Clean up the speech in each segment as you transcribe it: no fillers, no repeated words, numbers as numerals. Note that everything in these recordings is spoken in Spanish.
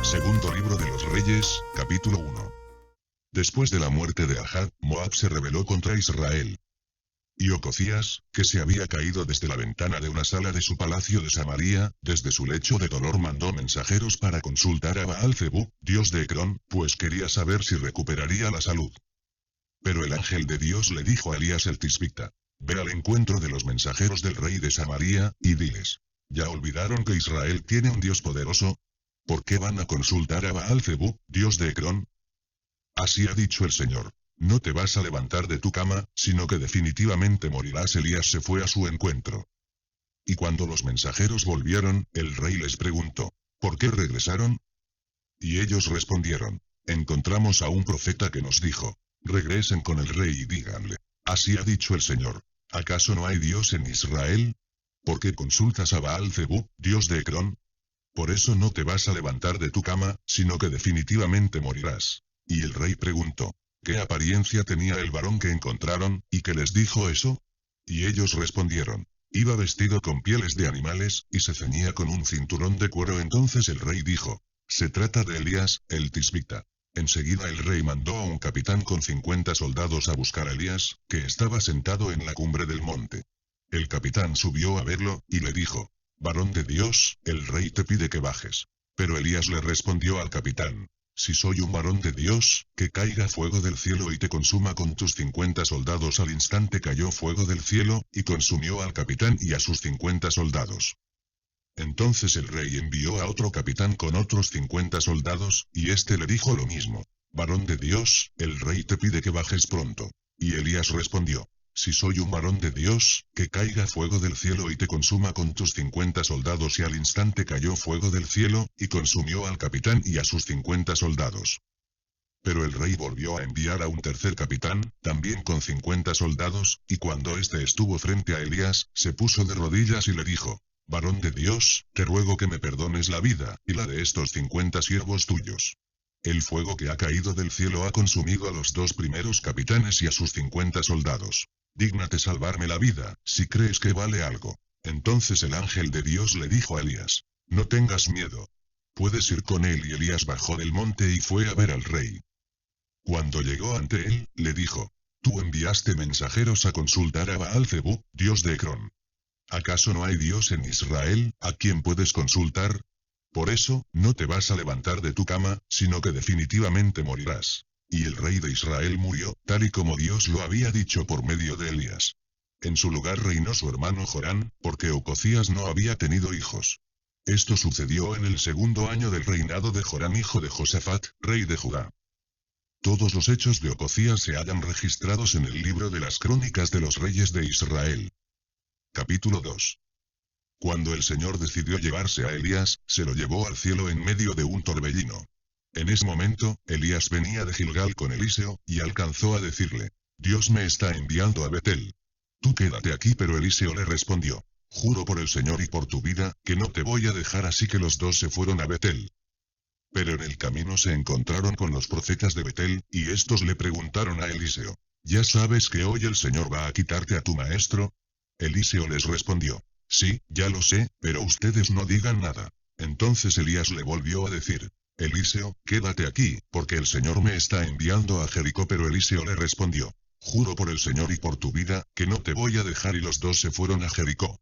Segundo libro de los Reyes, capítulo 1. Después de la muerte de Ahab, Moab se rebeló contra Israel. Y Ocozías, que se había caído desde la ventana de una sala de su palacio de Samaria, desde su lecho de dolor mandó mensajeros para consultar a Baal-Zebub, dios de Ecrón, pues quería saber si recuperaría la salud. Pero el ángel de Dios le dijo a Elías el Tisbita: ve al encuentro de los mensajeros del rey de Samaria, y diles: ¿ya olvidaron que Israel tiene un Dios poderoso? ¿Por qué van a consultar a Baal-Zebub, dios de Ecrón? Así ha dicho el Señor: no te vas a levantar de tu cama, sino que definitivamente morirás. Elías se fue a su encuentro. Y cuando los mensajeros volvieron, el rey les preguntó: ¿por qué regresaron? Y ellos respondieron: encontramos a un profeta que nos dijo: regresen con el rey y díganle: así ha dicho el Señor, ¿acaso no hay Dios en Israel? ¿Por qué consultas a Baal-Zebub, dios de Ecrón? Por eso no te vas a levantar de tu cama, sino que definitivamente morirás. Y el rey preguntó: ¿qué apariencia tenía el varón que encontraron, y qué les dijo eso? Y ellos respondieron: iba vestido con pieles de animales, y se ceñía con un cinturón de cuero. Entonces el rey dijo: se trata de Elías, el Tisbita. Enseguida el rey mandó a un capitán con 50 soldados a buscar a Elías, que estaba sentado en la cumbre del monte. El capitán subió a verlo, y le dijo: varón de Dios, el rey te pide que bajes. Pero Elías le respondió al capitán: si soy un varón de Dios, que caiga fuego del cielo y te consuma con tus 50 soldados. Al instante cayó fuego del cielo, y consumió al capitán y a sus 50 soldados. Entonces el rey envió a otro capitán con otros 50 soldados, y éste le dijo lo mismo: varón de Dios, el rey te pide que bajes pronto. Y Elías respondió: si soy un varón de Dios, que caiga fuego del cielo y te consuma con tus 50 soldados. Y al instante cayó fuego del cielo, y consumió al capitán y a sus 50 soldados. Pero el rey volvió a enviar a un tercer capitán, también con 50 soldados, y cuando éste estuvo frente a Elías, se puso de rodillas y le dijo: varón de Dios, te ruego que me perdones la vida, y la de estos 50 siervos tuyos. El fuego que ha caído del cielo ha consumido a los 2 primeros capitanes y a sus 50 soldados. Dígnate salvarme la vida, si crees que vale algo. Entonces el ángel de Dios le dijo a Elías: no tengas miedo. Puedes ir con él. Y Elías bajó del monte y fue a ver al rey. Cuando llegó ante él, le dijo: tú enviaste mensajeros a consultar a Baal-Zebub, dios de Ecrón. ¿Acaso no hay Dios en Israel, a quien puedes consultar? Por eso, no te vas a levantar de tu cama, sino que definitivamente morirás. Y el rey de Israel murió, tal y como Dios lo había dicho por medio de Elías. En su lugar reinó su hermano Jorán, porque Ocozías no había tenido hijos. Esto sucedió en el 2.º año del reinado de Jorán, hijo de Josafat, rey de Judá. Todos los hechos de Ocozías se hallan registrados en el libro de las crónicas de los reyes de Israel. Capítulo 2. Cuando el Señor decidió llevarse a Elías, se lo llevó al cielo en medio de un torbellino. En ese momento, Elías venía de Gilgal con Eliseo, y alcanzó a decirle: Dios me está enviando a Betel. Tú quédate aquí. Pero Eliseo le respondió: juro por el Señor y por tu vida, que no te voy a dejar. Así que los dos se fueron a Betel. Pero en el camino se encontraron con los profetas de Betel, y estos le preguntaron a Eliseo: ¿ya sabes que hoy el Señor va a quitarte a tu maestro? Eliseo les respondió: sí, ya lo sé, pero ustedes no digan nada. Entonces Elías le volvió a decir: Eliseo, quédate aquí, porque el Señor me está enviando a Jericó. Pero Eliseo le respondió: juro por el Señor y por tu vida, que no te voy a dejar. Y los dos se fueron a Jericó.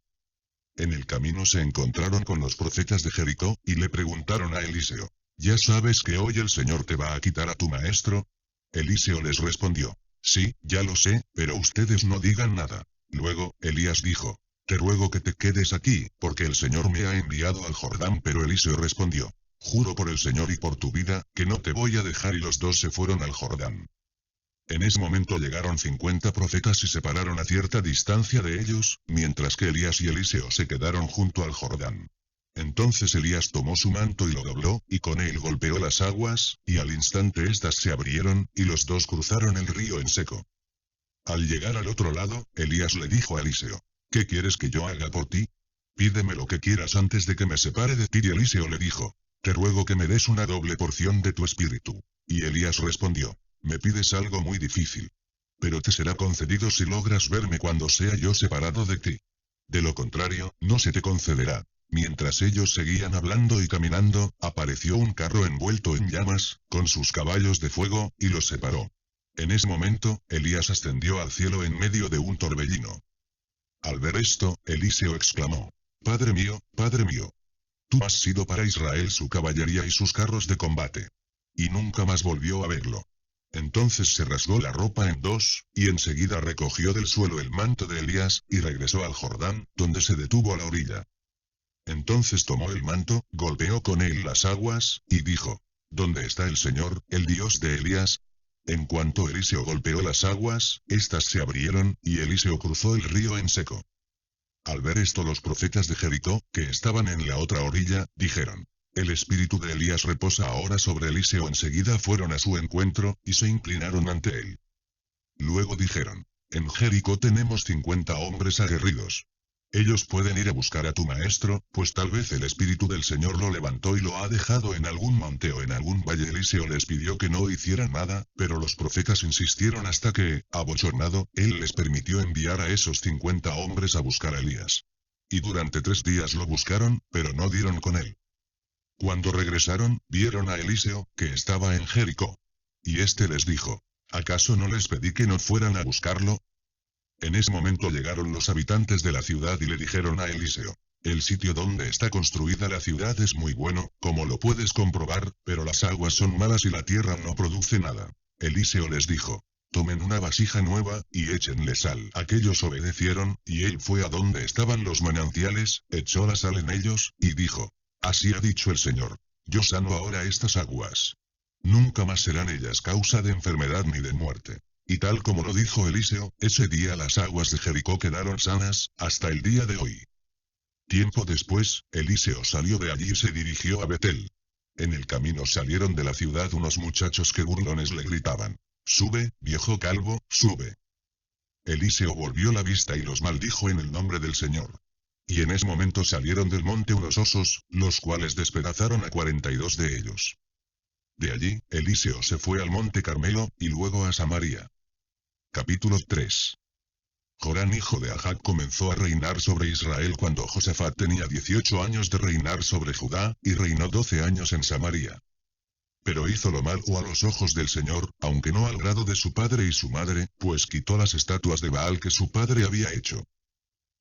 En el camino se encontraron con los profetas de Jericó, y le preguntaron a Eliseo: ¿ya sabes que hoy el Señor te va a quitar a tu maestro? Eliseo les respondió: sí, ya lo sé, pero ustedes no digan nada. Luego, Elías dijo: te ruego que te quedes aquí, porque el Señor me ha enviado al Jordán. Pero Eliseo respondió: juro por el Señor y por tu vida, que no te voy a dejar. Y los dos se fueron al Jordán. En ese momento llegaron 50 profetas y se pararon a cierta distancia de ellos, mientras que Elías y Eliseo se quedaron junto al Jordán. Entonces Elías tomó su manto y lo dobló, y con él golpeó las aguas, y al instante éstas se abrieron, y los dos cruzaron el río en seco. Al llegar al otro lado, Elías le dijo a Eliseo: ¿qué quieres que yo haga por ti? Pídeme lo que quieras antes de que me separe de ti. Y Eliseo le dijo: te ruego que me des una doble porción de tu espíritu. Y Elías respondió: me pides algo muy difícil. Pero te será concedido si logras verme cuando sea yo separado de ti. De lo contrario, no se te concederá. Mientras ellos seguían hablando y caminando, apareció un carro envuelto en llamas, con sus caballos de fuego, y los separó. En ese momento, Elías ascendió al cielo en medio de un torbellino. Al ver esto, Eliseo exclamó: Padre mío, tú has sido para Israel su caballería y sus carros de combate. Y nunca más volvió a verlo. Entonces se rasgó la ropa en dos, y enseguida recogió del suelo el manto de Elías, y regresó al Jordán, donde se detuvo a la orilla. Entonces tomó el manto, golpeó con él las aguas, y dijo: ¿Dónde está el Señor, el Dios de Elías? En cuanto Eliseo golpeó las aguas, éstas se abrieron, y Eliseo cruzó el río en seco. Al ver esto los profetas de Jericó, que estaban en la otra orilla, dijeron: El espíritu de Elías reposa ahora sobre Eliseo. Enseguida fueron a su encuentro, y se inclinaron ante él. Luego dijeron: En Jericó tenemos 50 hombres aguerridos. Ellos pueden ir a buscar a tu maestro, pues tal vez el Espíritu del Señor lo levantó y lo ha dejado en algún monte o en algún valle. Eliseo les pidió que no hicieran nada, pero los profetas insistieron hasta que, abochornado, él les permitió enviar a esos 50 hombres a buscar a Elías. Y durante 3 días lo buscaron, pero no dieron con él. Cuando regresaron, vieron a Eliseo, que estaba en Jericó. Y éste les dijo: ¿Acaso no les pedí que no fueran a buscarlo? En ese momento llegaron los habitantes de la ciudad y le dijeron a Eliseo: El sitio donde está construida la ciudad es muy bueno, como lo puedes comprobar, pero las aguas son malas y la tierra no produce nada. Eliseo les dijo: Tomen una vasija nueva, y échenle sal. Aquellos obedecieron, y él fue a donde estaban los manantiales, echó la sal en ellos, y dijo: Así ha dicho el Señor: Yo sano ahora estas aguas. Nunca más serán ellas causa de enfermedad ni de muerte. Y tal como lo dijo Eliseo, ese día las aguas de Jericó quedaron sanas, hasta el día de hoy. Tiempo después, Eliseo salió de allí y se dirigió a Betel. En el camino salieron de la ciudad unos muchachos que burlones le gritaban: Sube, viejo calvo, sube. Eliseo volvió la vista y los maldijo en el nombre del Señor. Y en ese momento salieron del monte unos osos, los cuales despedazaron a 42 de ellos. De allí, Eliseo se fue al monte Carmelo, y luego a Samaria. Capítulo 3. Jorán hijo de Ahab comenzó a reinar sobre Israel cuando Josafat tenía 18 años de reinar sobre Judá, y reinó 12 años en Samaria. Pero hizo lo malo a los ojos del Señor, aunque no al grado de su padre y su madre, pues quitó las estatuas de Baal que su padre había hecho.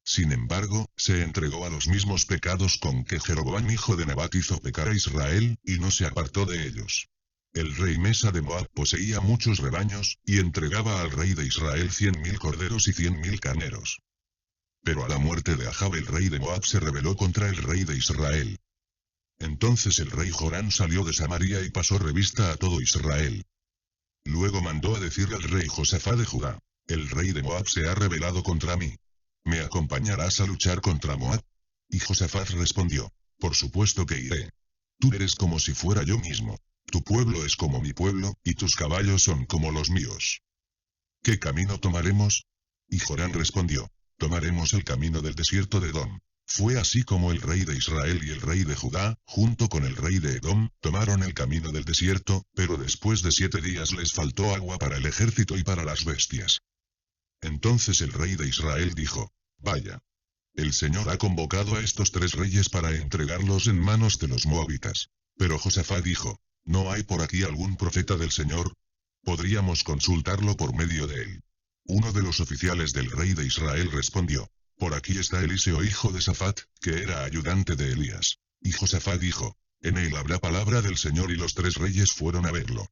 Sin embargo, se entregó a los mismos pecados con que Jeroboam hijo de Nabat hizo pecar a Israel, y no se apartó de ellos. El rey Mesa de Moab poseía muchos rebaños, y entregaba al rey de Israel 100.000 corderos y 100.000 carneros. Pero a la muerte de Ahab el rey de Moab se rebeló contra el rey de Israel. Entonces el rey Jorán salió de Samaria y pasó revista a todo Israel. Luego mandó a decir al rey Josafat de Judá: El rey de Moab se ha rebelado contra mí. ¿Me acompañarás a luchar contra Moab? Y Josafat respondió: Por supuesto que iré. Tú eres como si fuera yo mismo. Tu pueblo es como mi pueblo, y tus caballos son como los míos. ¿Qué camino tomaremos? Y Jorán respondió: Tomaremos el camino del desierto de Edom. Fue así como el rey de Israel y el rey de Judá, junto con el rey de Edom, tomaron el camino del desierto, pero después de 7 días les faltó agua para el ejército y para las bestias. Entonces el rey de Israel dijo: Vaya. El Señor ha convocado a estos 3 reyes para entregarlos en manos de los moabitas. Pero Josafat dijo: ¿No hay por aquí algún profeta del Señor? Podríamos consultarlo por medio de él. Uno de los oficiales del rey de Israel respondió: Por aquí está Eliseo hijo de Safat, que era ayudante de Elías. Y Josafat dijo: En él habrá palabra del Señor. Y los 3 reyes fueron a verlo.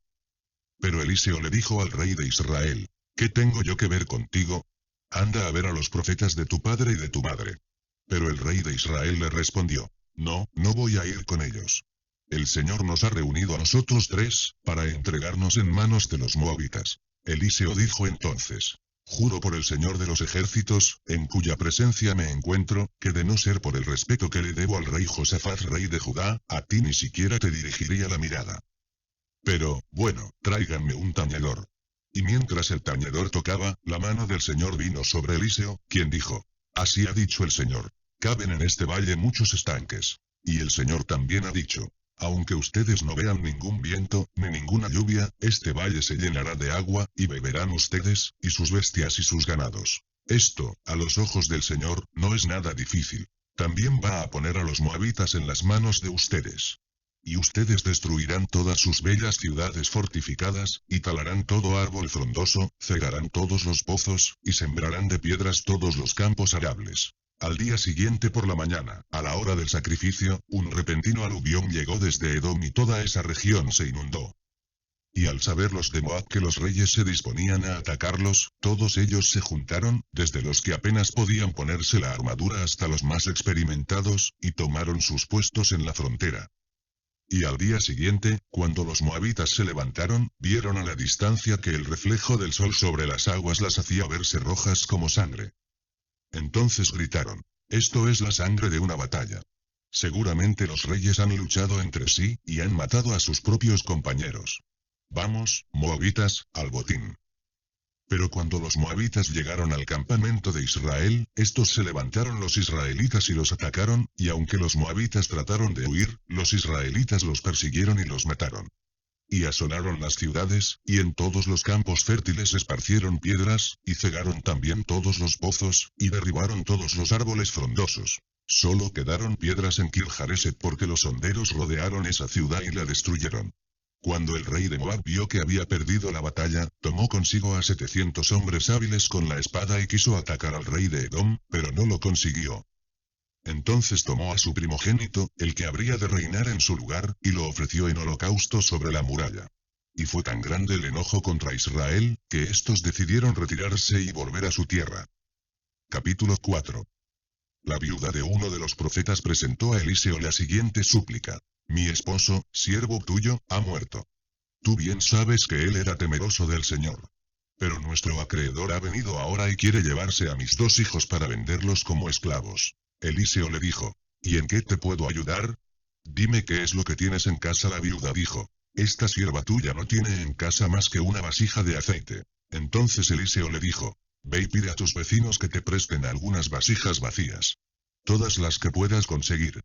Pero Eliseo le dijo al rey de Israel: ¿Qué tengo yo que ver contigo? Anda a ver a los profetas de tu padre y de tu madre. Pero el rey de Israel le respondió: No voy a ir con ellos. El Señor nos ha reunido a nosotros 3, para entregarnos en manos de los moabitas. Eliseo dijo entonces: Juro por el Señor de los ejércitos, en cuya presencia me encuentro, que de no ser por el respeto que le debo al rey Josafat rey de Judá, a ti ni siquiera te dirigiría la mirada. Pero, bueno, tráiganme un tañedor. Y mientras el tañedor tocaba, la mano del Señor vino sobre Eliseo, quien dijo: Así ha dicho el Señor: Caben en este valle muchos estanques. Y el Señor también ha dicho: Aunque ustedes no vean ningún viento, ni ninguna lluvia, este valle se llenará de agua, y beberán ustedes, y sus bestias y sus ganados. Esto, a los ojos del Señor, no es nada difícil. También va a poner a los moabitas en las manos de ustedes. Y ustedes destruirán todas sus bellas ciudades fortificadas, y talarán todo árbol frondoso, cegarán todos los pozos, y sembrarán de piedras todos los campos arables. Al día siguiente por la mañana, a la hora del sacrificio, un repentino aluvión llegó desde Edom y toda esa región se inundó. Y al saber los de Moab que los reyes se disponían a atacarlos, todos ellos se juntaron, desde los que apenas podían ponerse la armadura hasta los más experimentados, y tomaron sus puestos en la frontera. Y al día siguiente, cuando los moabitas se levantaron, vieron a la distancia que el reflejo del sol sobre las aguas las hacía verse rojas como sangre. Entonces gritaron: «Esto es la sangre de una batalla. Seguramente los reyes han luchado entre sí, y han matado a sus propios compañeros. Vamos, moabitas, al botín». Pero cuando los moabitas llegaron al campamento de Israel, estos se levantaron los israelitas y los atacaron, y aunque los moabitas trataron de huir, los israelitas los persiguieron y los mataron. Y asolaron las ciudades, y en todos los campos fértiles esparcieron piedras, y cegaron también todos los pozos, y derribaron todos los árboles frondosos. Solo quedaron piedras en Kirjareset porque los honderos rodearon esa ciudad y la destruyeron. Cuando el rey de Moab vio que había perdido la batalla, tomó consigo a 700 hombres hábiles con la espada y quiso atacar al rey de Edom, pero no lo consiguió. Entonces tomó a su primogénito, el que habría de reinar en su lugar, y lo ofreció en holocausto sobre la muralla. Y fue tan grande el enojo contra Israel, que estos decidieron retirarse y volver a su tierra. Capítulo 4. La viuda de uno de los profetas presentó a Eliseo la siguiente súplica: «Mi esposo, siervo tuyo, ha muerto. Tú bien sabes que él era temeroso del Señor. Pero nuestro acreedor ha venido ahora y quiere llevarse a mis 2 hijos para venderlos como esclavos». Eliseo le dijo: «¿Y en qué te puedo ayudar? Dime qué es lo que tienes en casa». La viuda dijo: «Esta sierva tuya no tiene en casa más que una vasija de aceite». Entonces Eliseo le dijo: «Ve y pide a tus vecinos que te presten algunas vasijas vacías. Todas las que puedas conseguir.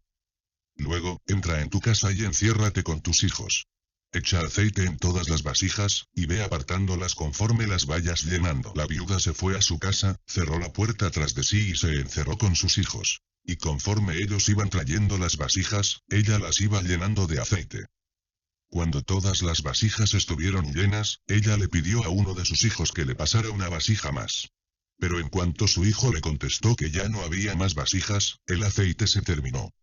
Luego, entra en tu casa y enciérrate con tus hijos. Echa aceite en todas las vasijas, y ve apartándolas conforme las vayas llenando». La viuda se fue a su casa, cerró la puerta tras de sí y se encerró con sus hijos. Y conforme ellos iban trayendo las vasijas, ella las iba llenando de aceite. Cuando todas las vasijas estuvieron llenas, ella le pidió a uno de sus hijos que le pasara una vasija más. Pero en cuanto su hijo le contestó que ya no había más vasijas, el aceite se terminó.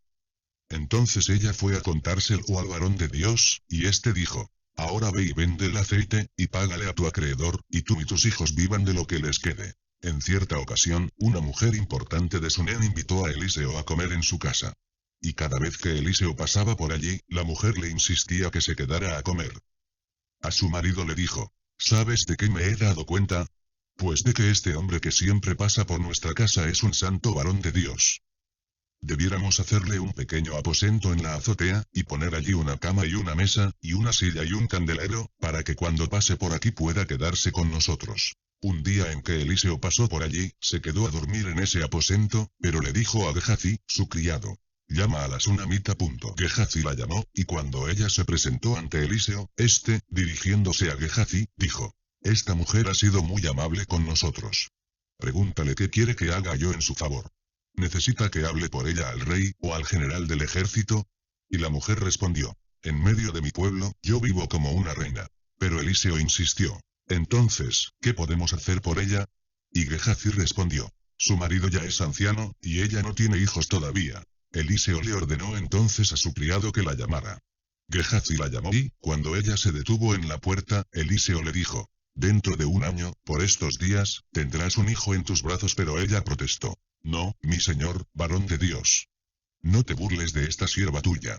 Entonces ella fue a contárselo al varón de Dios, y éste dijo: «Ahora ve y vende el aceite, y págale a tu acreedor, y tú y tus hijos vivan de lo que les quede». En cierta ocasión, una mujer importante de Sunén invitó a Eliseo a comer en su casa. Y cada vez que Eliseo pasaba por allí, la mujer le insistía que se quedara a comer. A su marido le dijo: «¿Sabes de qué me he dado cuenta? Pues de que este hombre que siempre pasa por nuestra casa es un santo varón de Dios. Debiéramos hacerle un pequeño aposento en la azotea, y poner allí una cama y una mesa, y una silla y un candelero, para que cuando pase por aquí pueda quedarse con nosotros». Un día en que Eliseo pasó por allí, se quedó a dormir en ese aposento, pero le dijo a Gehazi, su criado: «Llama a la sunamita». Gehazi la llamó, y cuando ella se presentó ante Eliseo, dirigiéndose a Gehazi, dijo: «Esta mujer ha sido muy amable con nosotros. Pregúntale qué quiere que haga yo en su favor. ¿Necesita que hable por ella al rey, o al general del ejército?». Y la mujer respondió: «En medio de mi pueblo, yo vivo como una reina». Pero Eliseo insistió: «Entonces, ¿qué podemos hacer por ella?». Y Gehazi respondió: «Su marido ya es anciano, y ella no tiene hijos todavía». Eliseo le ordenó entonces a su criado que la llamara. Gehazi la llamó y, cuando ella se detuvo en la puerta, Eliseo le dijo: «Dentro de un año, por estos días, tendrás un hijo en tus brazos». Pero ella protestó: «No, mi señor, varón de Dios. No te burles de esta sierva tuya».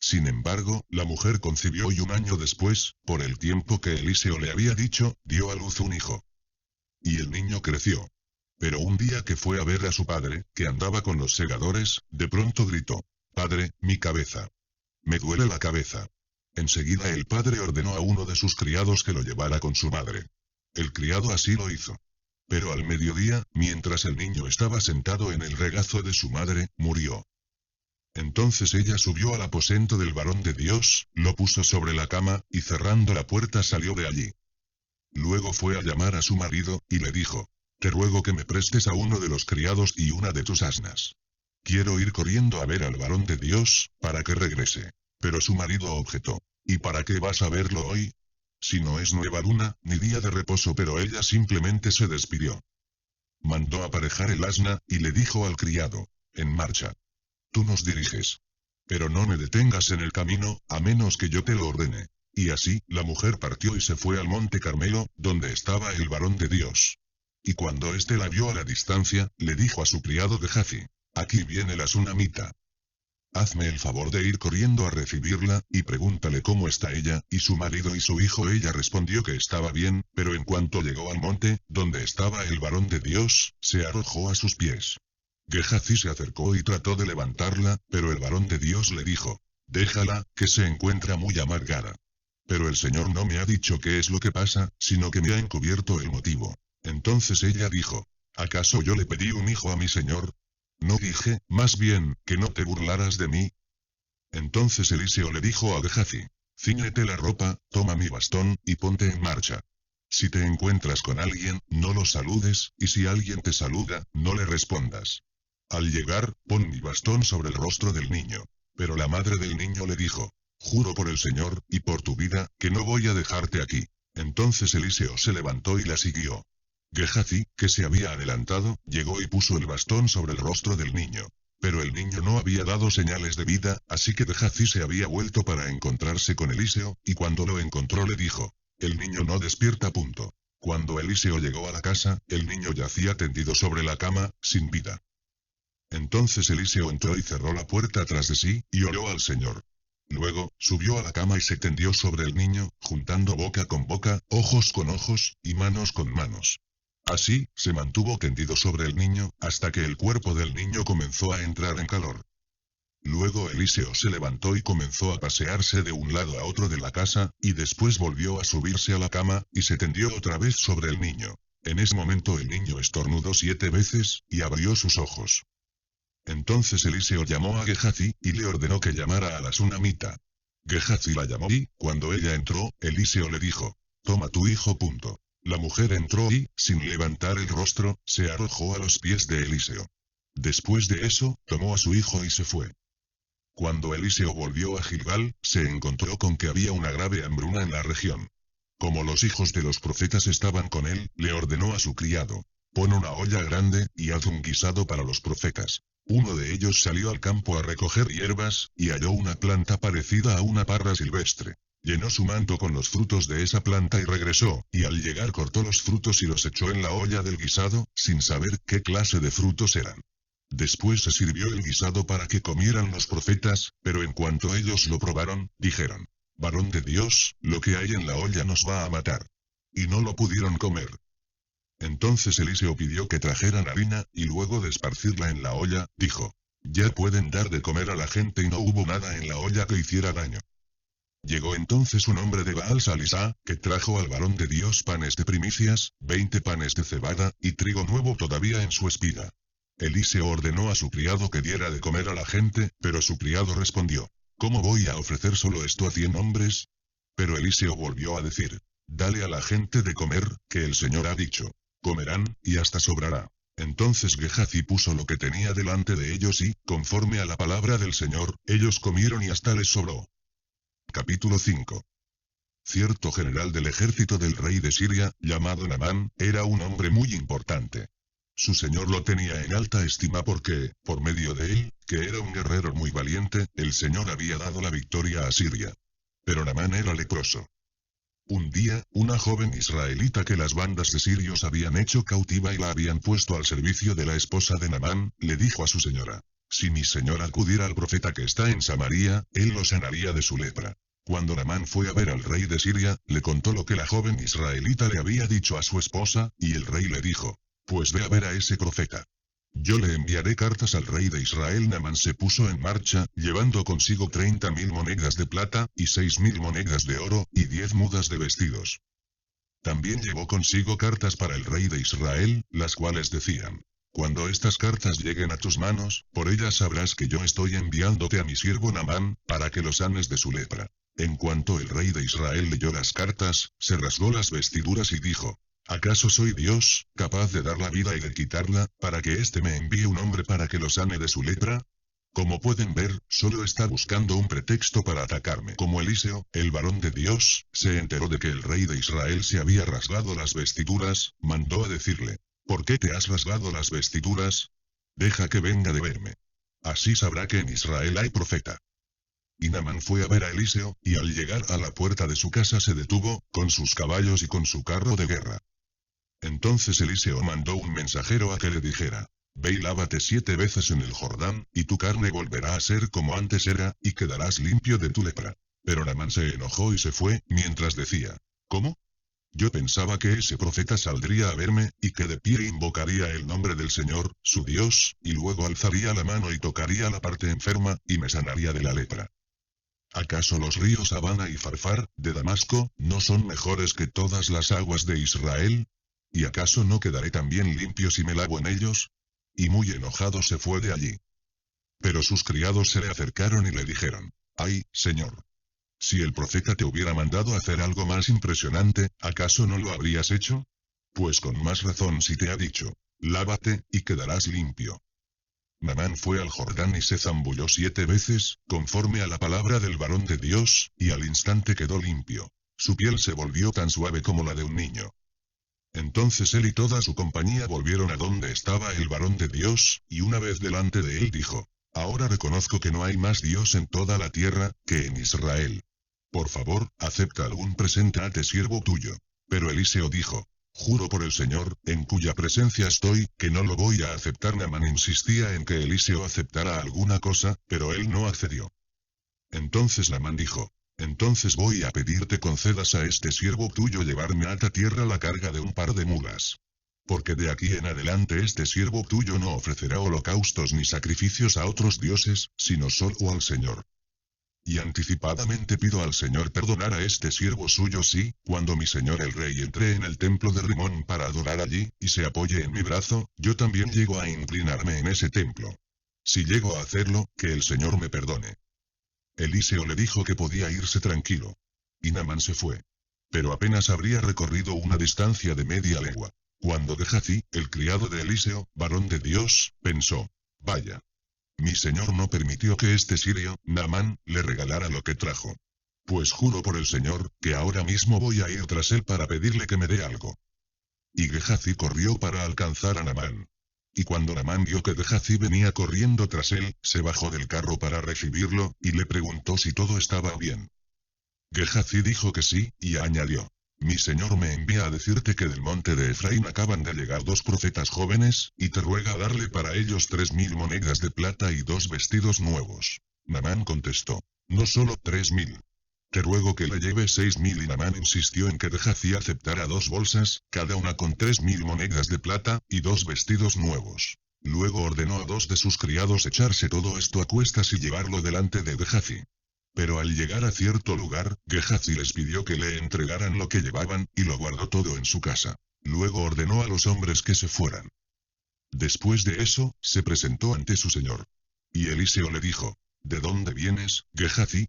Sin embargo, la mujer concibió y un año después, por el tiempo que Eliseo le había dicho, dio a luz un hijo. Y el niño creció. Pero un día que fue a ver a su padre, que andaba con los segadores, de pronto gritó: «Padre, mi cabeza. Me duele la cabeza». Enseguida el padre ordenó a uno de sus criados que lo llevara con su madre. El criado así lo hizo. Pero al mediodía, mientras el niño estaba sentado en el regazo de su madre, murió. Entonces ella subió al aposento del varón de Dios, lo puso sobre la cama, y cerrando la puerta salió de allí. Luego fue a llamar a su marido, y le dijo: «Te ruego que me prestes a uno de los criados y una de tus asnas». quiero ir corriendo a ver al varón de Dios, para que regrese. Pero su marido objetó, ¿y para qué vas a verlo hoy? Si no es nueva luna, ni día de reposo. Pero ella simplemente se despidió. Mandó aparejar el asna, y le dijo al criado, en marcha. Tú nos diriges. Pero no me detengas en el camino, a menos que yo te lo ordene. Y así, la mujer partió y se fue al monte Carmelo, donde estaba el varón de Dios. Y cuando éste la vio a la distancia, le dijo a su criado Gehazi, aquí viene la sunamita. Hazme el favor de ir corriendo a recibirla, y pregúntale cómo está ella, y su marido y su hijo. Ella respondió que estaba bien, pero en cuanto llegó al monte, donde estaba el varón de Dios, se arrojó a sus pies. Gehazi se acercó y trató de levantarla, pero el varón de Dios le dijo, déjala, que se encuentra muy amargada. Pero el Señor no me ha dicho qué es lo que pasa, sino que me ha encubierto el motivo. Entonces ella dijo, ¿acaso yo le pedí un hijo a mi Señor? ¿No dije, más bien, que no te burlaras de mí? Entonces Eliseo le dijo a Gehazi, cíñete la ropa, toma mi bastón, y ponte en marcha. Si te encuentras con alguien, no lo saludes, y si alguien te saluda, no le respondas. Al llegar, pon mi bastón sobre el rostro del niño. Pero la madre del niño le dijo, juro por el Señor, y por tu vida, que no voy a dejarte aquí. Entonces Eliseo se levantó y la siguió. Gehazi, que se había adelantado, llegó y puso el bastón sobre el rostro del niño. Pero el niño no había dado señales de vida, así que Gehazi se había vuelto para encontrarse con Eliseo, y cuando lo encontró le dijo, el niño no despierta. Cuando Eliseo llegó a la casa, el niño yacía tendido sobre la cama, sin vida. Entonces Eliseo entró y cerró la puerta tras de sí, y oró al Señor. Luego, subió a la cama y se tendió sobre el niño, juntando boca con boca, ojos con ojos, y manos con manos. Así, se mantuvo tendido sobre el niño, hasta que el cuerpo del niño comenzó a entrar en calor. Luego Eliseo se levantó y comenzó a pasearse de un lado a otro de la casa, y después volvió a subirse a la cama, y se tendió otra vez sobre el niño. En ese momento el niño estornudó 7 veces, y abrió sus ojos. Entonces Eliseo llamó a Gehazi, y le ordenó que llamara a la sunamita. Gehazi la llamó y, cuando ella entró, Eliseo le dijo, toma tu hijo. La mujer entró y, sin levantar el rostro, se arrojó a los pies de Eliseo. Después de eso, tomó a su hijo y se fue. Cuando Eliseo volvió a Gilgal, se encontró con que había una grave hambruna en la región. Como los hijos de los profetas estaban con él, le ordenó a su criado, pon una olla grande, y haz un guisado para los profetas. Uno de ellos salió al campo a recoger hierbas, y halló una planta parecida a una parra silvestre. Llenó su manto con los frutos de esa planta y regresó, y al llegar cortó los frutos y los echó en la olla del guisado, sin saber qué clase de frutos eran. Después se sirvió el guisado para que comieran los profetas, pero en cuanto ellos lo probaron, dijeron, varón de Dios, lo que hay en la olla nos va a matar. Y no lo pudieron comer. Entonces Eliseo pidió que trajeran harina, y luego de esparcirla en la olla, dijo, ya pueden dar de comer a la gente, y no hubo nada en la olla que hiciera daño. Llegó entonces un hombre de Baal Salisá, que trajo al varón de Dios panes de primicias, 20 panes de cebada, y trigo nuevo todavía en su espiga. Eliseo ordenó a su criado que diera de comer a la gente, pero su criado respondió, ¿cómo voy a ofrecer solo esto a 100 hombres? Pero Eliseo volvió a decir, dale a la gente de comer, que el Señor ha dicho, comerán, y hasta sobrará. Entonces Gehazi puso lo que tenía delante de ellos y, conforme a la palabra del Señor, ellos comieron y hasta les sobró. Capítulo 5. Cierto general del ejército del rey de Siria, llamado Naamán, era un hombre muy importante. Su señor lo tenía en alta estima porque, por medio de él, que era un guerrero muy valiente, el Señor había dado la victoria a Siria. Pero Naamán era leproso. Un día, una joven israelita que las bandas de sirios habían hecho cautiva y la habían puesto al servicio de la esposa de Naamán, le dijo a su señora, si mi señor acudiera al profeta que está en Samaria, él lo sanaría de su lepra. Cuando Naamán fue a ver al rey de Siria, le contó lo que la joven israelita le había dicho a su esposa, y el rey le dijo, pues ve a ver a ese profeta. Yo le enviaré cartas al rey de Israel. Naamán se puso en marcha, llevando consigo 30.000 monedas de plata, y 6.000 monedas de oro, y 10 mudas de vestidos. También llevó consigo cartas para el rey de Israel, las cuales decían, cuando estas cartas lleguen a tus manos, por ellas sabrás que yo estoy enviándote a mi siervo Naamán, para que lo sanes de su lepra. En cuanto el rey de Israel leyó las cartas, se rasgó las vestiduras y dijo, ¿Acaso soy Dios, capaz de dar la vida y de quitarla, para que éste me envíe un hombre para que lo sane de su lepra? Como pueden ver, solo está buscando un pretexto para atacarme. Como Eliseo, el varón de Dios, se enteró de que el rey de Israel se había rasgado las vestiduras, mandó a decirle, ¿por qué te has rasgado las vestiduras? Deja que venga de verme. Así sabrá que en Israel hay profeta. Y Naamán fue a ver a Eliseo, y al llegar a la puerta de su casa se detuvo, con sus caballos y con su carro de guerra. Entonces Eliseo mandó un mensajero a que le dijera, ve y lávate 7 veces en el Jordán, y tu carne volverá a ser como antes era, y quedarás limpio de tu lepra. Pero Naamán se enojó y se fue, mientras decía, ¿cómo? Yo pensaba que ese profeta saldría a verme, y que de pie invocaría el nombre del Señor, su Dios, y luego alzaría la mano y tocaría la parte enferma, y me sanaría de la lepra. ¿Acaso los ríos Habana y Farfar, de Damasco, no son mejores que todas las aguas de Israel? ¿Y acaso no quedaré también limpio si me lavo en ellos? Y muy enojado se fue de allí. Pero sus criados se le acercaron y le dijeron, ¡ay, Señor! Si el profeta te hubiera mandado hacer algo más impresionante, ¿acaso no lo habrías hecho? Pues con más razón si te ha dicho, lávate, y quedarás limpio. Naamán fue al Jordán y se zambulló 7 veces, conforme a la palabra del varón de Dios, y al instante quedó limpio. Su piel se volvió tan suave como la de un niño. Entonces él y toda su compañía volvieron a donde estaba el varón de Dios, y una vez delante de él dijo, ahora reconozco que no hay más Dios en toda la tierra, que en Israel. Por favor, acepta algún presente ante siervo tuyo. Pero Eliseo dijo, juro por el Señor, en cuya presencia estoy, que no lo voy a aceptar. Naamán insistía en que Eliseo aceptara alguna cosa, pero él no accedió. Entonces Naamán dijo, entonces voy a pedirte concedas a este siervo tuyo llevarme a ta tierra la carga de un par de mulas. Porque de aquí en adelante este siervo tuyo no ofrecerá holocaustos ni sacrificios a otros dioses, sino solo al Señor. Y anticipadamente pido al Señor perdonar a este siervo suyo si, cuando mi señor el rey entre en el templo de Rimón para adorar allí, y se apoye en mi brazo, yo también llego a inclinarme en ese templo. Si llego a hacerlo, que el Señor me perdone. Eliseo le dijo que podía irse tranquilo. Y Naamán se fue. Pero apenas habría recorrido una distancia de media legua, cuando Gehazi, el criado de Eliseo, varón de Dios, pensó, vaya. Mi señor no permitió que este sirio, Naamán, le regalara lo que trajo. Pues juro por el Señor, que ahora mismo voy a ir tras él para pedirle que me dé algo. Y Gehazi corrió para alcanzar a Naamán. Y cuando Naamán vio que Gehazi venía corriendo tras él, se bajó del carro para recibirlo, y le preguntó si todo estaba bien. Gehazi dijo que sí, y añadió, mi señor me envía a decirte que del monte de Efraín acaban de llegar 2 profetas jóvenes, y te ruega darle para ellos 3000 monedas de plata y 2 vestidos nuevos. Naamán contestó, no solo 3000. Te ruego que le lleves 6000. Y Naamán insistió en que Gehazi aceptara 2 bolsas, cada una con 3000 monedas de plata, y 2 vestidos nuevos. Luego ordenó a 2 de sus criados echarse todo esto a cuestas y llevarlo delante de Gehazi. Pero al llegar a cierto lugar, Gehazi les pidió que le entregaran lo que llevaban, y lo guardó todo en su casa. Luego ordenó a los hombres que se fueran. Después de eso, se presentó ante su señor. Y Eliseo le dijo, ¿de dónde vienes, Gehazi?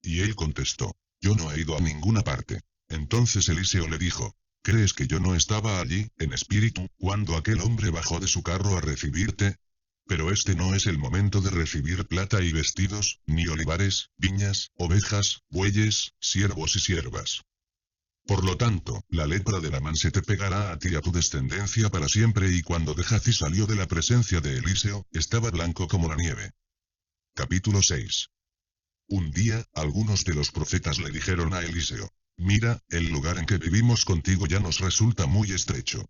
Y él contestó, yo no he ido a ninguna parte. Entonces Eliseo le dijo, ¿crees que yo no estaba allí, en espíritu, cuando aquel hombre bajó de su carro a recibirte? Pero este no es el momento de recibir plata y vestidos, ni olivares, viñas, ovejas, bueyes, siervos y siervas. Por lo tanto, la lepra de Naamán se te pegará a ti y a tu descendencia para siempre. Y cuando Gehazi salió de la presencia de Eliseo, estaba blanco como la nieve. Capítulo 6. Un día, algunos de los profetas le dijeron a Eliseo, mira, el lugar en que vivimos contigo ya nos resulta muy estrecho.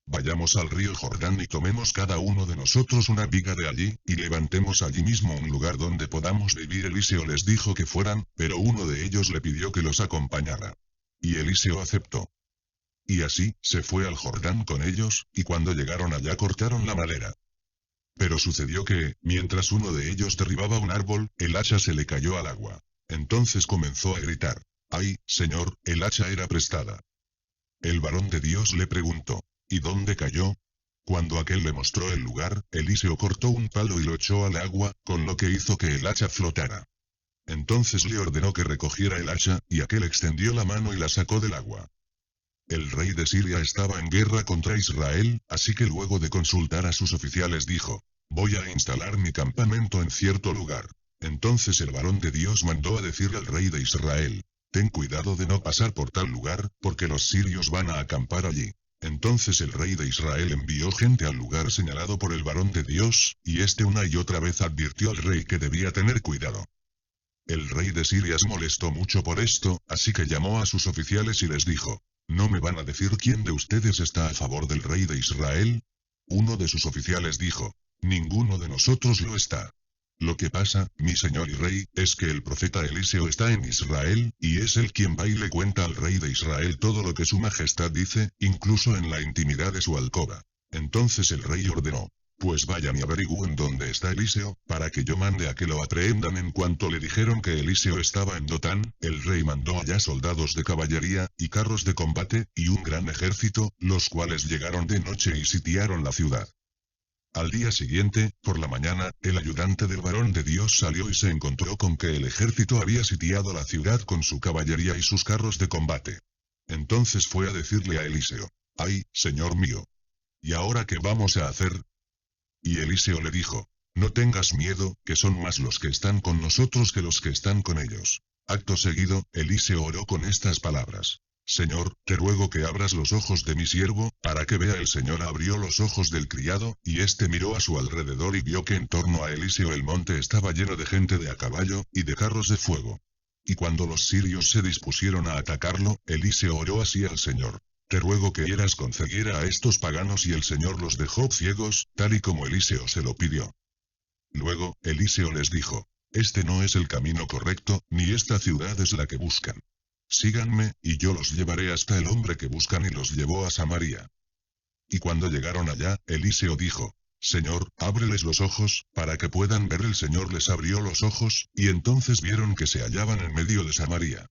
Vayamos al río Jordán y tomemos cada uno de nosotros una viga de allí, y levantemos allí mismo un lugar donde podamos vivir. Eliseo les dijo que fueran, pero uno de ellos le pidió que los acompañara. Y Eliseo aceptó. Y así, se fue al Jordán con ellos, y cuando llegaron allá cortaron la madera. Pero sucedió que, mientras uno de ellos derribaba un árbol, el hacha se le cayó al agua. Entonces comenzó a gritar, ¡ay, Señor, el hacha era prestada! El varón de Dios le preguntó, ¿y dónde cayó? Cuando aquel le mostró el lugar, Eliseo cortó un palo y lo echó al agua, con lo que hizo que el hacha flotara. Entonces le ordenó que recogiera el hacha, y aquel extendió la mano y la sacó del agua. El rey de Siria estaba en guerra contra Israel, así que luego de consultar a sus oficiales dijo, voy a instalar mi campamento en cierto lugar. Entonces el varón de Dios mandó a decir al rey de Israel, ten cuidado de no pasar por tal lugar, porque los sirios van a acampar allí. Entonces el rey de Israel envió gente al lugar señalado por el varón de Dios, y este una y otra vez advirtió al rey que debía tener cuidado. El rey de Siria se molestó mucho por esto, así que llamó a sus oficiales y les dijo, ¿no me van a decir quién de ustedes está a favor del rey de Israel? Uno de sus oficiales dijo, ninguno de nosotros lo está. Lo que pasa, mi señor y rey, es que el profeta Eliseo está en Israel, y es él quien va y le cuenta al rey de Israel todo lo que su majestad dice, incluso en la intimidad de su alcoba. Entonces el rey ordenó, pues vayan y averigüen dónde está Eliseo, para que yo mande a que lo aprehendan. En cuanto le dijeron que Eliseo estaba en Dotán, el rey mandó allá soldados de caballería, y carros de combate, y un gran ejército, los cuales llegaron de noche y sitiaron la ciudad. Al día siguiente, por la mañana, el ayudante del varón de Dios salió y se encontró con que el ejército había sitiado la ciudad con su caballería y sus carros de combate. Entonces fue a decirle a Eliseo, ¡ay, señor mío! ¿Y ahora qué vamos a hacer? Y Eliseo le dijo, no tengas miedo, que son más los que están con nosotros que los que están con ellos. Acto seguido, Eliseo oró con estas palabras. Señor, te ruego que abras los ojos de mi siervo, para que vea. El Señor abrió los ojos del criado, y éste miró a su alrededor y vio que en torno a Eliseo el monte estaba lleno de gente de a caballo, y de carros de fuego. Y cuando los sirios se dispusieron a atacarlo, Eliseo oró así al Señor. Te ruego que hieras con ceguera a estos paganos, y el Señor los dejó ciegos, tal y como Eliseo se lo pidió. Luego, Eliseo les dijo, este no es el camino correcto, ni esta ciudad es la que buscan. Síganme, y yo los llevaré hasta el hombre que buscan, y los llevó a Samaria. Y cuando llegaron allá, Eliseo dijo, Señor, ábreles los ojos, para que puedan ver. El Señor les abrió los ojos, y entonces vieron que se hallaban en medio de Samaria.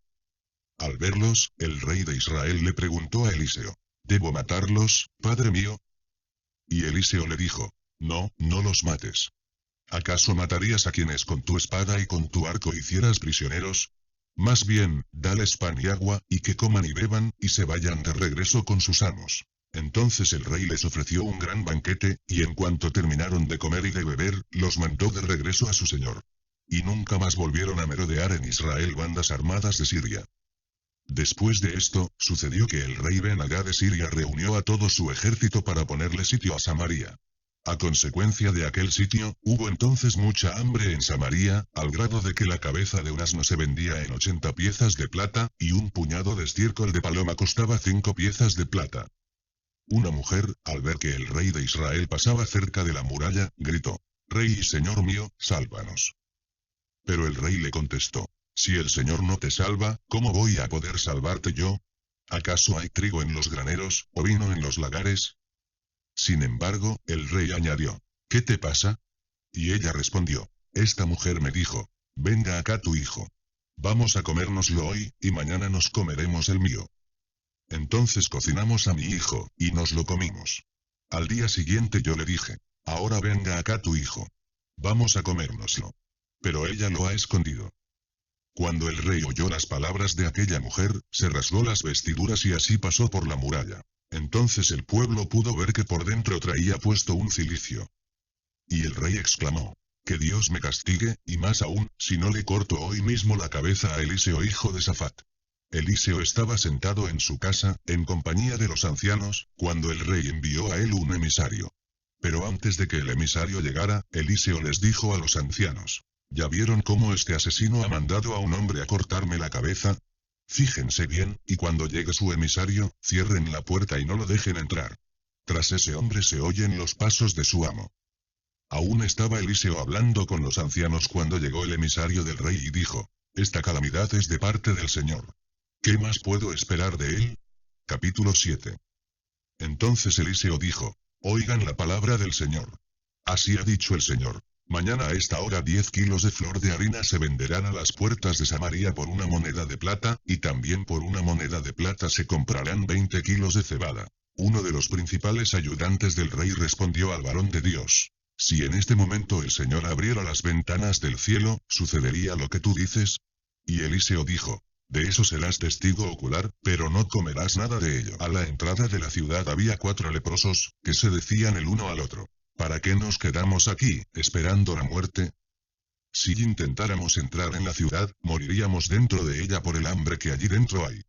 Al verlos, el rey de Israel le preguntó a Eliseo, ¿debo matarlos, padre mío? Y Eliseo le dijo, no, no los mates. ¿Acaso matarías a quienes con tu espada y con tu arco hicieras prisioneros? Más bien, dales pan y agua, y que coman y beban, y se vayan de regreso con sus amos. Entonces el rey les ofreció un gran banquete, y en cuanto terminaron de comer y de beber, los mandó de regreso a su señor. Y nunca más volvieron a merodear en Israel bandas armadas de Siria. Después de esto, sucedió que el rey Ben-Hadad de Siria reunió a todo su ejército para ponerle sitio a Samaria. A consecuencia de aquel sitio, hubo entonces mucha hambre en Samaria, al grado de que la cabeza de un asno se vendía en 80 piezas de plata, y un puñado de estiércol de paloma costaba 5 piezas de plata. Una mujer, al ver que el rey de Israel pasaba cerca de la muralla, gritó, Rey y señor mío, sálvanos. Pero el rey le contestó, si el Señor no te salva, ¿cómo voy a poder salvarte yo? ¿Acaso hay trigo en los graneros, o vino en los lagares? Sin embargo, el rey añadió, ¿qué te pasa? Y ella respondió, esta mujer me dijo, venga acá tu hijo. Vamos a comérnoslo hoy, y mañana nos comeremos el mío. Entonces cocinamos a mi hijo, y nos lo comimos. Al día siguiente yo le dije, ahora venga acá tu hijo. Vamos a comérnoslo. Pero ella lo ha escondido. Cuando el rey oyó las palabras de aquella mujer, se rasgó las vestiduras y así pasó por la muralla. Entonces el pueblo pudo ver que por dentro traía puesto un cilicio. Y el rey exclamó, que Dios me castigue, y más aún, si no le corto hoy mismo la cabeza a Eliseo hijo de Safat. Eliseo estaba sentado en su casa, en compañía de los ancianos, cuando el rey envió a él un emisario. Pero antes de que el emisario llegara, Eliseo les dijo a los ancianos, ¿ya vieron cómo este asesino ha mandado a un hombre a cortarme la cabeza? Fíjense bien, y cuando llegue su emisario, cierren la puerta y no lo dejen entrar. Tras ese hombre se oyen los pasos de su amo. Aún estaba Eliseo hablando con los ancianos cuando llegó el emisario del rey y dijo, esta calamidad es de parte del Señor. ¿Qué más puedo esperar de él? Capítulo 7. Entonces Eliseo dijo, oigan la palabra del Señor. Así ha dicho el Señor. Mañana a esta hora 10 kilos de flor de harina se venderán a las puertas de Samaria por 1 moneda de plata, y también por 1 moneda de plata se comprarán 20 kilos de cebada. Uno de los principales ayudantes del rey respondió al varón de Dios, si en este momento el Señor abriera las ventanas del cielo, ¿sucedería lo que tú dices? Y Eliseo dijo, De eso serás testigo ocular, pero no comerás nada de ello. A la entrada de la ciudad había 4 leprosos, que se decían el uno al otro: ¿para qué nos quedamos aquí, esperando la muerte? Si intentáramos entrar en la ciudad, moriríamos dentro de ella por el hambre que allí dentro hay.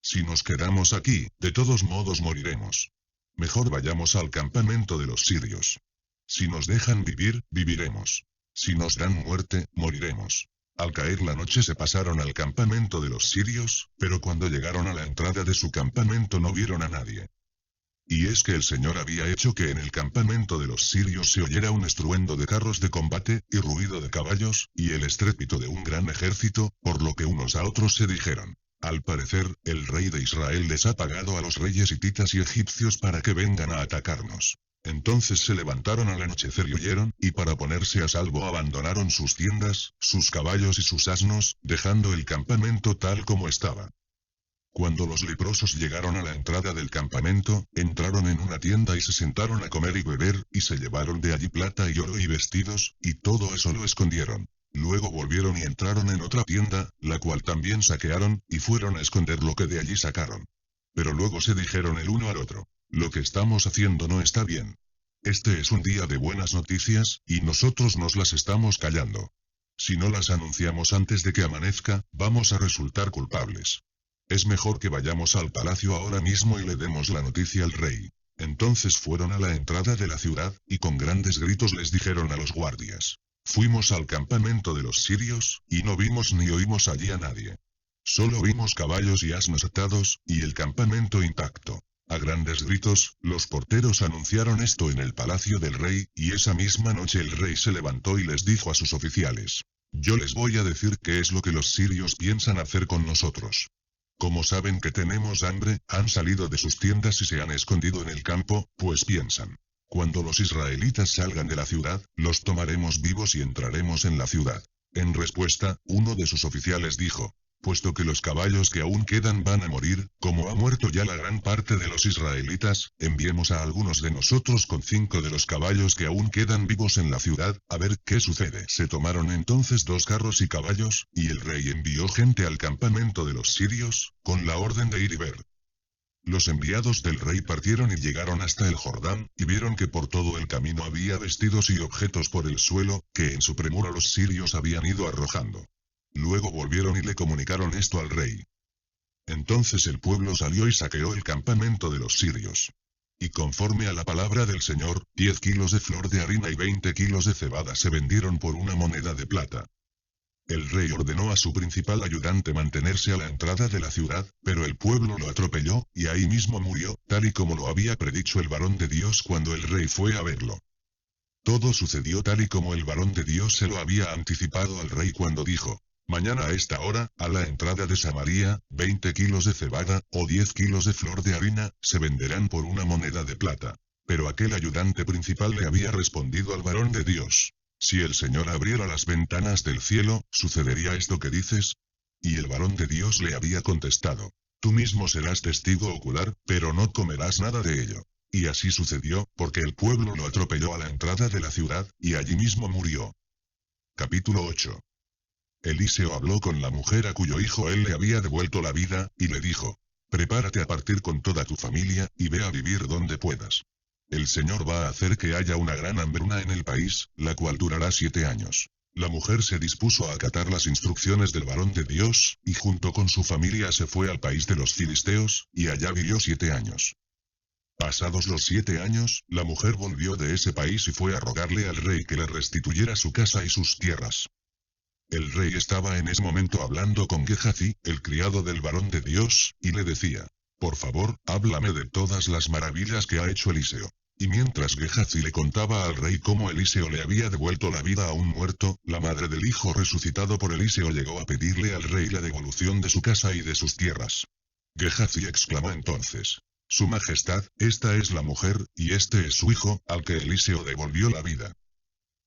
Si nos quedamos aquí, de todos modos moriremos. Mejor vayamos al campamento de los sirios. Si nos dejan vivir, viviremos. Si nos dan muerte, moriremos. Al caer la noche se pasaron al campamento de los sirios, pero cuando llegaron a la entrada de su campamento no vieron a nadie. Y es que el Señor había hecho que en el campamento de los sirios se oyera un estruendo de carros de combate, y ruido de caballos, y el estrépito de un gran ejército, por lo que unos a otros se dijeron: al parecer, el rey de Israel les ha pagado a los reyes hititas y egipcios para que vengan a atacarnos. Entonces se levantaron al anochecer y huyeron, y para ponerse a salvo abandonaron sus tiendas, sus caballos y sus asnos, dejando el campamento tal como estaba. Cuando los leprosos llegaron a la entrada del campamento, entraron en una tienda y se sentaron a comer y beber, y se llevaron de allí plata y oro y vestidos, y todo eso lo escondieron. Luego volvieron y entraron en otra tienda, la cual también saquearon, y fueron a esconder lo que de allí sacaron. Pero luego se dijeron el uno al otro: lo que estamos haciendo no está bien. Este es un día de buenas noticias, y nosotros nos las estamos callando. Si no las anunciamos antes de que amanezca, vamos a resultar culpables. Es mejor que vayamos al palacio ahora mismo y le demos la noticia al rey. Entonces fueron a la entrada de la ciudad, y con grandes gritos les dijeron a los guardias: fuimos al campamento de los sirios, y no vimos ni oímos allí a nadie. Solo vimos caballos y asnos atados, y el campamento intacto. A grandes gritos, los porteros anunciaron esto en el palacio del rey, y esa misma noche el rey se levantó y les dijo a sus oficiales: yo les voy a decir qué es lo que los sirios piensan hacer con nosotros. Como saben que tenemos hambre, han salido de sus tiendas y se han escondido en el campo, pues piensan: cuando los israelitas salgan de la ciudad, los tomaremos vivos y entraremos en la ciudad. En respuesta, uno de sus oficiales dijo: puesto que los caballos que aún quedan van a morir, como ha muerto ya la gran parte de los israelitas, enviemos a algunos de nosotros con 5 de los caballos que aún quedan vivos en la ciudad, a ver qué sucede. Se tomaron entonces 2 carros y caballos, y el rey envió gente al campamento de los sirios, con la orden de ir y ver. Los enviados del rey partieron y llegaron hasta el Jordán, y vieron que por todo el camino había vestidos y objetos por el suelo, que en su premura los sirios habían ido arrojando. Luego volvieron y le comunicaron esto al rey. Entonces el pueblo salió y saqueó el campamento de los sirios. Y conforme a la palabra del Señor, 10 kilos de flor de harina y 20 kilos de cebada se vendieron por una moneda de plata. El rey ordenó a su principal ayudante mantenerse a la entrada de la ciudad, pero el pueblo lo atropelló, y ahí mismo murió, tal y como lo había predicho el varón de Dios cuando el rey fue a verlo. Todo sucedió tal y como el varón de Dios se lo había anticipado al rey cuando dijo: mañana a esta hora, a la entrada de Samaria, 20 kilos de cebada, o 10 kilos de flor de harina, se venderán por una moneda de plata. Pero aquel ayudante principal le había respondido al varón de Dios: si el Señor abriera las ventanas del cielo, ¿sucedería esto que dices? Y el varón de Dios le había contestado: tú mismo serás testigo ocular, pero no comerás nada de ello. Y así sucedió, porque el pueblo lo atropelló a la entrada de la ciudad, y allí mismo murió. Capítulo 8. Eliseo habló con la mujer a cuyo hijo él le había devuelto la vida, y le dijo: prepárate a partir con toda tu familia, y ve a vivir donde puedas. El Señor va a hacer que haya una gran hambruna en el país, la cual durará 7 años. La mujer se dispuso a acatar las instrucciones del varón de Dios, y junto con su familia se fue al país de los filisteos, y allá vivió 7 años. Pasados los 7 años, la mujer volvió de ese país y fue a rogarle al rey que le restituyera su casa y sus tierras. El rey estaba en ese momento hablando con Gehazi, el criado del varón de Dios, y le decía: por favor, háblame de todas las maravillas que ha hecho Eliseo. Y mientras Gehazi le contaba al rey cómo Eliseo le había devuelto la vida a un muerto, la madre del hijo resucitado por Eliseo llegó a pedirle al rey la devolución de su casa y de sus tierras. Gehazi exclamó entonces: Su Majestad, esta es la mujer, y este es su hijo, al que Eliseo devolvió la vida.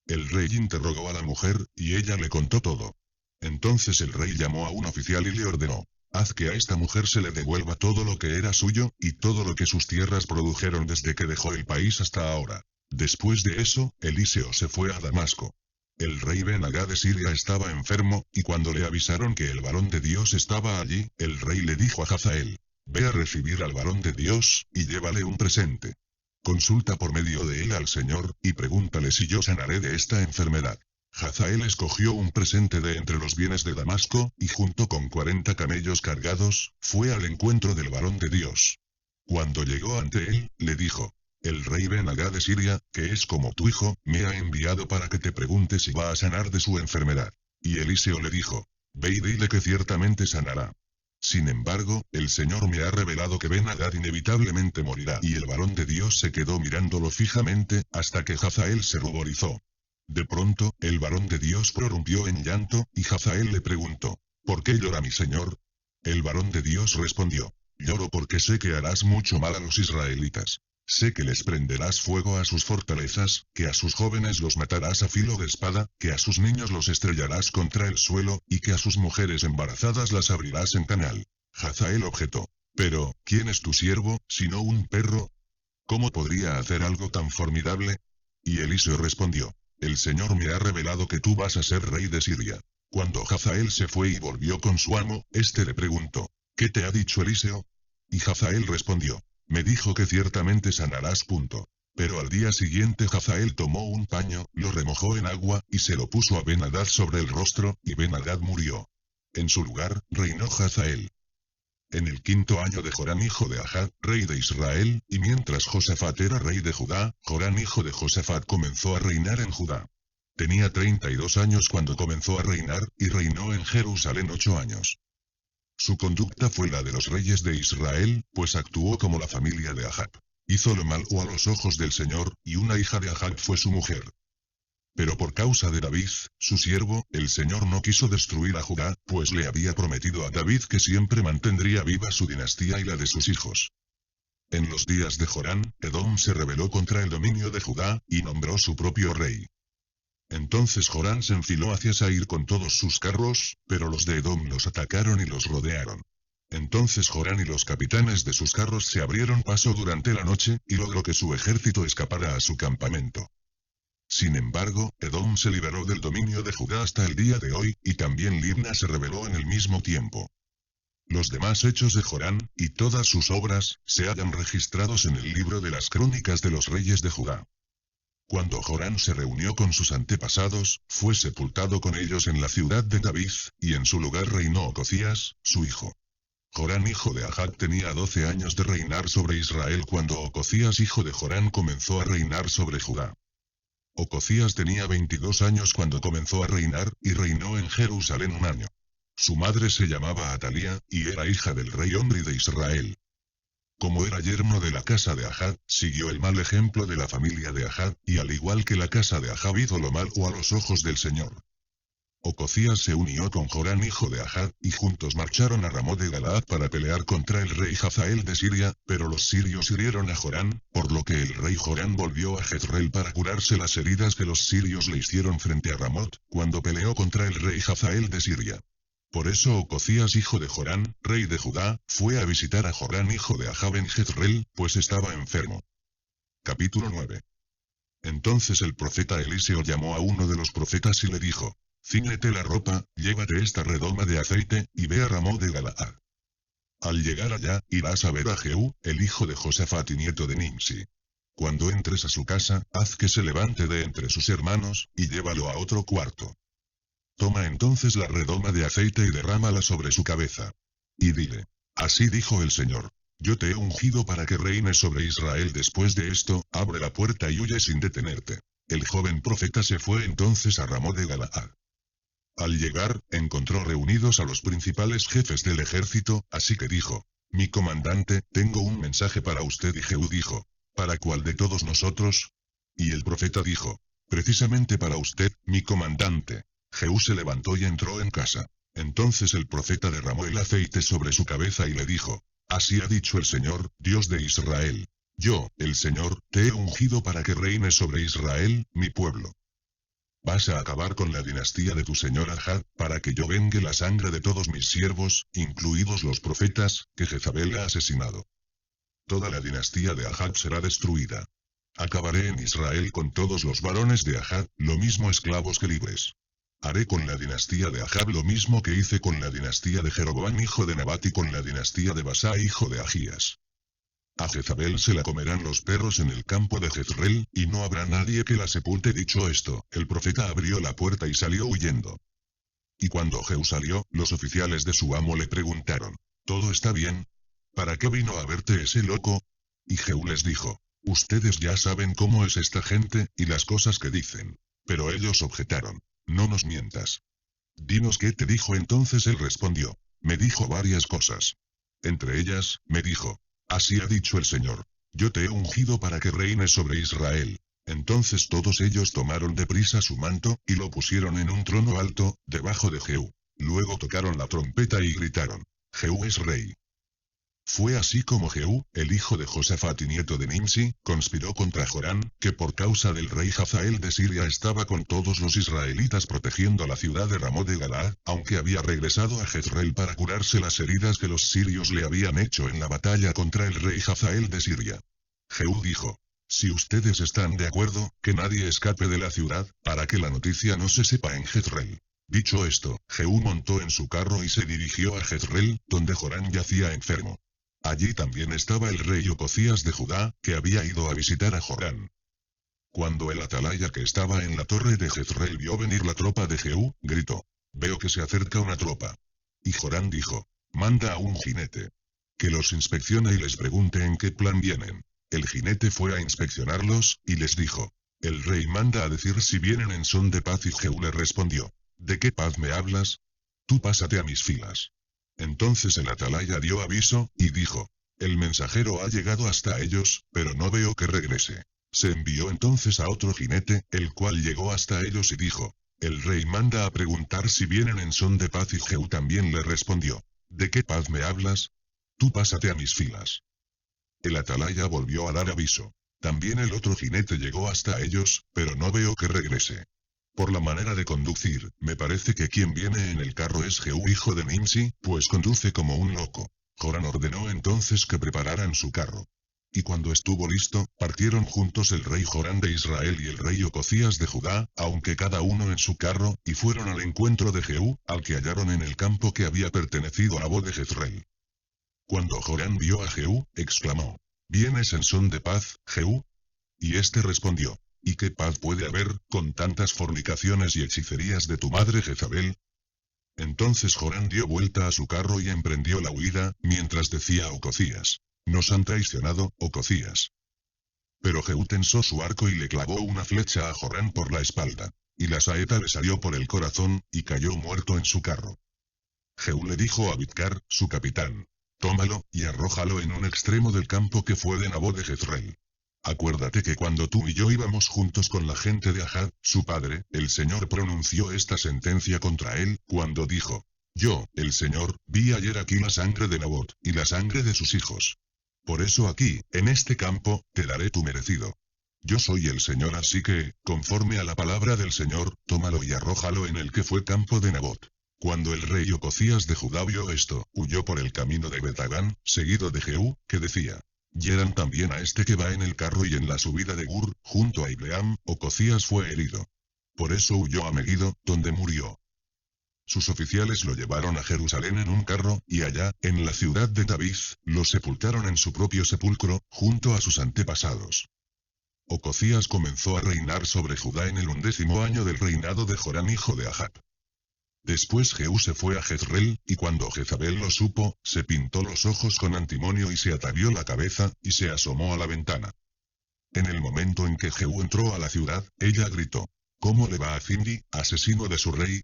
El rey interrogó a la mujer, y ella le contó todo. Entonces el rey llamó a un oficial y le ordenó: haz que a esta mujer se le devuelva todo lo que era suyo, y todo lo que sus tierras produjeron desde que dejó el país hasta ahora. Después de eso, Eliseo se fue a Damasco. El rey Ben-Hadad de Siria estaba enfermo, y cuando le avisaron que el varón de Dios estaba allí, el rey le dijo a Hazael: ve a recibir al varón de Dios, y llévale un presente. Consulta por medio de él al Señor, y pregúntale si yo sanaré de esta enfermedad. Hazael escogió un presente de entre los bienes de Damasco, y junto con 40 camellos cargados, fue al encuentro del varón de Dios. Cuando llegó ante él, le dijo: el rey Ben-Hadad de Siria, que es como tu hijo, me ha enviado para que te pregunte si va a sanar de su enfermedad. Y Eliseo le dijo: ve y dile que ciertamente sanará. Sin embargo, el Señor me ha revelado que Ben-Hadad inevitablemente morirá. Y el varón de Dios se quedó mirándolo fijamente, hasta que Hazael se ruborizó. De pronto, el varón de Dios prorrumpió en llanto, y Hazael le preguntó: ¿por qué llora mi señor? El varón de Dios respondió: lloro porque sé que harás mucho mal a los israelitas. Sé que les prenderás fuego a sus fortalezas, que a sus jóvenes los matarás a filo de espada, que a sus niños los estrellarás contra el suelo, y que a sus mujeres embarazadas las abrirás en canal. Hazael objetó: pero, ¿quién es tu siervo, sino un perro? ¿Cómo podría hacer algo tan formidable? Y Eliseo respondió: el Señor me ha revelado que tú vas a ser rey de Siria. Cuando Hazael se fue y volvió con su amo, éste le preguntó: ¿qué te ha dicho Eliseo? Y Hazael respondió: me dijo que ciertamente sanarás. Pero al día siguiente Hazael tomó un paño, lo remojó en agua, y se lo puso a Ben-Hadad sobre el rostro, y Ben-Hadad murió. En su lugar, reinó Hazael. En el 5.º año de Jorán hijo de Ahab, rey de Israel, y mientras Josafat era rey de Judá, Jorán hijo de Josafat comenzó a reinar en Judá. Tenía 32 años cuando comenzó a reinar, y reinó en Jerusalén 8 años. Su conducta fue la de los reyes de Israel, pues actuó como la familia de Ahab. Hizo lo malo a los ojos del Señor, y una hija de Ahab fue su mujer. Pero por causa de David, su siervo, el Señor no quiso destruir a Judá, pues le había prometido a David que siempre mantendría viva su dinastía y la de sus hijos. En los días de Jorán, Edom se rebeló contra el dominio de Judá, y nombró su propio rey. Entonces Jorán se enfiló hacia Sair con todos sus carros, pero los de Edom los atacaron y los rodearon. Entonces Jorán y los capitanes de sus carros se abrieron paso durante la noche, y logró que su ejército escapara a su campamento. Sin embargo, Edom se liberó del dominio de Judá hasta el día de hoy, y también Libna se rebeló en el mismo tiempo. Los demás hechos de Jorán, y todas sus obras, se hallan registrados en el libro de las crónicas de los reyes de Judá. Cuando Jorán se reunió con sus antepasados, fue sepultado con ellos en la ciudad de David, y en su lugar reinó Ocosías, su hijo. Jorán hijo de Ahab tenía 12 años de reinar sobre Israel cuando Ocosías hijo de Jorán comenzó a reinar sobre Judá. Ocosías tenía 22 años cuando comenzó a reinar, y reinó en Jerusalén 1 año. Su madre se llamaba Atalía, y era hija del rey Omri de Israel. Como era yerno de la casa de Ahab, siguió el mal ejemplo de la familia de Ahab, y al igual que la casa de Ahab hizo lo malo a los ojos del Señor. Ocosías se unió con Jorán hijo de Ahab, y juntos marcharon a Ramot de Galaad para pelear contra el rey Hazael de Siria, pero los sirios hirieron a Jorán, por lo que el rey Jorán volvió a Jezreel para curarse las heridas que los sirios le hicieron frente a Ramot, cuando peleó contra el rey Hazael de Siria. Por eso Ocosías hijo de Jorán, rey de Judá, fue a visitar a Jorán hijo de Ahab en Jezreel, pues estaba enfermo. Capítulo 9. Entonces el profeta Eliseo llamó a uno de los profetas y le dijo: cíñete la ropa, llévate esta redoma de aceite, y ve a Ramot de Galaad. Al llegar allá, irás a ver a Jehú, el hijo de Josafat y nieto de Nimsi. Cuando entres a su casa, haz que se levante de entre sus hermanos, y llévalo a otro cuarto. Toma entonces la redoma de aceite y derrámala sobre su cabeza. Y dile: así dijo el Señor: yo te he ungido para que reines sobre Israel. Después de esto, abre la puerta y huye sin detenerte. El joven profeta se fue entonces a Ramot de Galaad. Al llegar, encontró reunidos a los principales jefes del ejército, así que dijo: mi comandante, tengo un mensaje para usted. Y Jehú dijo: ¿para cuál de todos nosotros? Y el profeta dijo: precisamente para usted, mi comandante. Jehú se levantó y entró en casa. Entonces el profeta derramó el aceite sobre su cabeza y le dijo: así ha dicho el Señor, Dios de Israel: yo, el Señor, te he ungido para que reines sobre Israel, mi pueblo. Vas a acabar con la dinastía de tu señor Ahab, para que yo vengue la sangre de todos mis siervos, incluidos los profetas, que Jezabel ha asesinado. Toda la dinastía de Ahab será destruida. Acabaré en Israel con todos los varones de Ahab, lo mismo esclavos que libres. Haré con la dinastía de Ahab lo mismo que hice con la dinastía de Jeroboam hijo de Nabat y con la dinastía de Basá hijo de Ahías. A Jezabel se la comerán los perros en el campo de Jezreel, y no habrá nadie que la sepulte. Dicho esto, el profeta abrió la puerta y salió huyendo. Y cuando Jehú salió, los oficiales de su amo le preguntaron, ¿todo está bien? ¿Para qué vino a verte ese loco? Y Jehú les dijo, ustedes ya saben cómo es esta gente, y las cosas que dicen. Pero ellos objetaron, no nos mientas. Dinos qué te dijo. Entonces él respondió, me dijo varias cosas. Entre ellas, me dijo, así ha dicho el Señor, yo te he ungido para que reines sobre Israel. Entonces todos ellos tomaron deprisa su manto, y lo pusieron en un trono alto, debajo de Jehú. Luego tocaron la trompeta y gritaron, Jehú es rey. Fue así como Jehú, el hijo de Josafat y nieto de Nimsi, conspiró contra Joram, que por causa del rey Hazael de Siria estaba con todos los israelitas protegiendo la ciudad de Ramot de Galaad, aunque había regresado a Jezreel para curarse las heridas que los sirios le habían hecho en la batalla contra el rey Hazael de Siria. Jehú dijo, si ustedes están de acuerdo, que nadie escape de la ciudad, para que la noticia no se sepa en Jezreel. Dicho esto, Jehú montó en su carro y se dirigió a Jezreel, donde Joram yacía enfermo. Allí también estaba el rey Ocosías de Judá, que había ido a visitar a Joram. Cuando el atalaya que estaba en la torre de Jezreel vio venir la tropa de Jehú, gritó, veo que se acerca una tropa. Y Joram dijo, manda a un jinete. Que los inspeccione y les pregunte en qué plan vienen. El jinete fue a inspeccionarlos, y les dijo, el rey manda a decir si vienen en son de paz. Y Jehú le respondió, ¿de qué paz me hablas? Tú pásate a mis filas. Entonces el atalaya dio aviso, y dijo, el mensajero ha llegado hasta ellos, pero no veo que regrese. Se envió entonces a otro jinete, el cual llegó hasta ellos y dijo, el rey manda a preguntar si vienen en son de paz. Y Jehú también le respondió, ¿de qué paz me hablas? Tú pásate a mis filas. El atalaya volvió a dar aviso. También el otro jinete llegó hasta ellos, pero no veo que regrese. Por la manera de conducir, me parece que quien viene en el carro es Jehú hijo de Nimsi, pues conduce como un loco. Joram ordenó entonces que prepararan su carro. Y cuando estuvo listo, partieron juntos el rey Joram de Israel y el rey Ocosías de Judá, aunque cada uno en su carro, y fueron al encuentro de Jehú, al que hallaron en el campo que había pertenecido a Nabot de Jezreel. Cuando Joram vio a Jehú, exclamó, ¿vienes en son de paz, Jehú? Y éste respondió, ¿y qué paz puede haber, con tantas fornicaciones y hechicerías de tu madre Jezabel? Entonces Joram dio vuelta a su carro y emprendió la huida, mientras decía a Ocosías, nos han traicionado, Ocosías. Pero Jehú tensó su arco y le clavó una flecha a Joram por la espalda, y la saeta le salió por el corazón, y cayó muerto en su carro. Jehú le dijo a Bidkar, su capitán, tómalo, y arrójalo en un extremo del campo que fue de Nabot de Jezreel. Acuérdate que cuando tú y yo íbamos juntos con la gente de Ahab, su padre, el Señor pronunció esta sentencia contra él, cuando dijo, yo, el Señor, vi ayer aquí la sangre de Nabot, y la sangre de sus hijos. Por eso aquí, en este campo, te daré tu merecido. Yo soy el Señor, así que, conforme a la palabra del Señor, tómalo y arrójalo en el que fue campo de Nabot. Cuando el rey Ocosías de Judá vio esto, huyó por el camino de Betagán, seguido de Jehú, que decía, hieran también a este que va en el carro. Y en la subida de Gur, junto a Ibleam, Ocosías fue herido. Por eso huyó a Megiddo, donde murió. Sus oficiales lo llevaron a Jerusalén en un carro, y allá, en la ciudad de David, lo sepultaron en su propio sepulcro, junto a sus antepasados. Ocosías comenzó a reinar sobre Judá en el 11º año del reinado de Joram hijo de Ahab. Después Jehú se fue a Jezreel, y cuando Jezabel lo supo, se pintó los ojos con antimonio y se atavió la cabeza, y se asomó a la ventana. En el momento en que Jehú entró a la ciudad, ella gritó, ¿cómo le va a Zimri, asesino de su rey?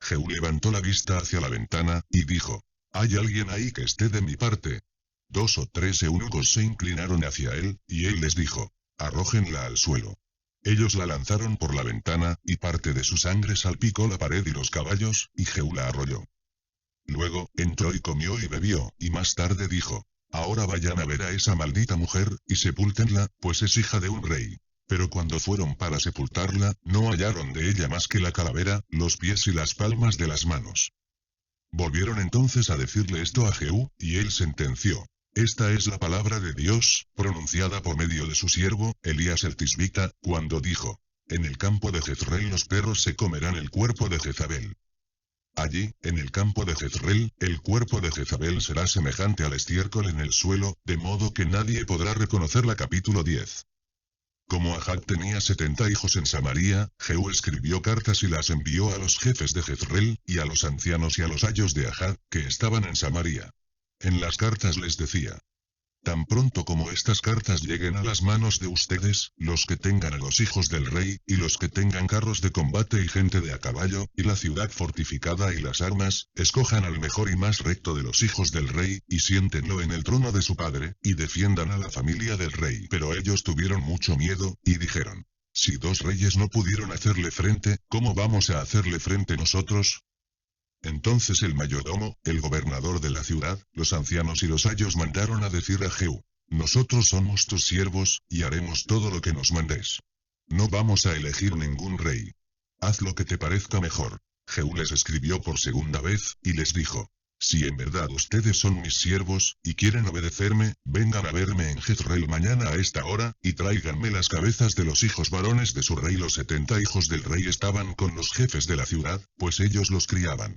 Jehú levantó la vista hacia la ventana, y dijo, ¿hay alguien ahí que esté de mi parte? 2 o 3 eunucos se inclinaron hacia él, y él les dijo, arrójenla al suelo. Ellos la lanzaron por la ventana, y parte de su sangre salpicó la pared y los caballos, y Jehú la arrolló. Luego, entró y comió y bebió, y más tarde dijo, ahora vayan a ver a esa maldita mujer, y sepúltenla, pues es hija de un rey. Pero cuando fueron para sepultarla, no hallaron de ella más que la calavera, los pies y las palmas de las manos. Volvieron entonces a decirle esto a Jehú, y él sentenció, Esta es la palabra de Dios, pronunciada por medio de su siervo, Elías el Tisbita, cuando dijo: en el campo de Jezreel los perros se comerán el cuerpo de Jezabel. Allí, en el campo de Jezreel, el cuerpo de Jezabel será semejante al estiércol en el suelo, de modo que nadie podrá reconocerla. Capítulo 10. Como Ahab tenía 70 hijos en Samaria, Jehú escribió cartas y las envió a los jefes de Jezreel, y a los ancianos y a los ayos de Ahab, que estaban en Samaria. En las cartas les decía: tan pronto como estas cartas lleguen a las manos de ustedes, los que tengan a los hijos del rey, y los que tengan carros de combate y gente de a caballo, y la ciudad fortificada y las armas, escojan al mejor y más recto de los hijos del rey, y siéntenlo en el trono de su padre, y defiendan a la familia del rey. Pero ellos tuvieron mucho miedo, y dijeron: si dos reyes no pudieron hacerle frente, ¿cómo vamos a hacerle frente nosotros? Entonces el mayordomo, el gobernador de la ciudad, los ancianos y los ayos mandaron a decir a Jehú: nosotros somos tus siervos, y haremos todo lo que nos mandes. No vamos a elegir ningún rey. Haz lo que te parezca mejor. Jehú les escribió por segunda vez, y les dijo: si en verdad ustedes son mis siervos, y quieren obedecerme, vengan a verme en Jezreel mañana a esta hora, y tráiganme las cabezas de los hijos varones de su rey. Los 70 hijos del rey estaban con los jefes de la ciudad, pues ellos los criaban.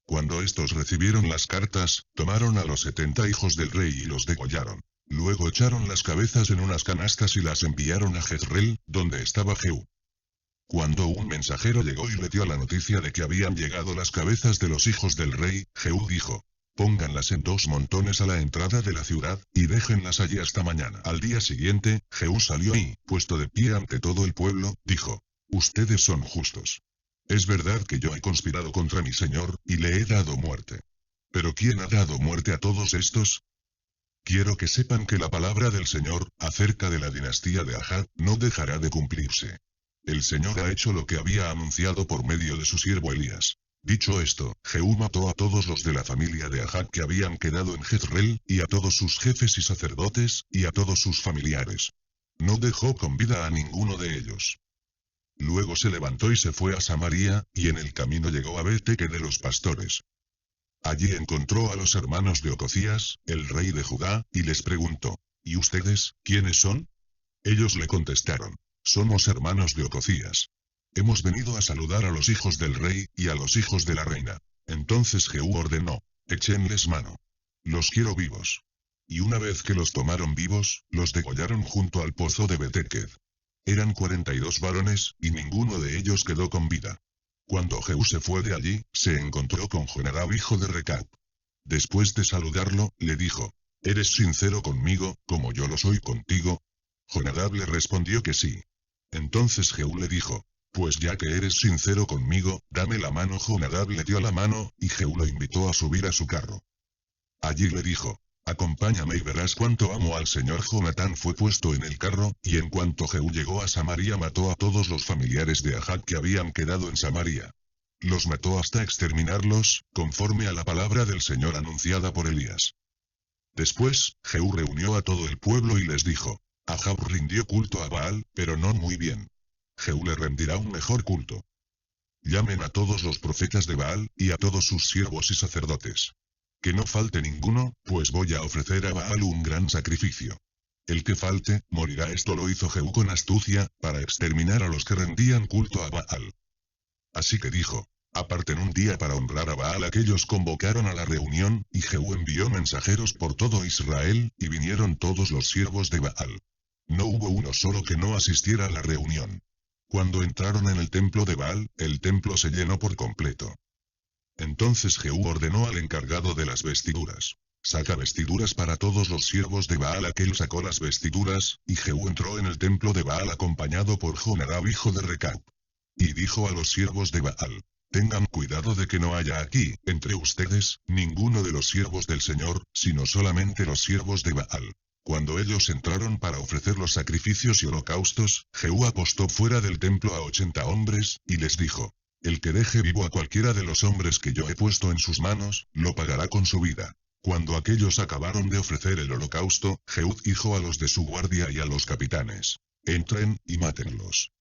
Cuando estos recibieron las cartas, tomaron a los 70 hijos del rey y los degollaron. Luego echaron las cabezas en unas canastas y las enviaron a Jezreel, donde estaba Jehú. Cuando un mensajero llegó y le dio la noticia de que habían llegado las cabezas de los hijos del rey, Jehú dijo: pónganlas en 2 montones a la entrada de la ciudad, y déjenlas allí hasta mañana. Al día siguiente, Jehú salió y, puesto de pie ante todo el pueblo, dijo: ustedes son justos. Es verdad que yo he conspirado contra mi señor, y le he dado muerte. ¿Pero quién ha dado muerte a todos estos? Quiero que sepan que la palabra del Señor, acerca de la dinastía de Ahab, no dejará de cumplirse. El Señor ha hecho lo que había anunciado por medio de su siervo Elías. Dicho esto, Jehú mató a todos los de la familia de Ahab que habían quedado en Jezreel, y a todos sus jefes y sacerdotes, y a todos sus familiares. No dejó con vida a ninguno de ellos. Luego se levantó y se fue a Samaria, y en el camino llegó a Bet-Teque de los pastores. Allí encontró a los hermanos de Ocosías, el rey de Judá, y les preguntó: ¿y ustedes, quiénes son? Ellos le contestaron: somos hermanos de Ocosías. Hemos venido a saludar a los hijos del rey, y a los hijos de la reina. Entonces Jehú ordenó: échenles mano. Los quiero vivos. Y una vez que los tomaron vivos, los degollaron junto al pozo de Bet-Teque. Eran 42 varones, y ninguno de ellos quedó con vida. Cuando Jehú se fue de allí, se encontró con Jonadab hijo de Recab. Después de saludarlo, le dijo: ¿eres sincero conmigo, como yo lo soy contigo? Jonadab le respondió que sí. Entonces Jehú le dijo: pues ya que eres sincero conmigo, dame la mano. Jonadab le dio la mano, y Jehú lo invitó a subir a su carro. Allí le dijo: acompáñame y verás cuánto amo al Señor. Jonatán fue puesto en el carro, y en cuanto Jehú llegó a Samaria mató a todos los familiares de Ahab que habían quedado en Samaria. Los mató hasta exterminarlos, conforme a la palabra del Señor anunciada por Elías. Después, Jehú reunió a todo el pueblo y les dijo: Ahab rindió culto a Baal, pero no muy bien. Jehú le rendirá un mejor culto. Llamen a todos los profetas de Baal, y a todos sus siervos y sacerdotes. Que no falte ninguno, pues voy a ofrecer a Baal un gran sacrificio. El que falte, morirá. Esto lo hizo Jehú con astucia, para exterminar a los que rendían culto a Baal. Así que dijo: aparten un día para honrar a Baal. Aquellos convocaron a la reunión, y Jehú envió mensajeros por todo Israel, y vinieron todos los siervos de Baal. No hubo uno solo que no asistiera a la reunión. Cuando entraron en el templo de Baal, el templo se llenó por completo. Entonces Jehú ordenó al encargado de las vestiduras: saca vestiduras para todos los siervos de Baal. Aquel sacó las vestiduras, y Jehú entró en el templo de Baal acompañado por Jonadab hijo de Recab. Y dijo a los siervos de Baal: tengan cuidado de que no haya aquí, entre ustedes, ninguno de los siervos del Señor, sino solamente los siervos de Baal. Cuando ellos entraron para ofrecer los sacrificios y holocaustos, Jehú apostó fuera del templo a 80 hombres, y les dijo: el que deje vivo a cualquiera de los hombres que yo he puesto en sus manos, lo pagará con su vida. Cuando aquellos acabaron de ofrecer el holocausto, Jehú dijo a los de su guardia y a los capitanes: entren, y mátenlos.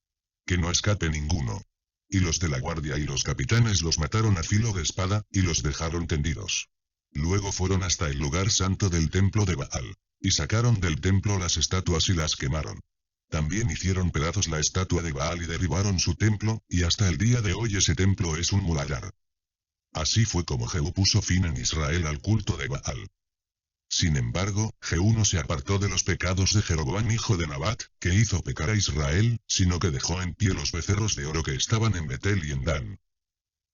Que no escape ninguno. Y los de la guardia y los capitanes los mataron a filo de espada, y los dejaron tendidos. Luego fueron hasta el lugar santo del templo de Baal, y sacaron del templo las estatuas y las quemaron. También hicieron pedazos la estatua de Baal y derribaron su templo, y hasta el día de hoy ese templo es un muladar. Así fue como Jehú puso fin en Israel al culto de Baal. Sin embargo, Jehú no se apartó de los pecados de Jeroboam hijo de Nabat, que hizo pecar a Israel, sino que dejó en pie los becerros de oro que estaban en Betel y en Dan.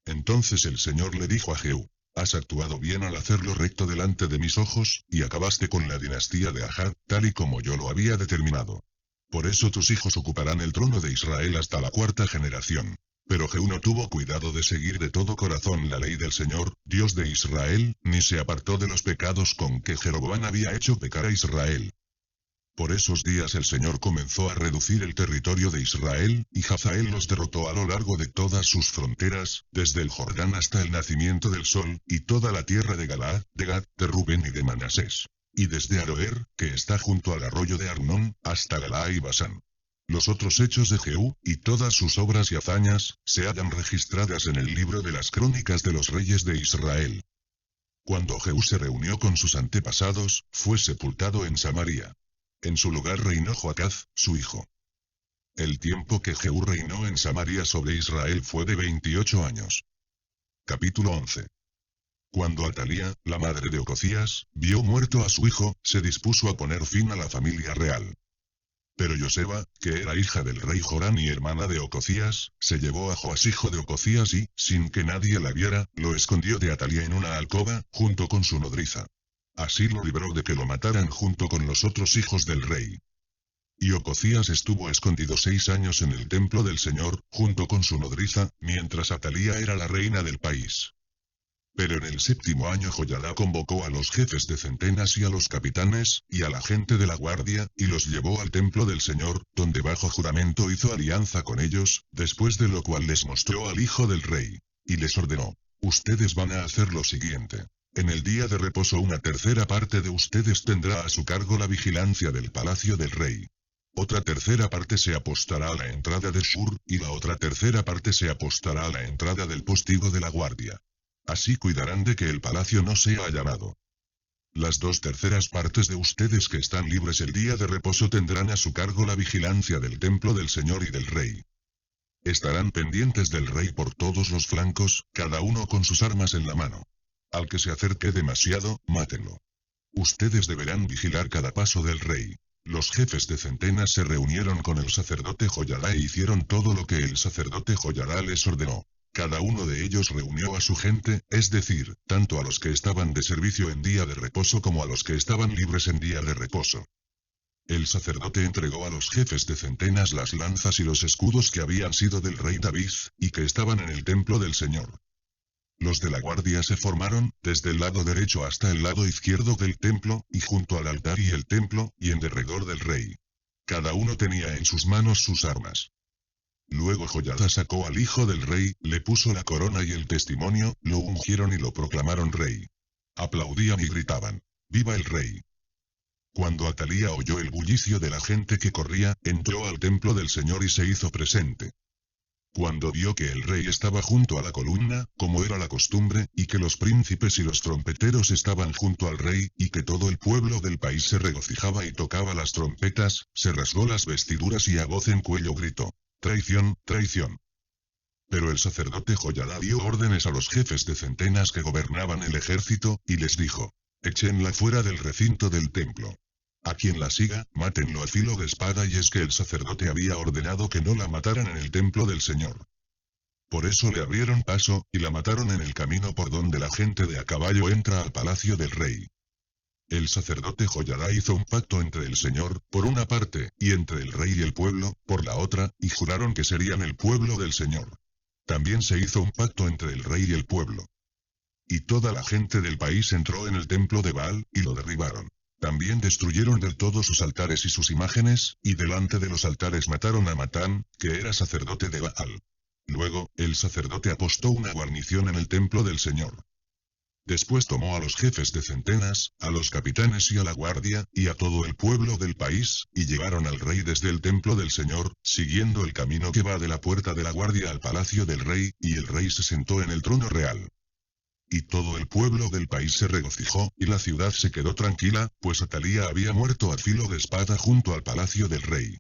Entonces el Señor le dijo a Jehú: has actuado bien al hacerlo recto delante de mis ojos, y acabaste con la dinastía de Ahab, tal y como yo lo había determinado. Por eso tus hijos ocuparán el trono de Israel hasta la cuarta generación. Pero Jehú no tuvo cuidado de seguir de todo corazón la ley del Señor, Dios de Israel, ni se apartó de los pecados con que Jeroboam había hecho pecar a Israel. Por esos días el Señor comenzó a reducir el territorio de Israel, y Hazael los derrotó a lo largo de todas sus fronteras, desde el Jordán hasta el nacimiento del sol, y toda la tierra de Galaad, de Gad, de Rubén y de Manasés. Y desde Aroer, que está junto al arroyo de Arnón, hasta Galá y Basán. Los otros hechos de Jehú, y todas sus obras y hazañas, se hallan registradas en el libro de las crónicas de los reyes de Israel. Cuando Jehú se reunió con sus antepasados, fue sepultado en Samaria. En su lugar reinó Joacaz, su hijo. El tiempo que Jehú reinó en Samaria sobre Israel fue de 28 años. Capítulo 11. Cuando Atalía, la madre de Ocosías, vio muerto a su hijo, se dispuso a poner fin a la familia real. Pero Joseba, que era hija del rey Jorán y hermana de Ocosías, se llevó a Joás hijo de Ocosías y, sin que nadie la viera, lo escondió de Atalía en una alcoba, junto con su nodriza. Así lo libró de que lo mataran junto con los otros hijos del rey. Y Ocosías estuvo escondido 6 años en el templo del Señor, junto con su nodriza, mientras Atalía era la reina del país. Pero en el 7º año Joyadá convocó a los jefes de centenas y a los capitanes, y a la gente de la guardia, y los llevó al templo del Señor, donde bajo juramento hizo alianza con ellos, después de lo cual les mostró al hijo del rey. Y les ordenó: ustedes van a hacer lo siguiente. En el día de reposo una tercera parte de ustedes tendrá a su cargo la vigilancia del palacio del rey. Otra tercera parte se apostará a la entrada de Shur, y la otra tercera parte se apostará a la entrada del postigo de la guardia. Así cuidarán de que el palacio no sea allanado. Las 2/3 partes de ustedes que están libres el día de reposo tendrán a su cargo la vigilancia del templo del Señor y del rey. Estarán pendientes del rey por todos los flancos, cada uno con sus armas en la mano. Al que se acerque demasiado, mátenlo. Ustedes deberán vigilar cada paso del rey. Los jefes de centenas se reunieron con el sacerdote Joyadá e hicieron todo lo que el sacerdote Joyadá les ordenó. Cada uno de ellos reunió a su gente, es decir, tanto a los que estaban de servicio en día de reposo como a los que estaban libres en día de reposo. El sacerdote entregó a los jefes de centenas las lanzas y los escudos que habían sido del rey David, y que estaban en el templo del Señor. Los de la guardia se formaron, desde el lado derecho hasta el lado izquierdo del templo, y junto al altar y el templo, y en derredor del rey. Cada uno tenía en sus manos sus armas. Luego Joyadá sacó al hijo del rey, le puso la corona y el testimonio, lo ungieron y lo proclamaron rey. Aplaudían y gritaban: ¡Viva el rey! Cuando Atalía oyó el bullicio de la gente que corría, entró al templo del Señor y se hizo presente. Cuando vio que el rey estaba junto a la columna, como era la costumbre, y que los príncipes y los trompeteros estaban junto al rey, y que todo el pueblo del país se regocijaba y tocaba las trompetas, se rasgó las vestiduras y a voz en cuello gritó: ¡Traición, traición! Pero el sacerdote Joyadá dio órdenes a los jefes de centenas que gobernaban el ejército, y les dijo: échenla fuera del recinto del templo. A quien la siga, mátenlo a filo de espada, y es que el sacerdote había ordenado que no la mataran en el templo del Señor. Por eso le abrieron paso, y la mataron en el camino por donde la gente de a caballo entra al palacio del rey. El sacerdote Joyadá hizo un pacto entre el Señor, por una parte, y entre el rey y el pueblo, por la otra, y juraron que serían el pueblo del Señor. También se hizo un pacto entre el rey y el pueblo. Y toda la gente del país entró en el templo de Baal, y lo derribaron. También destruyeron del todo sus altares y sus imágenes, y delante de los altares mataron a Matán, que era sacerdote de Baal. Luego, el sacerdote apostó una guarnición en el templo del Señor. Después tomó a los jefes de centenas, a los capitanes y a la guardia, y a todo el pueblo del país, y llevaron al rey desde el templo del Señor, siguiendo el camino que va de la puerta de la guardia al palacio del rey, y el rey se sentó en el trono real. y todo el pueblo del país se regocijó, y la ciudad se quedó tranquila, pues Atalía había muerto a filo de espada junto al palacio del rey.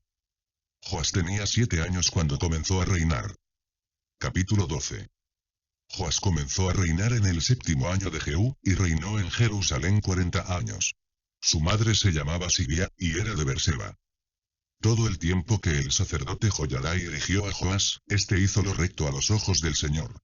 Joás tenía 7 años cuando comenzó a reinar. Capítulo 12. Joás comenzó a reinar en el 7º año de Jehú, y reinó en Jerusalén 40 años. Su madre se llamaba Sibia, y era de Berseba. Todo el tiempo que el sacerdote Joyadá erigió a Joás, hizo lo recto a los ojos del Señor.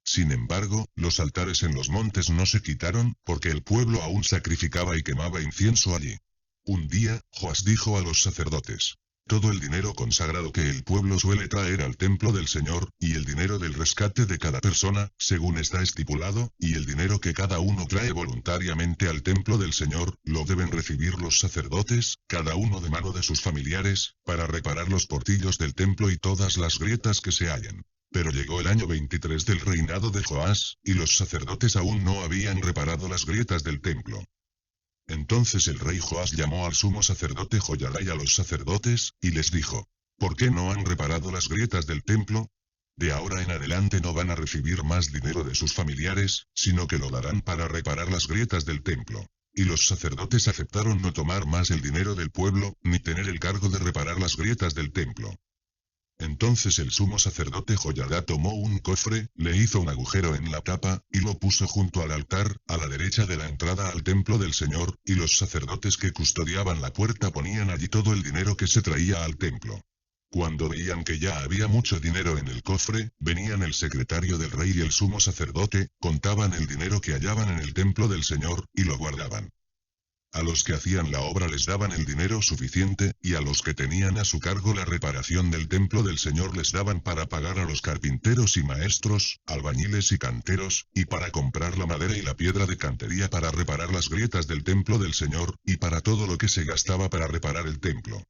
Sin embargo, los altares en los montes no se quitaron, porque el pueblo aún sacrificaba y quemaba incienso allí. Un día, Joás dijo a los sacerdotes: todo el dinero consagrado que el pueblo suele traer al templo del Señor, y el dinero del rescate de cada persona, según está estipulado, y el dinero que cada uno trae voluntariamente al templo del Señor, lo deben recibir los sacerdotes, cada uno de mano de sus familiares, para reparar los portillos del templo y todas las grietas que se hallen. Pero llegó el año 23 del reinado de Joás, y los sacerdotes aún no habían reparado las grietas del templo. Entonces el rey Joás llamó al sumo sacerdote Joyadá y a los sacerdotes, y les dijo: ¿por qué no han reparado las grietas del templo? De ahora en adelante no van a recibir más dinero de sus familiares, sino que lo darán para reparar las grietas del templo. Y los sacerdotes aceptaron no tomar más el dinero del pueblo, ni tener el cargo de reparar las grietas del templo. Entonces el sumo sacerdote Joyadá tomó un cofre, le hizo un agujero en la tapa, y lo puso junto al altar, a la derecha de la entrada al templo del Señor, y los sacerdotes que custodiaban la puerta ponían allí todo el dinero que se traía al templo. Cuando veían que ya había mucho dinero en el cofre, venían el secretario del rey y el sumo sacerdote, contaban el dinero que hallaban en el templo del Señor, y lo guardaban. A los que hacían la obra les daban el dinero suficiente, y a los que tenían a su cargo la reparación del templo del Señor les daban para pagar a los carpinteros y maestros, albañiles y canteros, y para comprar la madera y la piedra de cantería para reparar las grietas del templo del Señor, y para todo lo que se gastaba para reparar el templo.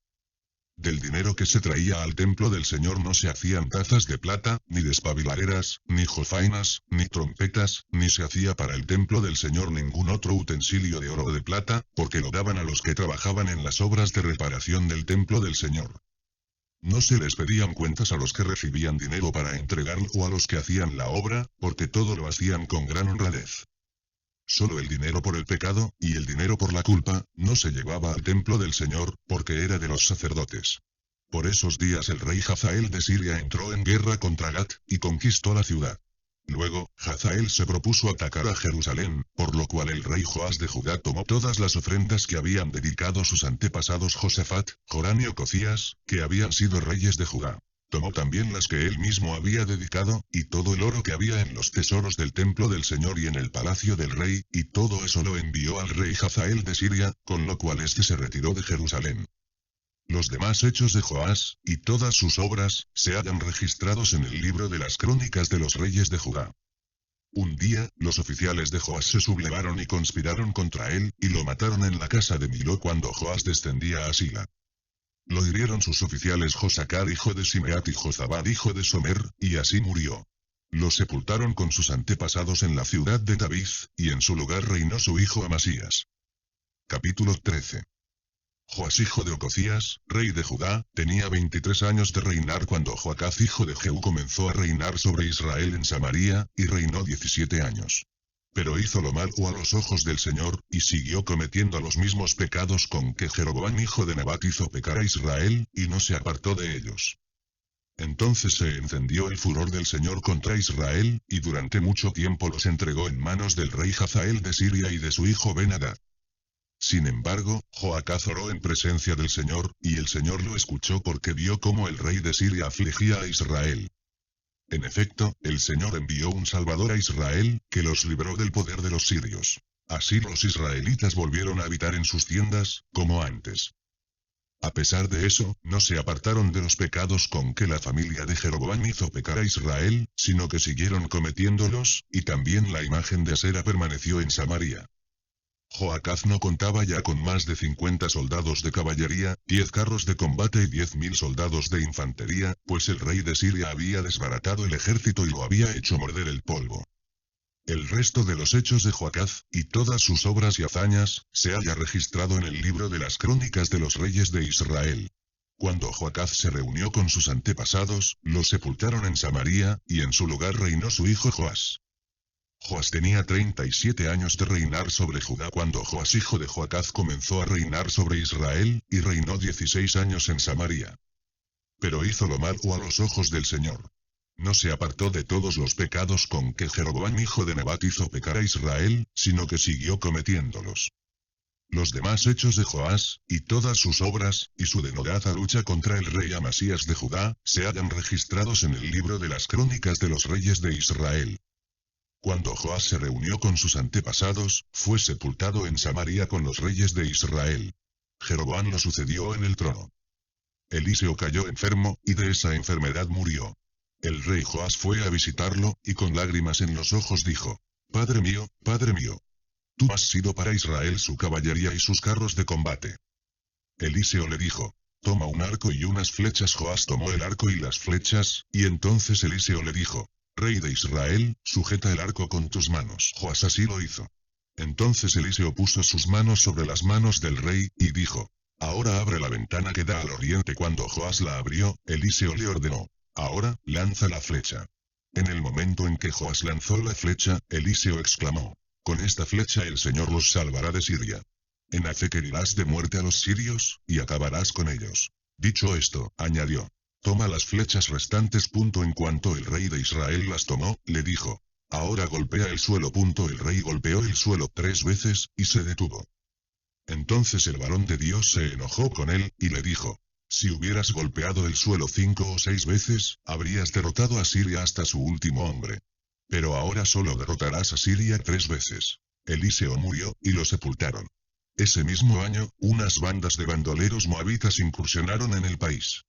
Del dinero que se traía al templo del Señor no se hacían tazas de plata, ni despabiladeras, ni jofainas, ni trompetas, ni se hacía para el templo del Señor ningún otro utensilio de oro o de plata, porque lo daban a los que trabajaban en las obras de reparación del templo del Señor. No se les pedían cuentas a los que recibían dinero para entregarlo o a los que hacían la obra, porque todo lo hacían con gran honradez. Solo el dinero por el pecado, y el dinero por la culpa, no se llevaba al templo del Señor, porque era de los sacerdotes. Por esos días el rey Hazael de Siria entró en guerra contra Gat, y conquistó la ciudad. Luego, Hazael se propuso atacar a Jerusalén, por lo cual el rey Joás de Judá tomó todas las ofrendas que habían dedicado sus antepasados Josafat, Joram y Ocosías, que habían sido reyes de Judá. Tomó también las que él mismo había dedicado, y todo el oro que había en los tesoros del templo del Señor y en el palacio del rey, y todo eso lo envió al rey Hazael de Siria, con lo cual se retiró de Jerusalén. Los demás hechos de Joás, y todas sus obras, se hallan registrados en el libro de las crónicas de los reyes de Judá. Un día, los oficiales de Joás se sublevaron y conspiraron contra él, y lo mataron en la casa de Miló cuando Joás descendía a Sila. Lo hirieron sus oficiales Josacar hijo de Simeat y Jozabad hijo de Somer, y así murió. Lo sepultaron con sus antepasados en la ciudad de David, y en su lugar reinó su hijo Amasías. Capítulo 13. Joás hijo de Ocosías, rey de Judá, tenía 23 años de reinar cuando Joacaz hijo de Jehú comenzó a reinar sobre Israel en Samaria, y reinó 17 años. Pero hizo lo malo a los ojos del Señor, y siguió cometiendo los mismos pecados con que Jeroboam hijo de Nabat hizo pecar a Israel, y no se apartó de ellos. Entonces se encendió el furor del Señor contra Israel, y durante mucho tiempo los entregó en manos del rey Hazael de Siria y de su hijo Ben-Hadad. Sin embargo, Joacaz oró en presencia del Señor, y el Señor lo escuchó porque vio cómo el rey de Siria afligía a Israel. En efecto, el Señor envió un Salvador a Israel, que los libró del poder de los sirios. Así los israelitas volvieron a habitar en sus tiendas, como antes. A pesar de eso, no se apartaron de los pecados con que la familia de Jeroboam hizo pecar a Israel, sino que siguieron cometiéndolos, y también la imagen de Asera permaneció en Samaria. Joacaz no contaba ya con más de 50 soldados de caballería, 10 carros de combate y 10.000 soldados de infantería, pues el rey de Siria había desbaratado el ejército y lo había hecho morder el polvo. El resto de los hechos de Joacaz, y todas sus obras y hazañas, se halla registrado en el libro de las crónicas de los reyes de Israel. Cuando Joacaz se reunió con sus antepasados, lo sepultaron en Samaria, y en su lugar reinó su hijo Joás. Joás tenía 37 años de reinar sobre Judá cuando Joás hijo de Joacaz comenzó a reinar sobre Israel, y reinó 16 años en Samaria. Pero hizo lo malo a los ojos del Señor. No se apartó de todos los pecados con que Jeroboam hijo de Nebat hizo pecar a Israel, sino que siguió cometiéndolos. Los demás hechos de Joás, y todas sus obras, y su denodada lucha contra el rey Amasías de Judá, se hallan registrados en el libro de las crónicas de los reyes de Israel. Cuando Joás se reunió con sus antepasados, fue sepultado en Samaria con los reyes de Israel. Jeroboam lo sucedió en el trono. Eliseo cayó enfermo, y de esa enfermedad murió. El rey Joás fue a visitarlo, y con lágrimas en los ojos dijo: Padre mío, tú has sido para Israel su caballería y sus carros de combate. Eliseo le dijo: Toma un arco y unas flechas. Joás tomó el arco y las flechas, y entonces Eliseo le dijo: Rey de Israel, sujeta el arco con tus manos. Joás así lo hizo. Entonces Eliseo puso sus manos sobre las manos del rey, y dijo: Ahora abre la ventana que da al oriente. Cuando Joás la abrió, Eliseo le ordenó: Ahora, lanza la flecha. En el momento en que Joás lanzó la flecha, Eliseo exclamó: Con esta flecha el Señor los salvará de Siria. En Afec herirás de muerte a los sirios, y acabarás con ellos. Dicho esto, añadió: Toma las flechas restantes. En cuanto el rey de Israel las tomó, le dijo: Ahora golpea el suelo. El rey golpeó el suelo 3 veces, y se detuvo. Entonces el varón de Dios se enojó con él, y le dijo: Si hubieras golpeado el suelo 5 o 6 veces, habrías derrotado a Siria hasta su último hombre. Pero ahora solo derrotarás a Siria 3 veces. Eliseo murió, y lo sepultaron. Ese mismo año, unas bandas de bandoleros moabitas incursionaron en el país.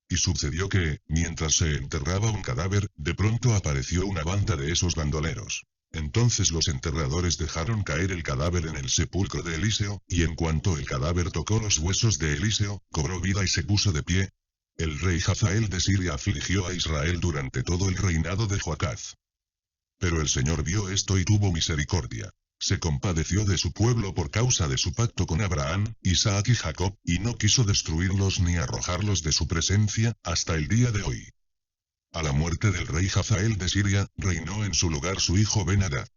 Y sucedió que, mientras se enterraba un cadáver, de pronto apareció una banda de esos bandoleros. Entonces los enterradores dejaron caer el cadáver en el sepulcro de Eliseo, y en cuanto el cadáver tocó los huesos de Eliseo, cobró vida y se puso de pie. El rey Hazael de Siria afligió a Israel durante todo el reinado de Joacaz. Pero el Señor vio esto y tuvo misericordia. Se compadeció de su pueblo por causa de su pacto con Abraham, Isaac y Jacob, y no quiso destruirlos ni arrojarlos de su presencia, hasta el día de hoy. A la muerte del rey Hazael de Siria, reinó en su lugar su hijo Ben-Hadad.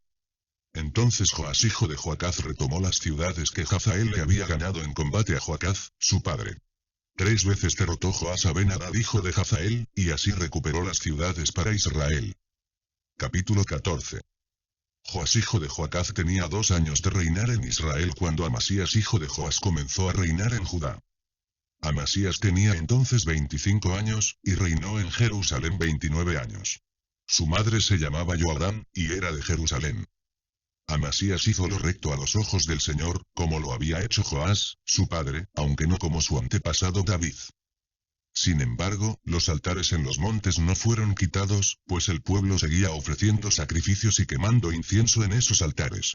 Entonces Joás hijo de Joacaz retomó las ciudades que Hazael le había ganado en combate a Joacaz, su padre. 3 veces derrotó Joás a Ben-Hadad hijo de Hazael, y así recuperó las ciudades para Israel. Capítulo 14. Joás hijo de Joacaz tenía 2 años de reinar en Israel cuando Amasías hijo de Joás comenzó a reinar en Judá. Amasías tenía entonces 25 años, y reinó en Jerusalén 29 años. Su madre se llamaba Joabram, y era de Jerusalén. Amasías hizo lo recto a los ojos del Señor, como lo había hecho Joás, su padre, aunque no como su antepasado David. Sin embargo, los altares en los montes no fueron quitados, pues el pueblo seguía ofreciendo sacrificios y quemando incienso en esos altares.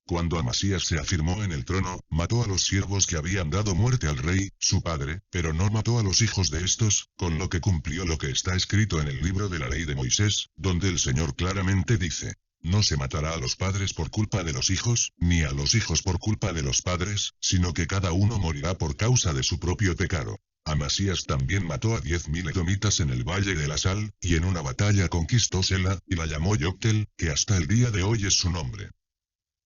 Cuando Amasías se afirmó en el trono, mató a los siervos que habían dado muerte al rey, su padre, pero no mató a los hijos de estos, con lo que cumplió lo que está escrito en el libro de la ley de Moisés, donde el Señor claramente dice: No se matará a los padres por culpa de los hijos, ni a los hijos por culpa de los padres, sino que cada uno morirá por causa de su propio pecado. Amasías también mató a 10.000 edomitas en el Valle de la Sal, y en una batalla conquistó Sela, y la llamó Yoctel, que hasta el día de hoy es su nombre.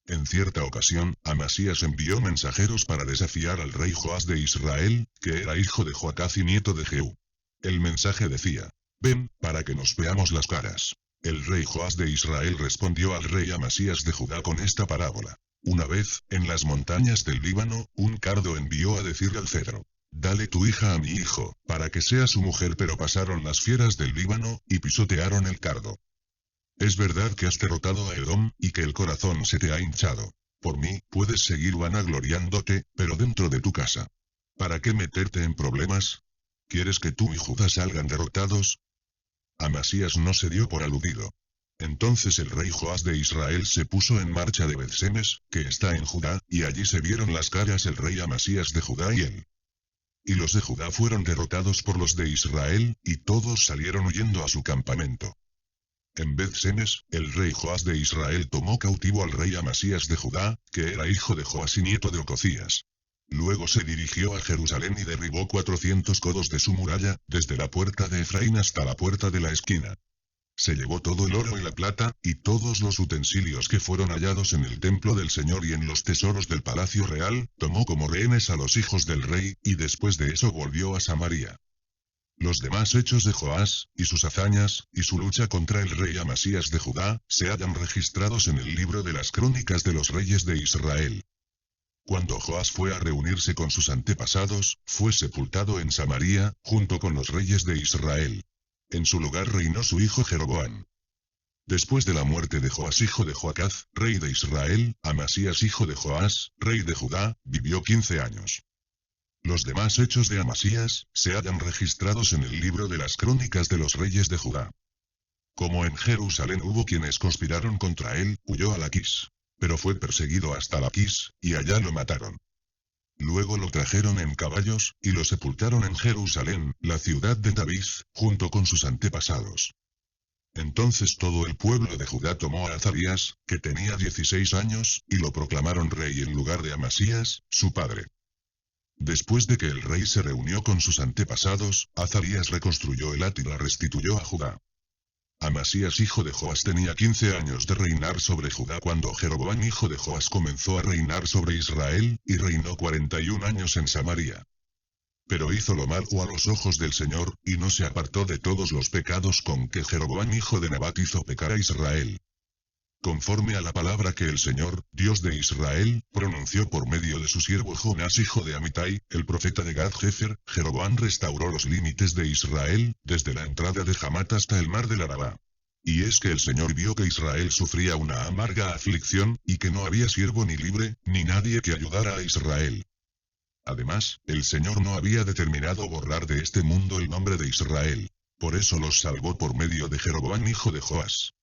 En cierta ocasión, Amasías envió mensajeros para desafiar al rey Joás de Israel, que era hijo de Joacaz y nieto de Jehú. El mensaje decía: Ven, para que nos veamos las caras. El rey Joás de Israel respondió al rey Amasías de Judá con esta parábola: Una vez, en las montañas del Líbano, un cardo envió a decir al cedro: Dale tu hija a mi hijo, para que sea su mujer. Pero pasaron las fieras del Líbano, y pisotearon el cardo. Es verdad que has derrotado a Edom, y que el corazón se te ha hinchado. Por mí, puedes seguir vanagloriándote, pero dentro de tu casa. ¿Para qué meterte en problemas? ¿Quieres que tú y Judá salgan derrotados? Amasías no se dio por aludido. Entonces el rey Joás de Israel se puso en marcha de Bet-Semes, que está en Judá, y allí se vieron las caras el rey Amasías de Judá y él. Y los de Judá fueron derrotados por los de Israel, y todos salieron huyendo a su campamento. En Bet-Semes, el rey Joás de Israel tomó cautivo al rey Amasías de Judá, que era hijo de Joás y nieto de Ococías. Luego se dirigió a Jerusalén y derribó 400 codos de su muralla, desde la puerta de Efraín hasta la puerta de la esquina. Se llevó todo el oro y la plata, y todos los utensilios que fueron hallados en el templo del Señor y en los tesoros del palacio real, tomó como rehenes a los hijos del rey, y después de eso volvió a Samaria. Los demás hechos de Joás, y sus hazañas, y su lucha contra el rey Amasías de Judá, se hallan registrados en el libro de las crónicas de los reyes de Israel. Cuando Joás fue a reunirse con sus antepasados, fue sepultado en Samaria, junto con los reyes de Israel. En su lugar reinó su hijo Jeroboam. Después de la muerte de Joás hijo de Joacaz, rey de Israel, Amasías hijo de Joás, rey de Judá, vivió 15 años. Los demás hechos de Amasías, se hallan registrados en el libro de las crónicas de los reyes de Judá. Como en Jerusalén hubo quienes conspiraron contra él, huyó a Laquis. Pero fue perseguido hasta Laquis, y allá lo mataron. Luego lo trajeron en caballos, y lo sepultaron en Jerusalén, la ciudad de David, junto con sus antepasados. Entonces todo el pueblo de Judá tomó a Azarías, que tenía 16 años, y lo proclamaron rey en lugar de Amasías, su padre. Después de que el rey se reunió con sus antepasados, Azarías reconstruyó Elat y la restituyó a Judá. Amasías hijo de Joás tenía 15 años de reinar sobre Judá cuando Jeroboam hijo de Joás comenzó a reinar sobre Israel, y reinó 41 años en Samaria. Pero hizo lo malo a los ojos del Señor, y no se apartó de todos los pecados con que Jeroboam hijo de Nabat hizo pecar a Israel. Conforme a la palabra que el Señor, Dios de Israel, pronunció por medio de su siervo Jonás hijo de Amitai, el profeta de Gad-Hefer, Jeroboam restauró los límites de Israel, desde la entrada de Hamat hasta el mar del Arabá. Y es que el Señor vio que Israel sufría una amarga aflicción, y que no había siervo ni libre, ni nadie que ayudara a Israel. Además, el Señor no había determinado borrar de este mundo el nombre de Israel. Por eso los salvó por medio de Jeroboam hijo de Joás.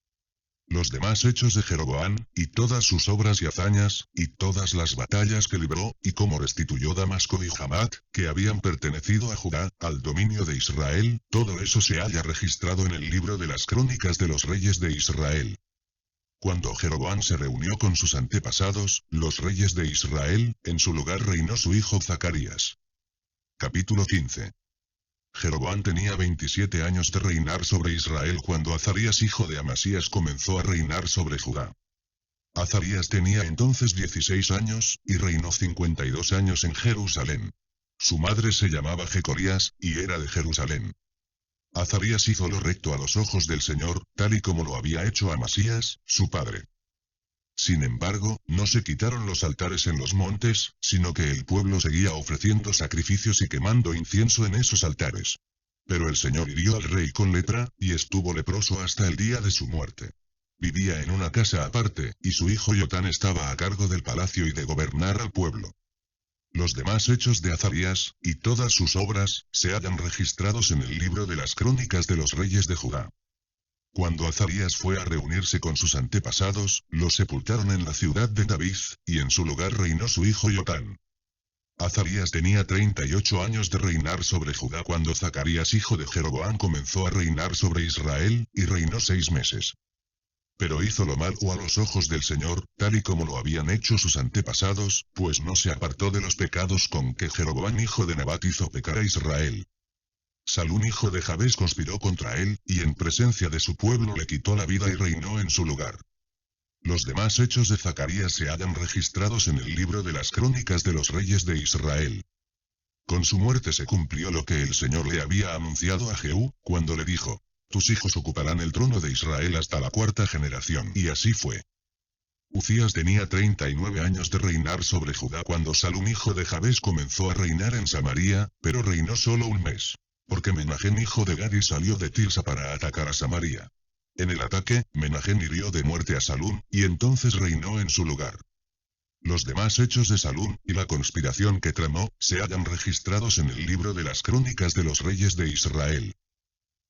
Los demás hechos de Jeroboam, y todas sus obras y hazañas, y todas las batallas que libró, y cómo restituyó Damasco y Hamat, que habían pertenecido a Judá, al dominio de Israel, todo eso se halla registrado en el libro de las crónicas de los reyes de Israel. Cuando Jeroboam se reunió con sus antepasados, los reyes de Israel, en su lugar reinó su hijo Zacarías. Capítulo 15. Jeroboam tenía 27 años de reinar sobre Israel cuando Azarías hijo de Amasías comenzó a reinar sobre Judá. Azarías tenía entonces 16 años, y reinó 52 años en Jerusalén. Su madre se llamaba Jecorías, y era de Jerusalén. Azarías hizo lo recto a los ojos del Señor, tal y como lo había hecho Amasías, su padre. Sin embargo, no se quitaron los altares en los montes, sino que el pueblo seguía ofreciendo sacrificios y quemando incienso en esos altares. Pero el Señor hirió al rey con lepra, y estuvo leproso hasta el día de su muerte. Vivía en una casa aparte, y su hijo Jotán estaba a cargo del palacio y de gobernar al pueblo. Los demás hechos de Azarías, y todas sus obras, se hallan registrados en el libro de las crónicas de los reyes de Judá. Cuando Azarías fue a reunirse con sus antepasados, lo sepultaron en la ciudad de David, y en su lugar reinó su hijo Jotán. Azarías tenía 38 años de reinar sobre Judá cuando Zacarías hijo de Jeroboam comenzó a reinar sobre Israel, y reinó 6 meses. Pero hizo lo malo a los ojos del Señor, tal y como lo habían hecho sus antepasados, pues no se apartó de los pecados con que Jeroboam hijo de Nabat hizo pecar a Israel. Salún hijo de Jabes conspiró contra él, y en presencia de su pueblo le quitó la vida y reinó en su lugar. Los demás hechos de Zacarías se hallan registrados en el libro de las crónicas de los reyes de Israel. Con su muerte se cumplió lo que el Señor le había anunciado a Jehú, cuando le dijo: tus hijos ocuparán el trono de Israel hasta la 4ª generación. Y así fue. Uzías tenía 39 años de reinar sobre Judá cuando Salum hijo de Jabes comenzó a reinar en Samaria, pero reinó solo 1 mes. Porque Menahem hijo de Gadi salió de Tirsa para atacar a Samaria. En el ataque, Menahem hirió de muerte a Salum, y entonces reinó en su lugar. Los demás hechos de Salum, y la conspiración que tramó, se hallan registrados en el libro de las crónicas de los reyes de Israel.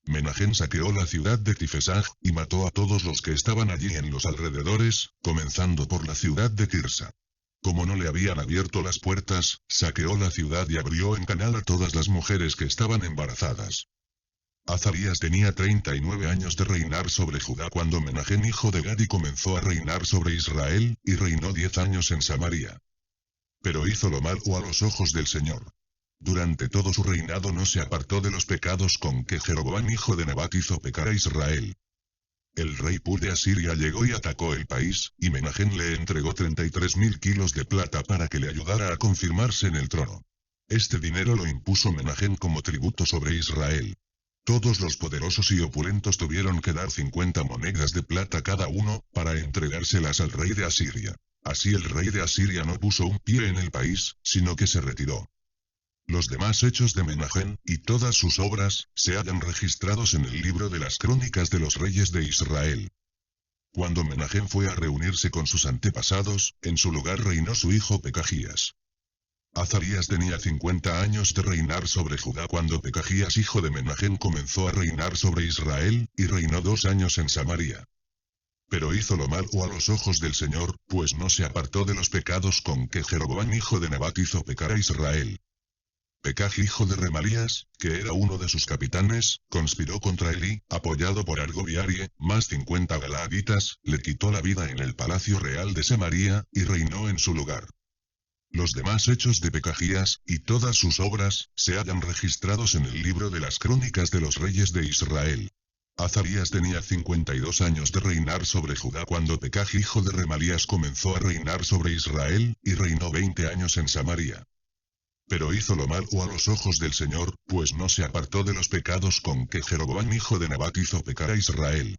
Menahem saqueó la ciudad de Tifesaj, y mató a todos los que estaban allí en los alrededores, comenzando por la ciudad de Tirsa. Como no le habían abierto las puertas, saqueó la ciudad y abrió en canal a todas las mujeres que estaban embarazadas. Azarías tenía 39 años de reinar sobre Judá cuando Menahem hijo de Gadi comenzó a reinar sobre Israel, y reinó 10 años en Samaria. Pero hizo lo malo a los ojos del Señor. Durante todo su reinado no se apartó de los pecados con que Jeroboam hijo de Nabat hizo pecar a Israel. El rey Pul de Asiria llegó y atacó el país, y Menahem le entregó 33.000 kilos de plata para que le ayudara a confirmarse en el trono. Este dinero lo impuso Menahem como tributo sobre Israel. Todos los poderosos y opulentos tuvieron que dar 50 monedas de plata cada uno, para entregárselas al rey de Asiria. Así el rey de Asiria no puso un pie en el país, sino que se retiró. Los demás hechos de Menahem, y todas sus obras, se hallan registrados en el libro de las crónicas de los reyes de Israel. Cuando Menahem fue a reunirse con sus antepasados, en su lugar reinó su hijo Pekajías. Azarías tenía 50 años de reinar sobre Judá cuando Pekajías hijo de Menahem comenzó a reinar sobre Israel, y reinó 2 años en Samaria. Pero hizo lo malo a los ojos del Señor, pues no se apartó de los pecados con que Jeroboam hijo de Nebat hizo pecar a Israel. Pekaj hijo de Remalías, que era uno de sus capitanes, conspiró contra Elí, apoyado por Argobiarie, más 50 galaaditas, le quitó la vida en el palacio real de Samaria, y reinó en su lugar. Los demás hechos de Pekajías, y todas sus obras, se hallan registrados en el libro de las crónicas de los reyes de Israel. Azarías tenía 52 años de reinar sobre Judá cuando Pekaj hijo de Remalías comenzó a reinar sobre Israel, y reinó 20 años en Samaria. Pero hizo lo malo a los ojos del Señor, pues no se apartó de los pecados con que Jeroboam hijo de Nebat hizo pecar a Israel.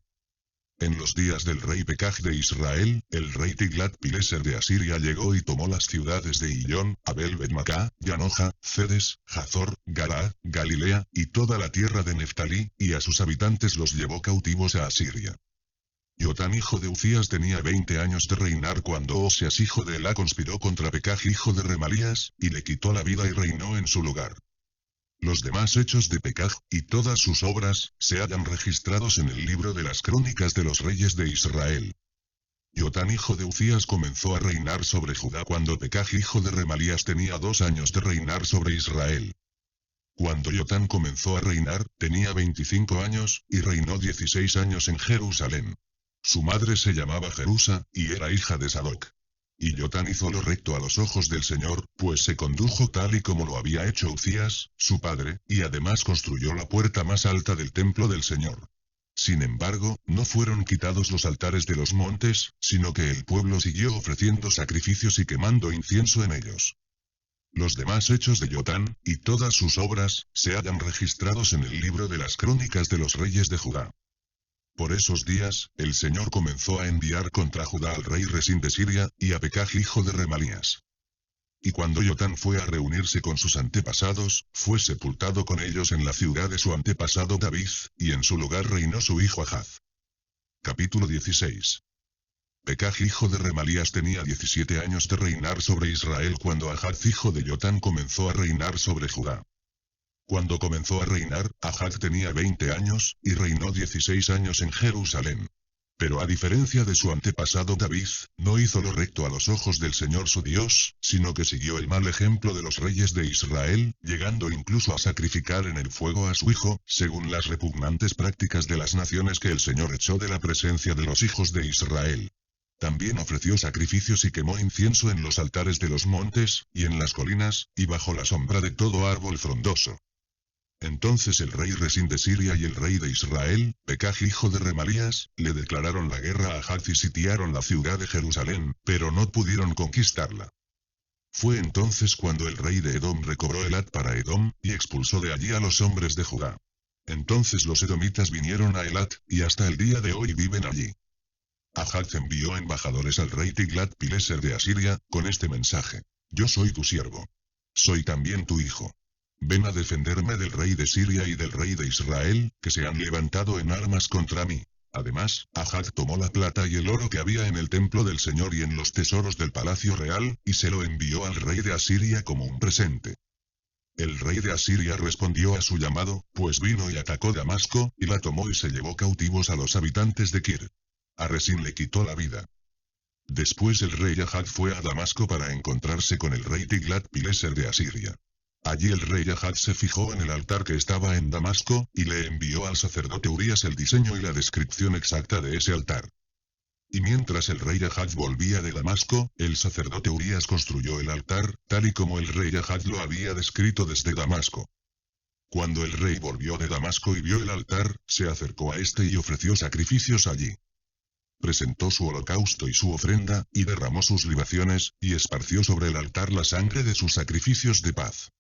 En los días del rey Pekaj de Israel, el rey Tiglat-Pileser de Asiria llegó y tomó las ciudades de Illón, Abel-Bet-Macá, Yanoja, Cedes, Hazor, Galaad, Galilea, y toda la tierra de Neftalí, y a sus habitantes los llevó cautivos a Asiria. Yotam hijo de Uzías tenía 20 años de reinar cuando Oseas hijo de Elá conspiró contra Pekaj hijo de Remalías, y le quitó la vida y reinó en su lugar. Los demás hechos de Pekaj, y todas sus obras, se hallan registrados en el libro de las crónicas de los reyes de Israel. Yotam hijo de Uzías comenzó a reinar sobre Judá cuando Pekaj hijo de Remalías tenía 2 años de reinar sobre Israel. Cuando Yotam comenzó a reinar, tenía 25 años, y reinó 16 años en Jerusalén. Su madre se llamaba Jerusa, y era hija de Sadoc. Y Yotam hizo lo recto a los ojos del Señor, pues se condujo tal y como lo había hecho Uzías, su padre, y además construyó la puerta más alta del templo del Señor. Sin embargo, no fueron quitados los altares de los montes, sino que el pueblo siguió ofreciendo sacrificios y quemando incienso en ellos. Los demás hechos de Yotam, y todas sus obras, se hallan registrados en el libro de las crónicas de los reyes de Judá. Por esos días, el Señor comenzó a enviar contra Judá al rey Resín de Siria, y a Pekaj hijo de Remalías. Y cuando Yotam fue a reunirse con sus antepasados, fue sepultado con ellos en la ciudad de su antepasado David, y en su lugar reinó su hijo Ahaz. Capítulo 16. Pekaj hijo de Remalías tenía 17 años de reinar sobre Israel cuando Ahaz hijo de Yotam comenzó a reinar sobre Judá. Cuando comenzó a reinar, Ahaz tenía 20 años, y reinó 16 años en Jerusalén. Pero a diferencia de su antepasado David, no hizo lo recto a los ojos del Señor su Dios, sino que siguió el mal ejemplo de los reyes de Israel, llegando incluso a sacrificar en el fuego a su hijo, según las repugnantes prácticas de las naciones que el Señor echó de la presencia de los hijos de Israel. También ofreció sacrificios y quemó incienso en los altares de los montes, y en las colinas, y bajo la sombra de todo árbol frondoso. Entonces el rey Resín de Siria y el rey de Israel, Pekaj hijo de Remalías, le declararon la guerra a Ahaz y sitiaron la ciudad de Jerusalén, pero no pudieron conquistarla. Fue entonces cuando el rey de Edom recobró Elat para Edom, y expulsó de allí a los hombres de Judá. Entonces los edomitas vinieron a Elat, y hasta el día de hoy viven allí. Ahaz envió embajadores al rey Tiglat-Pileser de Asiria, con este mensaje: Yo soy tu siervo. Soy también tu hijo. Ven a defenderme del rey de Siria y del rey de Israel, que se han levantado en armas contra mí. Además, Ahaz tomó la plata y el oro que había en el templo del Señor y en los tesoros del palacio real, y se lo envió al rey de Asiria como un presente. El rey de Asiria respondió a su llamado, pues vino y atacó Damasco, y la tomó y se llevó cautivos a los habitantes de Kir. A Resín le quitó la vida. Después el rey Ahaz fue a Damasco para encontrarse con el rey Tiglat-Pileser de Asiria. Allí el rey Ahaz se fijó en el altar que estaba en Damasco, y le envió al sacerdote Urías el diseño y la descripción exacta de ese altar. Y mientras el rey Ahaz volvía de Damasco, el sacerdote Urías construyó el altar, tal y como el rey Ahaz lo había descrito desde Damasco. Cuando el rey volvió de Damasco y vio el altar, se acercó a este y ofreció sacrificios allí. Presentó su holocausto y su ofrenda, y derramó sus libaciones, y esparció sobre el altar la sangre de sus sacrificios de paz.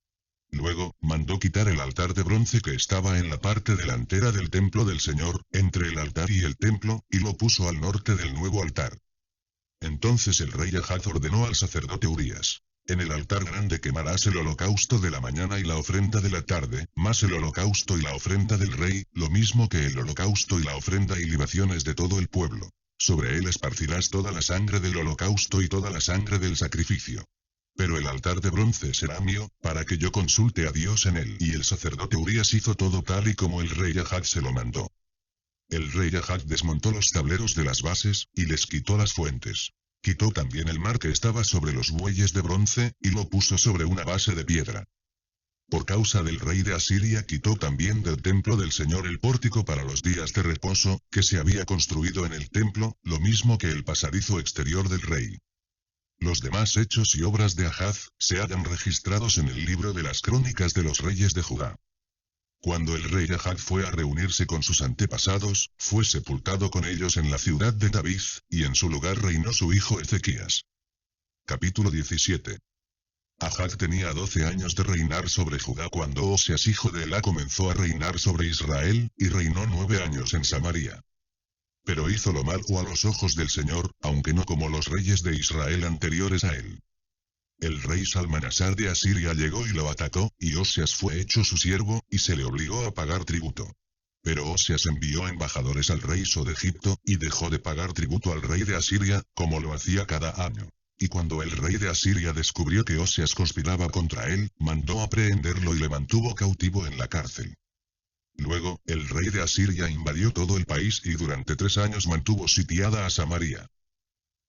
Luego, mandó quitar el altar de bronce que estaba en la parte delantera del templo del Señor, entre el altar y el templo, y lo puso al norte del nuevo altar. Entonces el rey Ahaz ordenó al sacerdote Urías: en el altar grande quemarás el holocausto de la mañana y la ofrenda de la tarde, más el holocausto y la ofrenda del rey, lo mismo que el holocausto y la ofrenda y libaciones de todo el pueblo. Sobre él esparcirás toda la sangre del holocausto y toda la sangre del sacrificio. Pero el altar de bronce será mío, para que yo consulte a Dios en él. Y el sacerdote Urías hizo todo tal y como el rey Ahaz se lo mandó. El rey Ahaz desmontó los tableros de las bases, y les quitó las fuentes. Quitó también el mar que estaba sobre los bueyes de bronce, y lo puso sobre una base de piedra. Por causa del rey de Asiria quitó también del templo del Señor el pórtico para los días de reposo, que se había construido en el templo, lo mismo que el pasadizo exterior del rey. Los demás hechos y obras de Ahaz se hallan registrados en el libro de las crónicas de los reyes de Judá. Cuando el rey Ahaz fue a reunirse con sus antepasados, fue sepultado con ellos en la ciudad de David, y en su lugar reinó su hijo Ezequías. Capítulo 17. Ahaz tenía 12 años de reinar sobre Judá cuando Oseas hijo de Elá comenzó a reinar sobre Israel, y reinó 9 años en Samaria. Pero hizo lo malo a los ojos del Señor, aunque no como los reyes de Israel anteriores a él. El rey Salmanasar de Asiria llegó y lo atacó, y Oseas fue hecho su siervo, y se le obligó a pagar tributo. Pero Oseas envió embajadores al rey So de Egipto, y dejó de pagar tributo al rey de Asiria, como lo hacía cada año. Y cuando el rey de Asiria descubrió que Oseas conspiraba contra él, mandó aprehenderlo y le mantuvo cautivo en la cárcel. Luego, el rey de Asiria invadió todo el país y durante 3 años mantuvo sitiada a Samaria.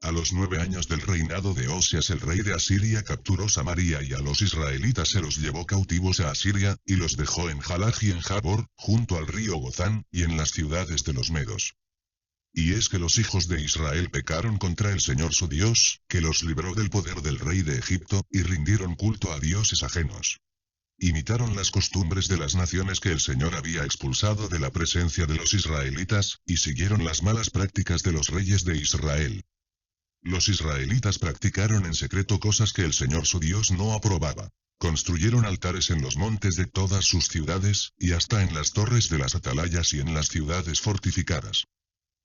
A los 9 años del reinado de Oseas el rey de Asiria capturó Samaria y a los israelitas se los llevó cautivos a Asiria, y los dejó en Jalaj y en Jabor, junto al río Gozán, y en las ciudades de los medos. Y es que los hijos de Israel pecaron contra el Señor su Dios, que los libró del poder del rey de Egipto, y rindieron culto a dioses ajenos. Imitaron las costumbres de las naciones que el Señor había expulsado de la presencia de los israelitas, y siguieron las malas prácticas de los reyes de Israel. Los israelitas practicaron en secreto cosas que el Señor su Dios no aprobaba. Construyeron altares en los montes de todas sus ciudades, y hasta en las torres de las atalayas y en las ciudades fortificadas.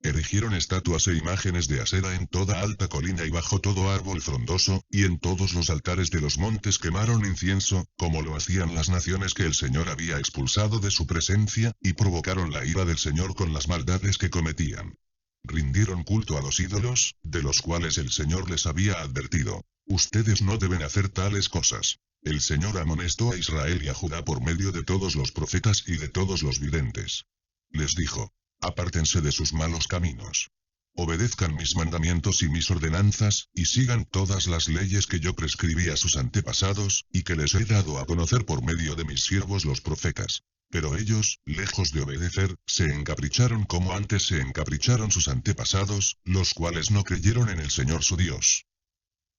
Erigieron estatuas e imágenes de Asera en toda alta colina y bajo todo árbol frondoso, y en todos los altares de los montes quemaron incienso, como lo hacían las naciones que el Señor había expulsado de su presencia, y provocaron la ira del Señor con las maldades que cometían. Rindieron culto a los ídolos, de los cuales el Señor les había advertido: ustedes no deben hacer tales cosas. El Señor amonestó a Israel y a Judá por medio de todos los profetas y de todos los videntes. Les dijo: apártense de sus malos caminos. Obedezcan mis mandamientos y mis ordenanzas, y sigan todas las leyes que yo prescribí a sus antepasados, y que les he dado a conocer por medio de mis siervos los profetas. Pero ellos, lejos de obedecer, se encapricharon como antes se encapricharon sus antepasados, los cuales no creyeron en el Señor su Dios.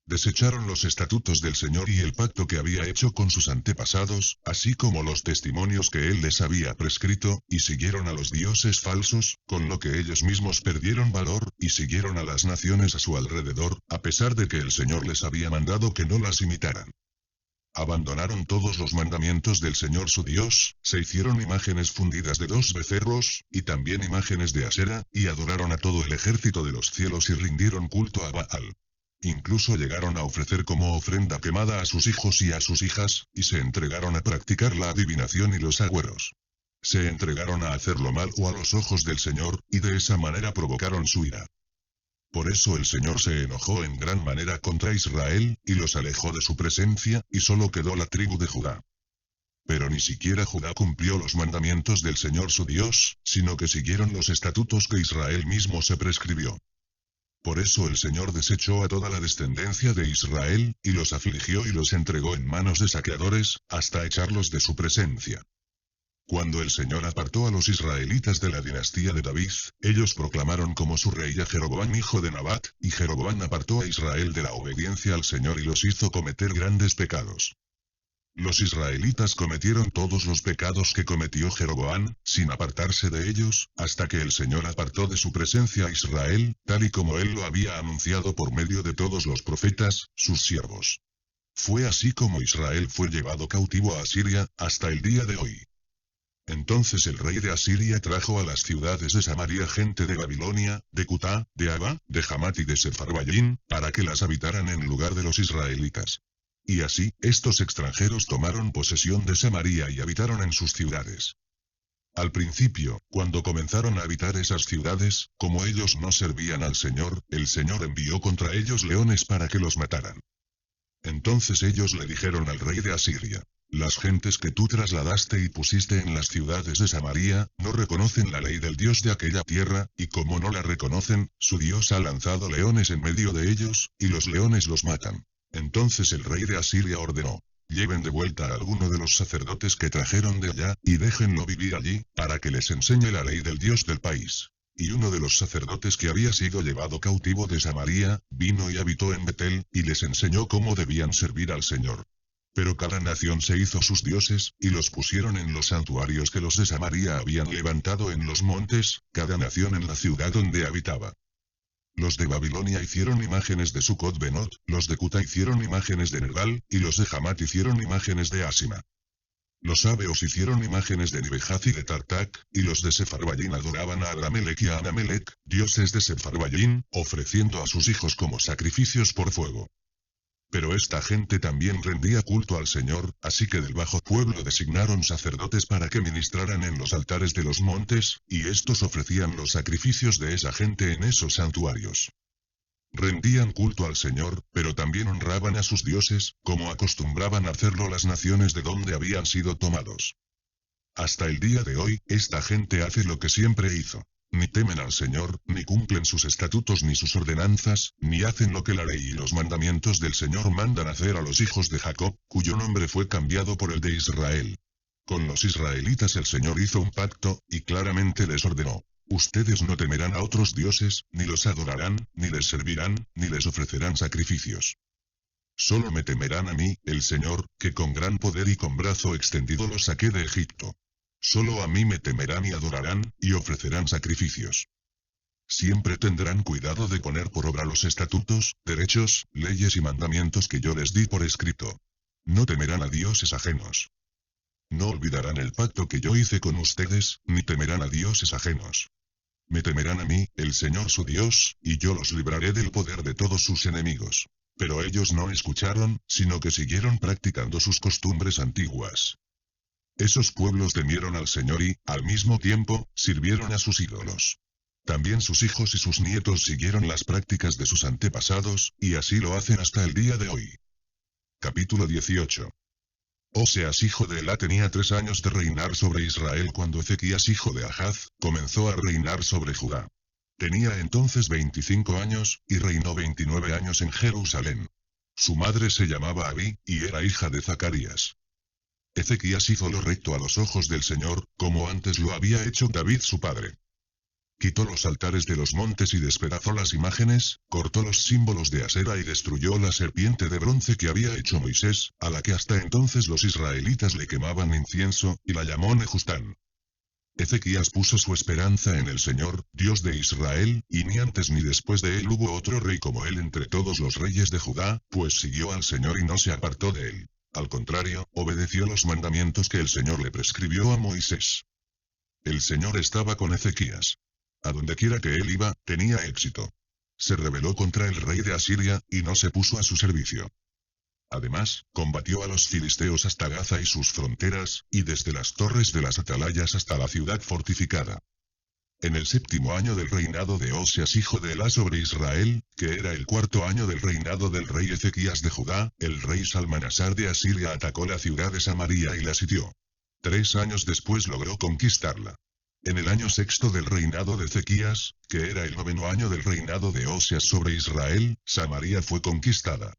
Desecharon los estatutos del Señor y el pacto que había hecho con sus antepasados, así como los testimonios que Él les había prescrito, y siguieron a los dioses falsos, con lo que ellos mismos perdieron valor, y siguieron a las naciones a su alrededor, a pesar de que el Señor les había mandado que no las imitaran. Abandonaron todos los mandamientos del Señor su Dios, se hicieron imágenes fundidas de 2 becerros, y también imágenes de Asera, y adoraron a todo el ejército de los cielos y rindieron culto a Baal. Incluso llegaron a ofrecer como ofrenda quemada a sus hijos y a sus hijas, y se entregaron a practicar la adivinación y los agüeros. Se entregaron a hacer lo malo a los ojos del Señor, y de esa manera provocaron su ira. Por eso el Señor se enojó en gran manera contra Israel, y los alejó de su presencia, y solo quedó la tribu de Judá. Pero ni siquiera Judá cumplió los mandamientos del Señor su Dios, sino que siguieron los estatutos que Israel mismo se prescribió. Por eso el Señor desechó a toda la descendencia de Israel, y los afligió y los entregó en manos de saqueadores, hasta echarlos de su presencia. Cuando el Señor apartó a los israelitas de la dinastía de David, ellos proclamaron como su rey a Jeroboam hijo de Nabat, y Jeroboam apartó a Israel de la obediencia al Señor y los hizo cometer grandes pecados. Los israelitas cometieron todos los pecados que cometió Jeroboam, sin apartarse de ellos, hasta que el Señor apartó de su presencia a Israel, tal y como él lo había anunciado por medio de todos los profetas, sus siervos. Fue así como Israel fue llevado cautivo a Asiria, hasta el día de hoy. Entonces el rey de Asiria trajo a las ciudades de Samaria gente de Babilonia, de Cutá, de Abá, de Hamat y de Sepharvaim, para que las habitaran en lugar de los israelitas. Y así, estos extranjeros tomaron posesión de Samaria y habitaron en sus ciudades. Al principio, cuando comenzaron a habitar esas ciudades, como ellos no servían al Señor, el Señor envió contra ellos leones para que los mataran. Entonces ellos le dijeron al rey de Asiria: las gentes que tú trasladaste y pusiste en las ciudades de Samaria, no reconocen la ley del Dios de aquella tierra, y como no la reconocen, su Dios ha lanzado leones en medio de ellos, y los leones los matan. Entonces el rey de Asiria ordenó: lleven de vuelta a alguno de los sacerdotes que trajeron de allá, y déjenlo vivir allí, para que les enseñe la ley del Dios del país. Y uno de los sacerdotes que había sido llevado cautivo de Samaria, vino y habitó en Betel, y les enseñó cómo debían servir al Señor. Pero cada nación se hizo sus dioses, y los pusieron en los santuarios que los de Samaria habían levantado en los montes, cada nación en la ciudad donde habitaba. Los de Babilonia hicieron imágenes de Sucot-Benot, los de Cutá hicieron imágenes de Nergal, y los de Hamat hicieron imágenes de Asima. Los sabeos hicieron imágenes de Nibejaz y de Tartak, y los de Sepharvaim adoraban a Adrammelech y a Anamelech, dioses de Sepharvaim, ofreciendo a sus hijos como sacrificios por fuego. Pero esta gente también rendía culto al Señor, así que del bajo pueblo designaron sacerdotes para que ministraran en los altares de los montes, y estos ofrecían los sacrificios de esa gente en esos santuarios. Rendían culto al Señor, pero también honraban a sus dioses, como acostumbraban a hacerlo las naciones de donde habían sido tomados. Hasta el día de hoy, esta gente hace lo que siempre hizo. Ni temen al Señor, ni cumplen sus estatutos ni sus ordenanzas, ni hacen lo que la ley y los mandamientos del Señor mandan hacer a los hijos de Jacob, cuyo nombre fue cambiado por el de Israel. Con los israelitas el Señor hizo un pacto, y claramente les ordenó: ustedes no temerán a otros dioses, ni los adorarán, ni les servirán, ni les ofrecerán sacrificios. Solo me temerán a mí, el Señor, que con gran poder y con brazo extendido los saqué de Egipto. Solo a mí me temerán y adorarán, y ofrecerán sacrificios. Siempre tendrán cuidado de poner por obra los estatutos, derechos, leyes y mandamientos que yo les di por escrito. No temerán a dioses ajenos. No olvidarán el pacto que yo hice con ustedes, ni temerán a dioses ajenos. Me temerán a mí, el Señor su Dios, y yo los libraré del poder de todos sus enemigos. Pero ellos no escucharon, sino que siguieron practicando sus costumbres antiguas. Esos pueblos temieron al Señor y, al mismo tiempo, sirvieron a sus ídolos. También sus hijos y sus nietos siguieron las prácticas de sus antepasados, y así lo hacen hasta el día de hoy. Capítulo 18. Oseas hijo de Elá tenía 3 años de reinar sobre Israel cuando Ezequías hijo de Ahaz comenzó a reinar sobre Judá. Tenía entonces 25 años, y reinó 29 años en Jerusalén. Su madre se llamaba Abí, y era hija de Zacarías. Ezequías hizo lo recto a los ojos del Señor, como antes lo había hecho David su padre. Quitó los altares de los montes y despedazó las imágenes, cortó los símbolos de Asera y destruyó la serpiente de bronce que había hecho Moisés, a la que hasta entonces los israelitas le quemaban incienso, y la llamó Nehustán. Ezequías puso su esperanza en el Señor, Dios de Israel, y ni antes ni después de él hubo otro rey como él entre todos los reyes de Judá, pues siguió al Señor y no se apartó de él. Al contrario, obedeció los mandamientos que el Señor le prescribió a Moisés. El Señor estaba con Ezequías. A donde quiera que él iba, tenía éxito. Se rebeló contra el rey de Asiria, y no se puso a su servicio. Además, combatió a los filisteos hasta Gaza y sus fronteras, y desde las torres de las atalayas hasta la ciudad fortificada. En el 7º año del reinado de Oseas hijo de Elá sobre Israel, que era el 4º año del reinado del rey Ezequías de Judá, el rey Salmanasar de Asiria atacó la ciudad de Samaria y la sitió. 3 años después logró conquistarla. En el año 6º del reinado de Ezequías, que era el 9º año del reinado de Oseas sobre Israel, Samaria fue conquistada.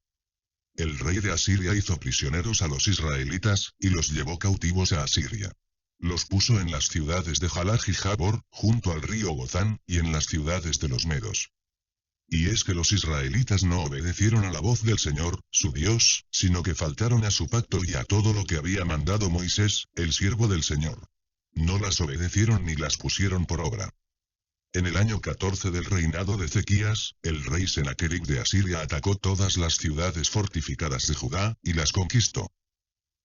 El rey de Asiria hizo prisioneros a los israelitas, y los llevó cautivos a Asiria. Los puso en las ciudades de Jalaj y Jabor, junto al río Gozán, y en las ciudades de los medos. Y es que los israelitas no obedecieron a la voz del Señor, su Dios, sino que faltaron a su pacto y a todo lo que había mandado Moisés, el siervo del Señor. No las obedecieron ni las pusieron por obra. En el año 14 del reinado de Ezequías, el rey Senaquerib de Asiria atacó todas las ciudades fortificadas de Judá, y las conquistó.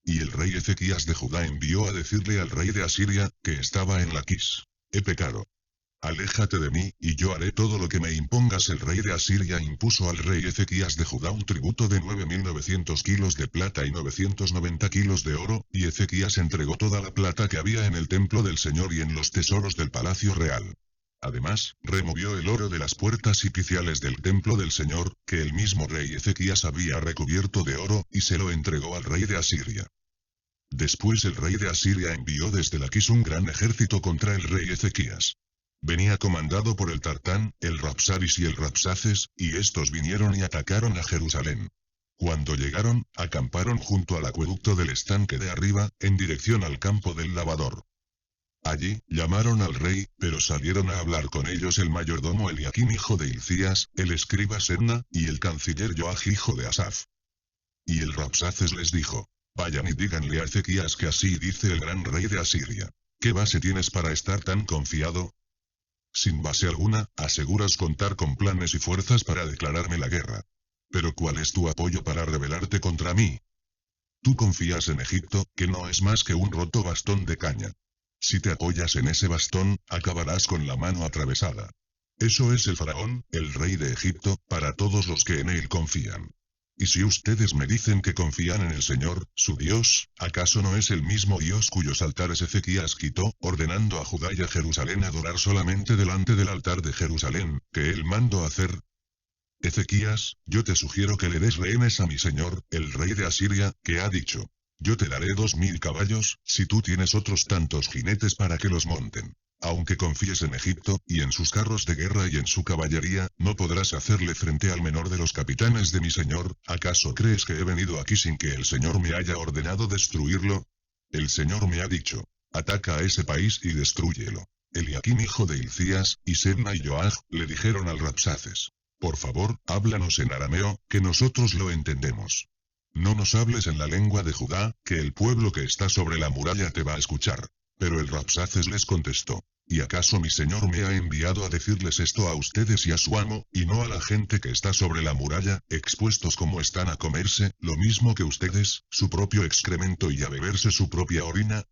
Y el rey Ezequías de Judá envió a decirle al rey de Asiria, que estaba en Laquis: he pecado. Aléjate de mí, y yo haré todo lo que me impongas. El rey de Asiria impuso al rey Ezequías de Judá un tributo de 9.900 kilos de plata y 990 kilos de oro, y Ezequías entregó toda la plata que había en el templo del Señor y en los tesoros del palacio real. Además, removió el oro de las puertas y quiciales del templo del Señor, que el mismo rey Ezequías había recubierto de oro, y se lo entregó al rey de Asiria. Después el rey de Asiria envió desde Laquis un gran ejército contra el rey Ezequías. Venía comandado por el Tartán, el Rapsaris y el Rapsaces, y estos vinieron y atacaron a Jerusalén. Cuando llegaron, acamparon junto al acueducto del estanque de arriba, en dirección al campo del lavador. Allí, llamaron al rey, pero salieron a hablar con ellos el mayordomo Eliaquim hijo de Hilcías, el escriba Sebna, y el canciller Joach hijo de Asaf. Y el Rapsaces les dijo: vayan y díganle a Ezequías que así dice el gran rey de Asiria. ¿Qué base tienes para estar tan confiado? Sin base alguna, aseguras contar con planes y fuerzas para declararme la guerra. Pero ¿cuál es tu apoyo para rebelarte contra mí? Tú confías en Egipto, que no es más que un roto bastón de caña. Si te apoyas en ese bastón, acabarás con la mano atravesada. Eso es el faraón, el rey de Egipto, para todos los que en él confían. Y si ustedes me dicen que confían en el Señor, su Dios, ¿acaso no es el mismo Dios cuyos altares Ezequías quitó, ordenando a Judá y a Jerusalén adorar solamente delante del altar de Jerusalén, que él mandó hacer? Ezequías, yo te sugiero que le des rehenes a mi señor, el rey de Asiria, que ha dicho: yo te daré 2.000 caballos, si tú tienes otros tantos jinetes para que los monten. Aunque confíes en Egipto, y en sus carros de guerra y en su caballería, no podrás hacerle frente al menor de los capitanes de mi señor. ¿Acaso crees que he venido aquí sin que el Señor me haya ordenado destruirlo? El Señor me ha dicho: ataca a ese país y destrúyelo. Eliaquim hijo de Hilcías, y Sebna y Joach, le dijeron al Rapsaces: por favor, háblanos en arameo, que nosotros lo entendemos. No nos hables en la lengua de Judá, que el pueblo que está sobre la muralla te va a escuchar. Pero el Rapsaces les contestó: ¿y acaso mi señor me ha enviado a decirles esto a ustedes y a su amo, y no a la gente que está sobre la muralla, expuestos como están a comerse, lo mismo que ustedes, su propio excremento y a beberse su propia orina?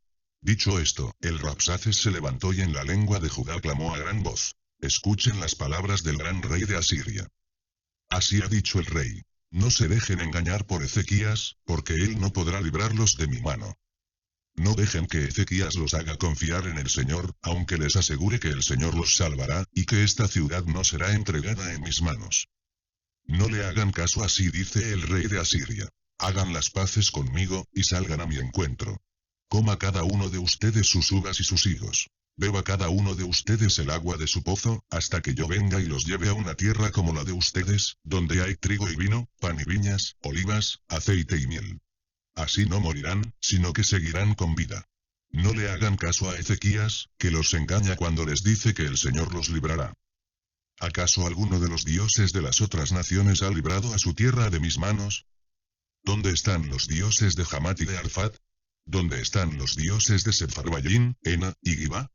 Dicho esto, el Rapsaces se levantó y en la lengua de Judá clamó a gran voz: escuchen las palabras del gran rey de Asiria. Así ha dicho el rey: no se dejen engañar por Ezequías, porque él no podrá librarlos de mi mano. No dejen que Ezequías los haga confiar en el Señor, aunque les asegure que el Señor los salvará, y que esta ciudad no será entregada en mis manos. No le hagan caso, así dice el rey de Asiria. Hagan las paces conmigo, y salgan a mi encuentro. Coma cada uno de ustedes sus uvas y sus higos. Beba cada uno de ustedes el agua de su pozo, hasta que yo venga y los lleve a una tierra como la de ustedes, donde hay trigo y vino, pan y viñas, olivas, aceite y miel. Así no morirán, sino que seguirán con vida. No le hagan caso a Ezequías, que los engaña cuando les dice que el Señor los librará. ¿Acaso alguno de los dioses de las otras naciones ha librado a su tierra de mis manos? ¿Dónde están los dioses de Hamat y de Arfad? ¿Dónde están los dioses de Sepharvaim, Ena y Gibá?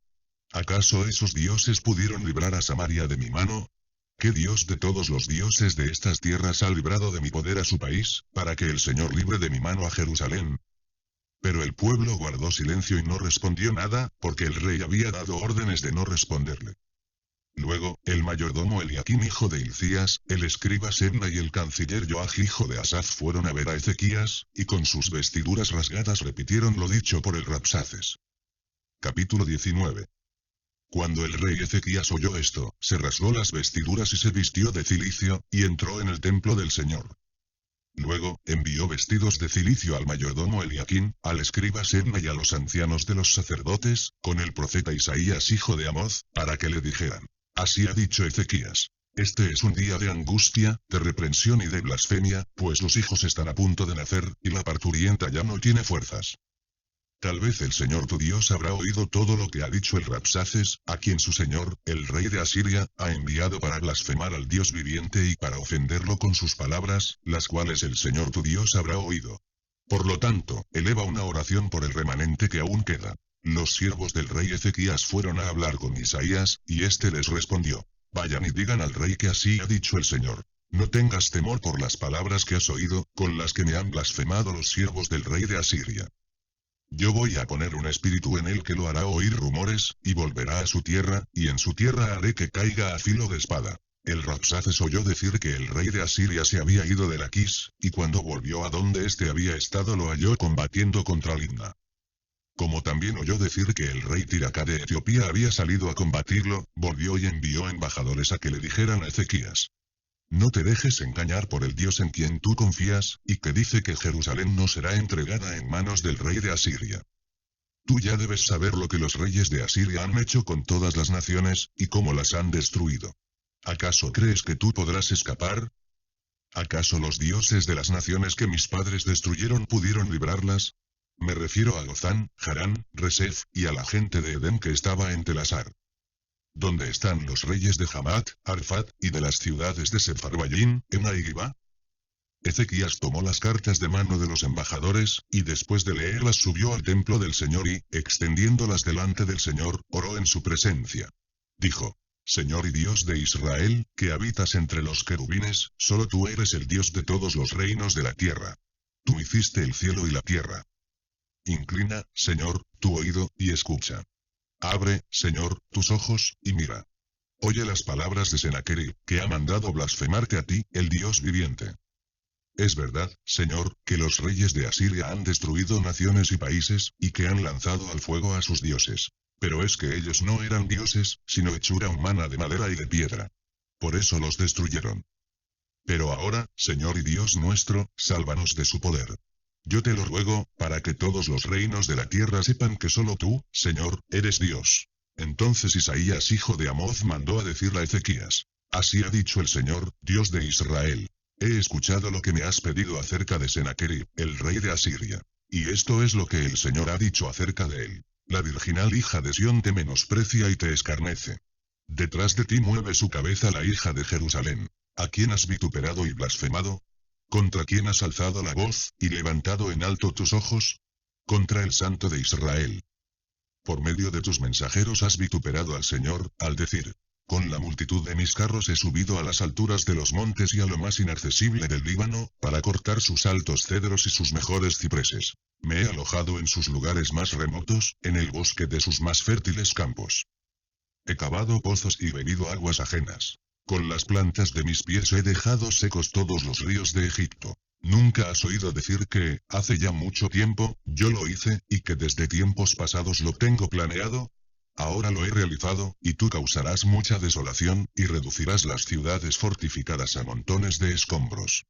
¿Acaso esos dioses pudieron librar a Samaria de mi mano? ¿Qué Dios de todos los dioses de estas tierras ha librado de mi poder a su país, para que el Señor libre de mi mano a Jerusalén? Pero el pueblo guardó silencio y no respondió nada, porque el rey había dado órdenes de no responderle. Luego, el mayordomo Eliaquim hijo de Hilcías, el escriba Sebna y el canciller Joach hijo de Asaf fueron a ver a Ezequías, y con sus vestiduras rasgadas repitieron lo dicho por el Rapsaces. Capítulo 19. Cuando el rey Ezequías oyó esto, se rasgó las vestiduras y se vistió de cilicio, y entró en el templo del Señor. Luego, envió vestidos de cilicio al mayordomo Eliaquim, al escriba Sebna y a los ancianos de los sacerdotes, con el profeta Isaías hijo de Amoz, para que le dijeran: así ha dicho Ezequías: este es un día de angustia, de reprensión y de blasfemia, pues los hijos están a punto de nacer, y la parturienta ya no tiene fuerzas. Tal vez el Señor tu Dios habrá oído todo lo que ha dicho el Rabsaces, a quien su señor, el rey de Asiria, ha enviado para blasfemar al Dios viviente y para ofenderlo con sus palabras, las cuales el Señor tu Dios habrá oído. Por lo tanto, eleva una oración por el remanente que aún queda. Los siervos del rey Ezequías fueron a hablar con Isaías, y éste les respondió: Vayan y digan al rey que así ha dicho el Señor. No tengas temor por las palabras que has oído, con las que me han blasfemado los siervos del rey de Asiria. Yo voy a poner un espíritu en él que lo hará oír rumores, y volverá a su tierra, y en su tierra haré que caiga a filo de espada. El Rabsaces oyó decir que el rey de Asiria se había ido de Laquis, y cuando volvió a donde éste había estado lo halló combatiendo contra Libna. Como también oyó decir que el rey Tiraca de Etiopía había salido a combatirlo, volvió y envió embajadores a que le dijeran a Ezequías: No te dejes engañar por el Dios en quien tú confías, y que dice que Jerusalén no será entregada en manos del rey de Asiria. Tú ya debes saber lo que los reyes de Asiria han hecho con todas las naciones, y cómo las han destruido. ¿Acaso crees que tú podrás escapar? ¿Acaso los dioses de las naciones que mis padres destruyeron pudieron librarlas? Me refiero a Gozán, Harán, Resef, y a la gente de Edén que estaba en Telasar. ¿Dónde están los reyes de Hamat, Arfat, y de las ciudades de Sepharvaim, Ena y Gibá? Ezequías tomó las cartas de mano de los embajadores, y después de leerlas subió al templo del Señor y, extendiéndolas delante del Señor, oró en su presencia. Dijo: Señor y Dios de Israel, que habitas entre los querubines, solo tú eres el Dios de todos los reinos de la tierra. Tú hiciste el cielo y la tierra. Inclina, Señor, tu oído, y escucha. Abre, Señor, tus ojos, y mira. Oye las palabras de Sennacherib, que ha mandado blasfemarte a ti, el Dios viviente. Es verdad, Señor, que los reyes de Asiria han destruido naciones y países, y que han lanzado al fuego a sus dioses. Pero es que ellos no eran dioses, sino hechura humana de madera y de piedra. Por eso los destruyeron. Pero ahora, Señor y Dios nuestro, sálvanos de su poder. Yo te lo ruego, para que todos los reinos de la tierra sepan que solo tú, Señor, eres Dios. Entonces Isaías hijo de Amoz mandó a decirle a Ezequías: Así ha dicho el Señor, Dios de Israel. He escuchado lo que me has pedido acerca de Sennacherib, el rey de Asiria. Y esto es lo que el Señor ha dicho acerca de él. La virginal hija de Sión te menosprecia y te escarnece. Detrás de ti mueve su cabeza la hija de Jerusalén. ¿A quién has vituperado y blasfemado? ¿Contra quién has alzado la voz, y levantado en alto tus ojos? Contra el Santo de Israel. Por medio de tus mensajeros has vituperado al Señor, al decir: Con la multitud de mis carros he subido a las alturas de los montes y a lo más inaccesible del Líbano, para cortar sus altos cedros y sus mejores cipreses. Me he alojado en sus lugares más remotos, en el bosque de sus más fértiles campos. He cavado pozos y bebido aguas ajenas. Con las plantas de mis pies he dejado secos todos los ríos de Egipto. ¿Nunca has oído decir que, hace ya mucho tiempo, yo lo hice, y que desde tiempos pasados lo tengo planeado? Ahora lo he realizado, y tú causarás mucha desolación, y reducirás las ciudades fortificadas a montones de escombros.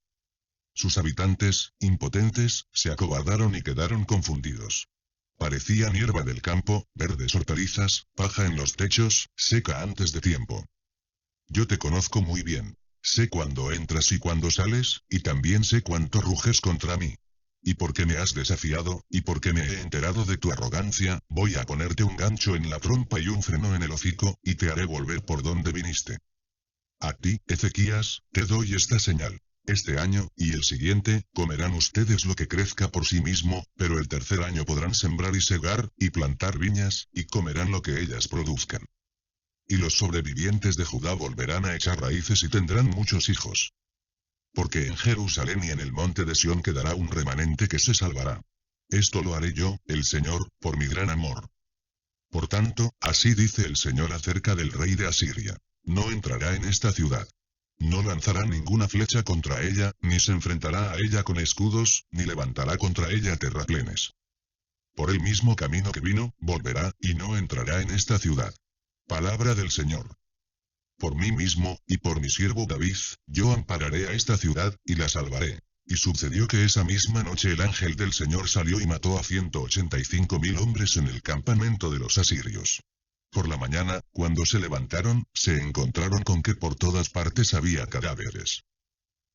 Sus habitantes, impotentes, se acobardaron y quedaron confundidos. Parecían hierba del campo, verdes hortalizas, paja en los techos, seca antes de tiempo. Yo te conozco muy bien. Sé cuándo entras y cuándo sales, y también sé cuánto ruges contra mí. Y porque me has desafiado, y porque me he enterado de tu arrogancia, voy a ponerte un gancho en la trompa y un freno en el hocico, y te haré volver por donde viniste. A ti, Ezequías, te doy esta señal. Este año, y el siguiente, comerán ustedes lo que crezca por sí mismo, pero el tercer año podrán sembrar y segar, y plantar viñas, y comerán lo que ellas produzcan. Y los sobrevivientes de Judá volverán a echar raíces y tendrán muchos hijos. Porque en Jerusalén y en el monte de Sión quedará un remanente que se salvará. Esto lo haré yo, el Señor, por mi gran amor. Por tanto, así dice el Señor acerca del rey de Asiria: no entrará en esta ciudad. No lanzará ninguna flecha contra ella, ni se enfrentará a ella con escudos, ni levantará contra ella terraplenes. Por el mismo camino que vino, volverá, y no entrará en esta ciudad. Palabra del Señor. Por mí mismo, y por mi siervo David, yo ampararé a esta ciudad, y la salvaré. Y sucedió que esa misma noche el ángel del Señor salió y mató a 185.000 hombres en el campamento de los asirios. Por la mañana, cuando se levantaron, se encontraron con que por todas partes había cadáveres.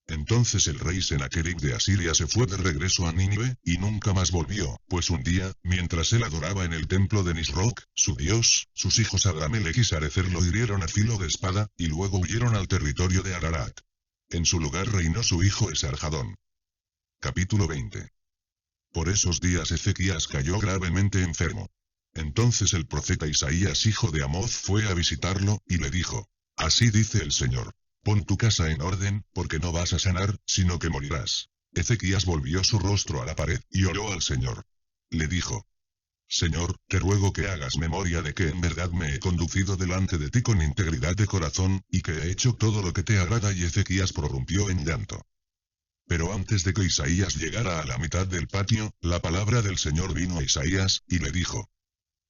Entonces el rey Sennacherib de Asiria se fue de regreso a Nínive, y nunca más volvió, pues un día, mientras él adoraba en el templo de Nisroch, su dios, sus hijos Adramelech y Sarecer lo hirieron a filo de espada, y luego huyeron al territorio de Ararat. En su lugar reinó su hijo Esarhadón. Capítulo 20. Por esos días Ezequías cayó gravemente enfermo. Entonces el profeta Isaías hijo de Amoz fue a visitarlo, y le dijo: Así dice el Señor. Pon tu casa en orden, porque no vas a sanar, sino que morirás. Ezequías volvió su rostro a la pared, y oró al Señor. Le dijo: Señor, te ruego que hagas memoria de que en verdad me he conducido delante de ti con integridad de corazón, y que he hecho todo lo que te agrada. Y Ezequías prorrumpió en llanto. Pero antes de que Isaías llegara a la mitad del patio, la palabra del Señor vino a Isaías, y le dijo: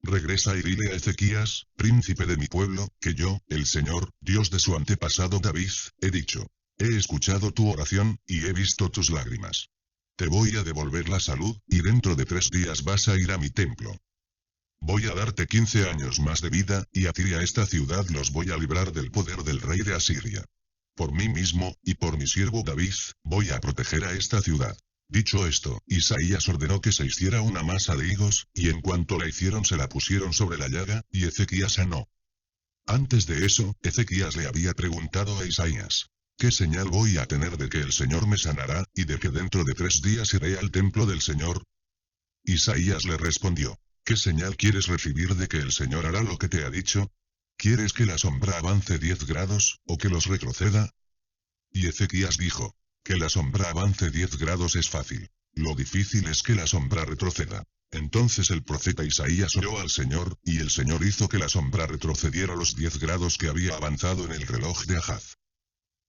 Regresa y dile a Ezequías, príncipe de mi pueblo, que yo, el Señor, Dios de su antepasado David, he dicho: He escuchado tu oración, y he visto tus lágrimas. Te voy a devolver la salud, y dentro de 3 días vas a ir a mi templo. Voy a darte 15 años más de vida, y a ti y a esta ciudad los voy a librar del poder del rey de Asiria. Por mí mismo, y por mi siervo David, voy a proteger a esta ciudad. Dicho esto, Isaías ordenó que se hiciera una masa de higos, y en cuanto la hicieron se la pusieron sobre la llaga, y Ezequías sanó. Antes de eso, Ezequías le había preguntado a Isaías: ¿Qué señal voy a tener de que el Señor me sanará, y de que dentro de 3 días iré al templo del Señor? Isaías le respondió: ¿Qué señal quieres recibir de que el Señor hará lo que te ha dicho? ¿Quieres que la sombra avance 10 grados, o que los retroceda? Y Ezequías dijo: Que la sombra avance 10 grados es fácil. Lo difícil es que la sombra retroceda. Entonces el profeta Isaías oró al Señor, y el Señor hizo que la sombra retrocediera los 10 grados que había avanzado en el reloj de Ahaz.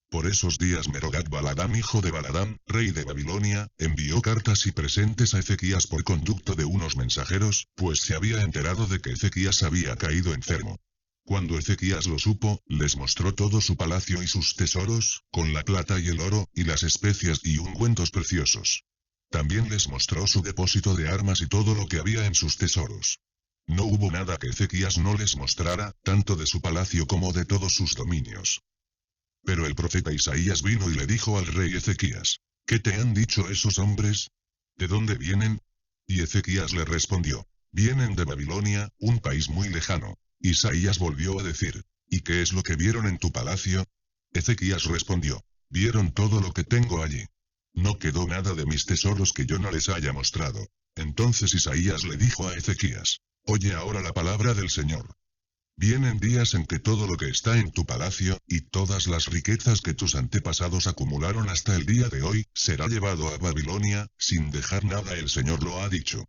Por esos días Merodac-Baladán hijo de Baladán, rey de Babilonia, envió cartas y presentes a Ezequías por conducto de unos mensajeros, pues se había enterado de que Ezequías había caído enfermo. Cuando Ezequías lo supo, les mostró todo su palacio y sus tesoros, con la plata y el oro, y las especias y ungüentos preciosos. También les mostró su depósito de armas y todo lo que había en sus tesoros. No hubo nada que Ezequías no les mostrara, tanto de su palacio como de todos sus dominios. Pero el profeta Isaías vino y le dijo al rey Ezequías: ¿Qué te han dicho esos hombres? ¿De dónde vienen? Y Ezequías le respondió: Vienen de Babilonia, un país muy lejano. Isaías volvió a decir: ¿Y qué es lo que vieron en tu palacio? Ezequías respondió: Vieron todo lo que tengo allí. No quedó nada de mis tesoros que yo no les haya mostrado. Entonces Isaías le dijo a Ezequías: Oye ahora la palabra del Señor. Vienen días en que todo lo que está en tu palacio, y todas las riquezas que tus antepasados acumularon hasta el día de hoy, será llevado a Babilonia, sin dejar nada. El Señor lo ha dicho.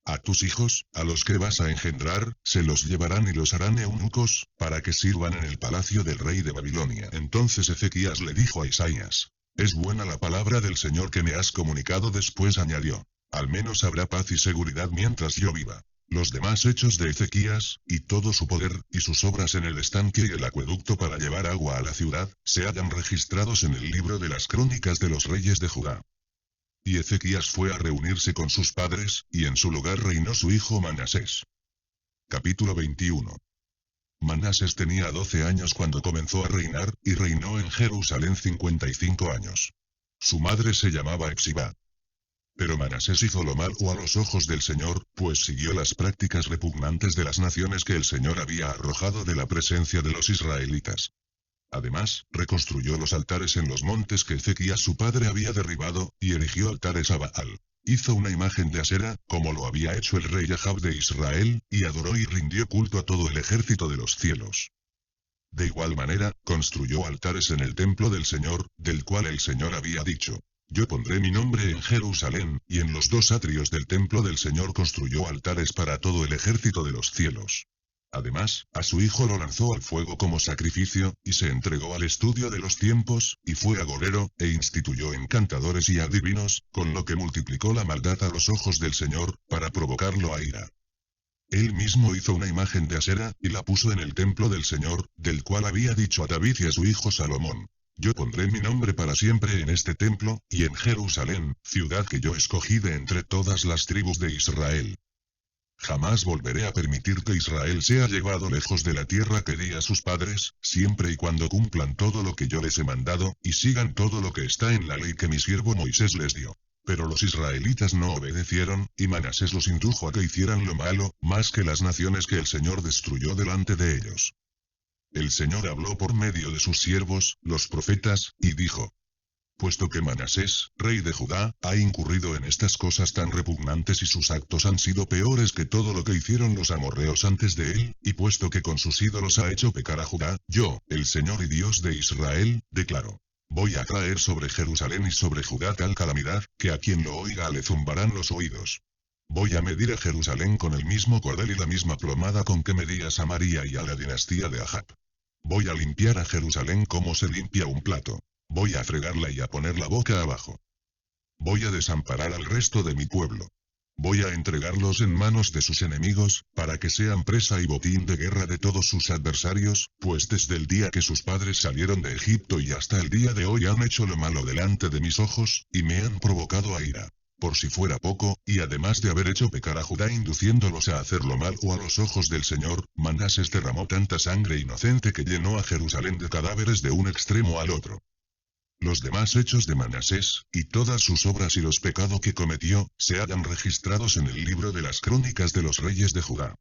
A tus hijos, a los que vas a engendrar, se los llevarán y los harán eunucos, para que sirvan en el palacio del rey de Babilonia. Entonces Ezequías le dijo a Isaías: Es buena la palabra del Señor que me has comunicado. Después añadió: Al menos habrá paz y seguridad mientras yo viva. Los demás hechos de Ezequías, y todo su poder, y sus obras en el estanque y el acueducto para llevar agua a la ciudad, se hallan registrados en el libro de las crónicas de los reyes de Judá. Y Ezequías fue a reunirse con sus padres, y en su lugar reinó su hijo Manasés. Capítulo 21. Manasés tenía 12 años cuando comenzó a reinar, y reinó en Jerusalén 55 años. Su madre se llamaba Hepsibá. Pero Manasés hizo lo malo a los ojos del Señor, pues siguió las prácticas repugnantes de las naciones que el Señor había arrojado de la presencia de los israelitas. Además, reconstruyó los altares en los montes que Ezequías su padre había derribado, y erigió altares a Baal. Hizo una imagen de Asera, como lo había hecho el rey Ahab de Israel, y adoró y rindió culto a todo el ejército de los cielos. De igual manera, construyó altares en el templo del Señor, del cual el Señor había dicho: Yo pondré mi nombre en Jerusalén, y en los 2 atrios del templo del Señor construyó altares para todo el ejército de los cielos. Además, a su hijo lo lanzó al fuego como sacrificio, y se entregó al estudio de los tiempos, y fue agorero, e instituyó encantadores y adivinos, con lo que multiplicó la maldad a los ojos del Señor, para provocarlo a ira. Él mismo hizo una imagen de Asera, y la puso en el templo del Señor, del cual había dicho a David y a su hijo Salomón: Yo pondré mi nombre para siempre en este templo, y en Jerusalén, ciudad que yo escogí de entre todas las tribus de Israel. Jamás volveré a permitir que Israel sea llevado lejos de la tierra que di a sus padres, siempre y cuando cumplan todo lo que yo les he mandado, y sigan todo lo que está en la ley que mi siervo Moisés les dio. Pero los israelitas no obedecieron, y Manasés los indujo a que hicieran lo malo, más que las naciones que el Señor destruyó delante de ellos. El Señor habló por medio de sus siervos, los profetas, y dijo: puesto que Manasés, rey de Judá, ha incurrido en estas cosas tan repugnantes y sus actos han sido peores que todo lo que hicieron los amorreos antes de él, y puesto que con sus ídolos ha hecho pecar a Judá, yo, el Señor y Dios de Israel, declaro: voy a traer sobre Jerusalén y sobre Judá tal calamidad, que a quien lo oiga le zumbarán los oídos. Voy a medir a Jerusalén con el mismo cordel y la misma plomada con que medí a Samaria y a la dinastía de Ahab. Voy a limpiar a Jerusalén como se limpia un plato. Voy a fregarla y a poner la boca abajo. Voy a desamparar al resto de mi pueblo. Voy a entregarlos en manos de sus enemigos, para que sean presa y botín de guerra de todos sus adversarios, pues desde el día que sus padres salieron de Egipto y hasta el día de hoy han hecho lo malo delante de mis ojos, y me han provocado a ira. Por si fuera poco, y además de haber hecho pecar a Judá induciéndolos a hacer lo malo a los ojos del Señor, Manasés derramó tanta sangre inocente que llenó a Jerusalén de cadáveres de un extremo al otro. Los demás hechos de Manasés, y todas sus obras y los pecados que cometió, se hallan registrados en el libro de las crónicas de los reyes de Judá.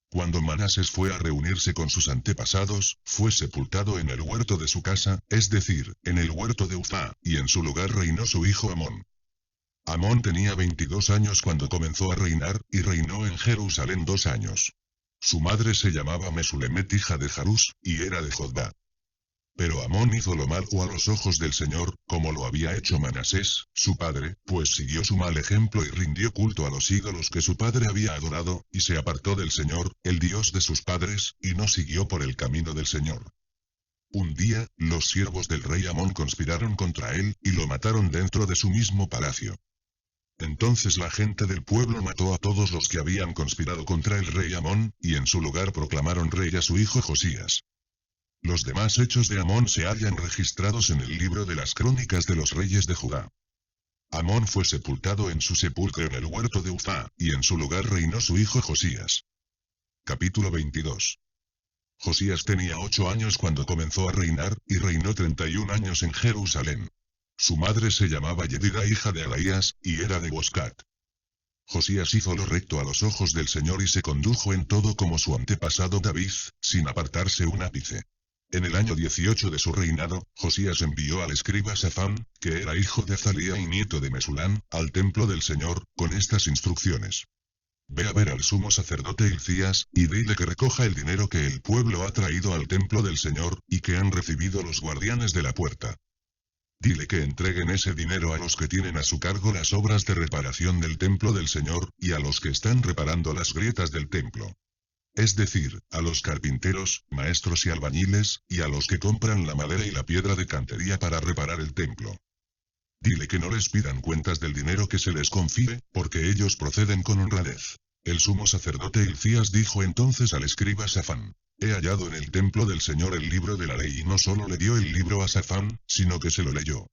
Cuando Manasés fue a reunirse con sus antepasados, fue sepultado en el huerto de su casa, es decir, en el huerto de Ufá, y en su lugar reinó su hijo Amón. Amón tenía 22 años cuando comenzó a reinar, y reinó en Jerusalén 2 años. Su madre se llamaba Mesulemet hija de Jarús, y era de Jotba. Pero Amón hizo lo malo a los ojos del Señor, como lo había hecho Manasés, su padre, pues siguió su mal ejemplo y rindió culto a los ídolos que su padre había adorado, y se apartó del Señor, el Dios de sus padres, y no siguió por el camino del Señor. Un día, los siervos del rey Amón conspiraron contra él, y lo mataron dentro de su mismo palacio. Entonces la gente del pueblo mató a todos los que habían conspirado contra el rey Amón, y en su lugar proclamaron rey a su hijo Josías. Los demás hechos de Amón se hallan registrados en el libro de las crónicas de los reyes de Judá. Amón fue sepultado en su sepulcro en el huerto de Ufá, y en su lugar reinó su hijo Josías. Capítulo 22. Josías tenía 8 años cuando comenzó a reinar, y reinó 31 años en Jerusalén. Su madre se llamaba Yedida hija de Adaías, y era de Boscat. Josías hizo lo recto a los ojos del Señor y se condujo en todo como su antepasado David, sin apartarse un ápice. En el año 18 de su reinado, Josías envió al escriba Safán, que era hijo de Azalía y nieto de Mesulán, al templo del Señor, con estas instrucciones. Ve a ver al sumo sacerdote Hilcías, y dile que recoja el dinero que el pueblo ha traído al templo del Señor, y que han recibido los guardianes de la puerta. Dile que entreguen ese dinero a los que tienen a su cargo las obras de reparación del templo del Señor, y a los que están reparando las grietas del templo. Es decir, a los carpinteros, maestros y albañiles, y a los que compran la madera y la piedra de cantería para reparar el templo. Dile que no les pidan cuentas del dinero que se les confíe, porque ellos proceden con honradez. El sumo sacerdote Hilcías dijo entonces al escriba Safán: he hallado en el templo del Señor el libro de la ley, y no solo le dio el libro a Safán, sino que se lo leyó.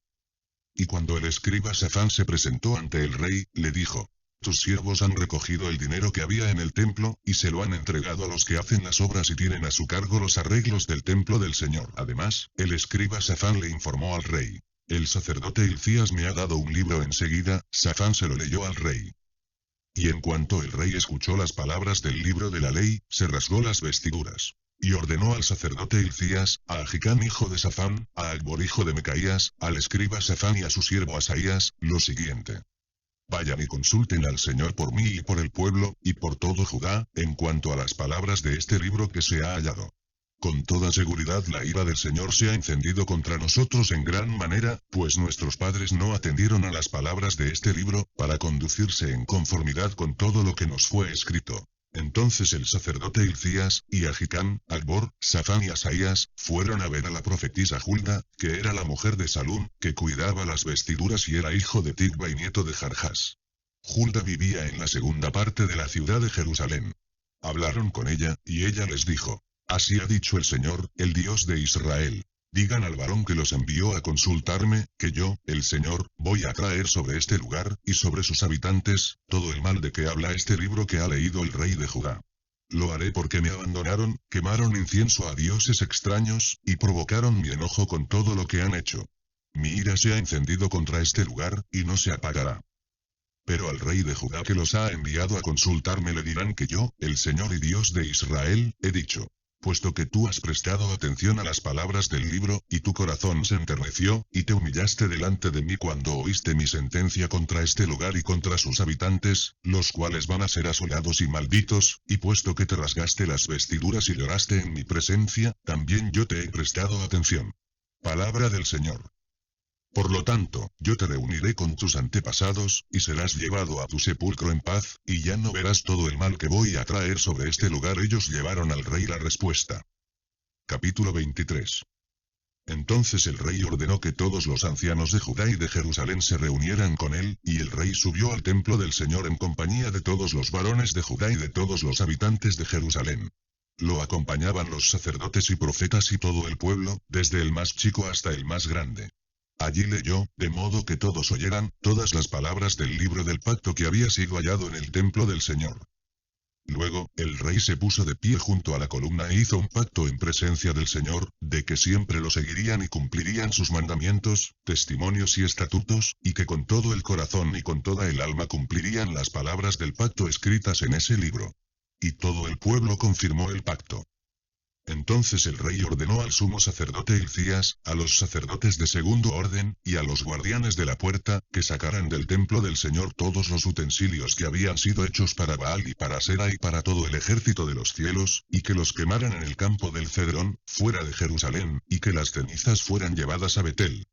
Y cuando el escriba Safán se presentó ante el rey, le dijo: tus siervos han recogido el dinero que había en el templo, y se lo han entregado a los que hacen las obras y tienen a su cargo los arreglos del templo del Señor. Además, el escriba Safán le informó al rey: el sacerdote Hilcías me ha dado un libro enseguida. Safán se lo leyó al rey. Y en cuanto el rey escuchó las palabras del libro de la ley, se rasgó las vestiduras. Y ordenó al sacerdote Hilcías, a Ahicam hijo de Safán, a Acbor hijo de Mecaías, al escriba Safán y a su siervo Asaías, lo siguiente: vayan y consulten al Señor por mí y por el pueblo, y por todo Judá, en cuanto a las palabras de este libro que se ha hallado. Con toda seguridad la ira del Señor se ha encendido contra nosotros en gran manera, pues nuestros padres no atendieron a las palabras de este libro, para conducirse en conformidad con todo lo que nos fue escrito. Entonces el sacerdote Hilcías, y Ahicam, Acbor, Safán y Asaías, fueron a ver a la profetisa Hulda, que era la mujer de Salum, que cuidaba las vestiduras y era hijo de Tigba y nieto de Jarjas. Hulda vivía en la segunda parte de la ciudad de Jerusalén. Hablaron con ella, y ella les dijo: así ha dicho el Señor, el Dios de Israel: Digan al varón que los envió a consultarme, que yo, el Señor, voy a traer sobre este lugar, y sobre sus habitantes, todo el mal de que habla este libro que ha leído el rey de Judá. Lo haré porque me abandonaron, quemaron incienso a dioses extraños, y provocaron mi enojo con todo lo que han hecho. Mi ira se ha encendido contra este lugar, y no se apagará. Pero al rey de Judá que los ha enviado a consultarme le dirán que yo, el Señor y Dios de Israel, he dicho. Puesto que tú has prestado atención a las palabras del libro, y tu corazón se enterneció, y te humillaste delante de mí cuando oíste mi sentencia contra este lugar y contra sus habitantes, los cuales van a ser asolados y malditos, y puesto que te rasgaste las vestiduras y lloraste en mi presencia, también yo te he prestado atención. Palabra del Señor. Por lo tanto, yo te reuniré con tus antepasados, y serás llevado a tu sepulcro en paz, y ya no verás todo el mal que voy a traer sobre este lugar. Ellos llevaron al rey la respuesta. Capítulo 23. Entonces el rey ordenó que todos los ancianos de Judá y de Jerusalén se reunieran con él, y el rey subió al templo del Señor en compañía de todos los varones de Judá y de todos los habitantes de Jerusalén. Lo acompañaban los sacerdotes y profetas y todo el pueblo, desde el más chico hasta el más grande. Allí leyó, de modo que todos oyeran, todas las palabras del libro del pacto que había sido hallado en el templo del Señor. Luego, el rey se puso de pie junto a la columna e hizo un pacto en presencia del Señor, de que siempre lo seguirían y cumplirían sus mandamientos, testimonios y estatutos, y que con todo el corazón y con toda el alma cumplirían las palabras del pacto escritas en ese libro. Y todo el pueblo confirmó el pacto. Entonces el rey ordenó al sumo sacerdote Hilcías, a los sacerdotes de segundo orden, y a los guardianes de la puerta, que sacaran del templo del Señor todos los utensilios que habían sido hechos para Baal y para Asera y para todo el ejército de los cielos, y que los quemaran en el campo del Cedrón, fuera de Jerusalén, y que las cenizas fueran llevadas a Betel.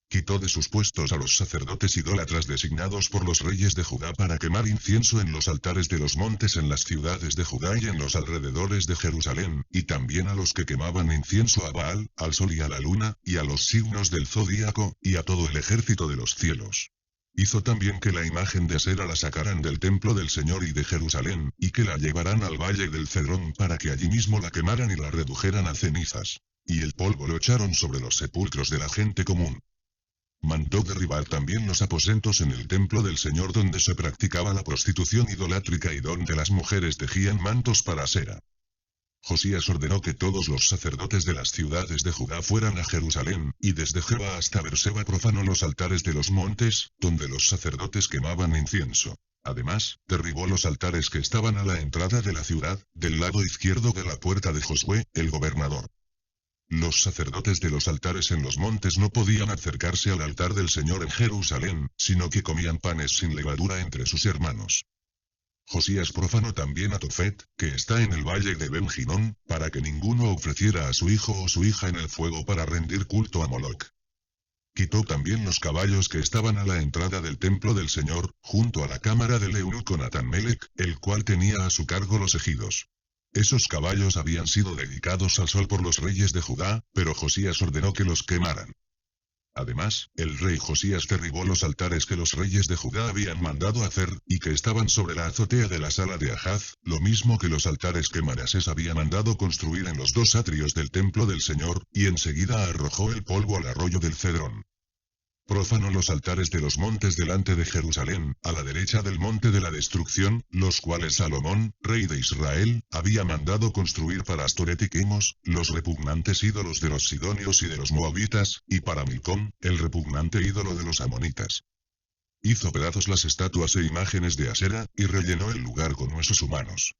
Quitó de sus puestos a los sacerdotes idólatras designados por los reyes de Judá para quemar incienso en los altares de los montes en las ciudades de Judá y en los alrededores de Jerusalén, y también a los que quemaban incienso a Baal, al sol y a la luna, y a los signos del zodíaco, y a todo el ejército de los cielos. Hizo también que la imagen de Asera la sacaran del templo del Señor y de Jerusalén, y que la llevaran al valle del Cedrón para que allí mismo la quemaran y la redujeran a cenizas. Y el polvo lo echaron sobre los sepulcros de la gente común. Mandó derribar también los aposentos en el templo del Señor donde se practicaba la prostitución idolátrica y donde las mujeres tejían mantos para Asera. Josías ordenó que todos los sacerdotes de las ciudades de Judá fueran a Jerusalén, y desde Jeba hasta Berseba profanó los altares de los montes, donde los sacerdotes quemaban incienso. Además, derribó los altares que estaban a la entrada de la ciudad, del lado izquierdo de la puerta de Josué, el gobernador. Los sacerdotes de los altares en los montes no podían acercarse al altar del Señor en Jerusalén, sino que comían panes sin levadura entre sus hermanos. Josías profanó también a Tofet, que está en el valle de Ben-Hinón, para que ninguno ofreciera a su hijo o su hija en el fuego para rendir culto a Moloc. Quitó también los caballos que estaban a la entrada del templo del Señor, junto a la cámara del eunuco Natán-Melec, el cual tenía a su cargo los ejidos. Esos caballos habían sido dedicados al sol por los reyes de Judá, pero Josías ordenó que los quemaran. Además, el rey Josías derribó los altares que los reyes de Judá habían mandado hacer, y que estaban sobre la azotea de la sala de Ahaz, lo mismo que los altares que Manasés había mandado construir en los dos atrios del templo del Señor, y enseguida arrojó el polvo al arroyo del Cedrón. Profanó los altares de los montes delante de Jerusalén, a la derecha del monte de la destrucción, los cuales Salomón, rey de Israel, había mandado construir para Astoret y Quemos, los repugnantes ídolos de los sidonios y de los moabitas, y para Milcom, el repugnante ídolo de los amonitas. Hizo pedazos las estatuas e imágenes de Asera, y rellenó el lugar con huesos humanos.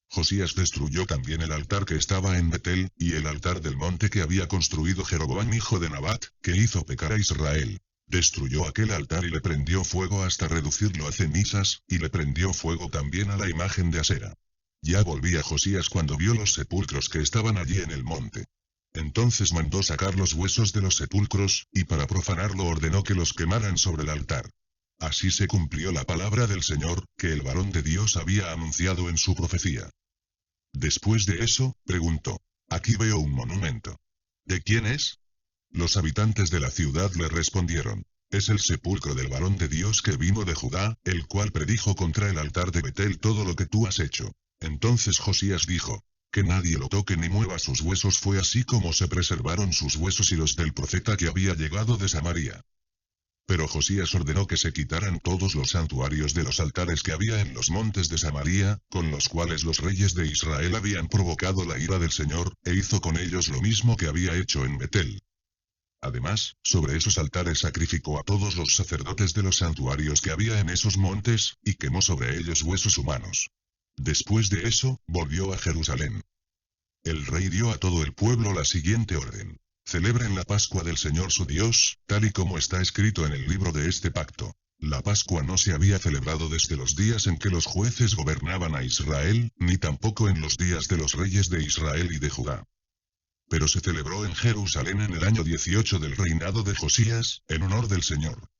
Josías destruyó también el altar que estaba en Betel, y el altar del monte que había construido Jeroboam hijo de Nabat, que hizo pecar a Israel. Destruyó aquel altar y le prendió fuego hasta reducirlo a cenizas, y le prendió fuego también a la imagen de Asera. Ya volvía Josías cuando vio los sepulcros que estaban allí en el monte. Entonces mandó sacar los huesos de los sepulcros, y para profanarlo ordenó que los quemaran sobre el altar. Así se cumplió la palabra del Señor, que el varón de Dios había anunciado en su profecía. Después de eso, preguntó: «Aquí veo un monumento. ¿De quién es?». Los habitantes de la ciudad le respondieron: «Es el sepulcro del varón de Dios que vino de Judá, el cual predijo contra el altar de Betel todo lo que tú has hecho». Entonces Josías dijo: Que nadie lo toque ni mueva sus huesos. Fue así como se preservaron sus huesos y los del profeta que había llegado de Samaria. Pero Josías ordenó que se quitaran todos los santuarios de los altares que había en los montes de Samaria, con los cuales los reyes de Israel habían provocado la ira del Señor, e hizo con ellos lo mismo que había hecho en Betel. Además, sobre esos altares sacrificó a todos los sacerdotes de los santuarios que había en esos montes, y quemó sobre ellos huesos humanos. Después de eso, volvió a Jerusalén. El rey dio a todo el pueblo la siguiente orden: celebren la Pascua del Señor su Dios, tal y como está escrito en el libro de este pacto. La Pascua no se había celebrado desde los días en que los jueces gobernaban a Israel, ni tampoco en los días de los reyes de Israel y de Judá. Pero se celebró en Jerusalén en el año 18 del reinado de Josías, en honor del Señor.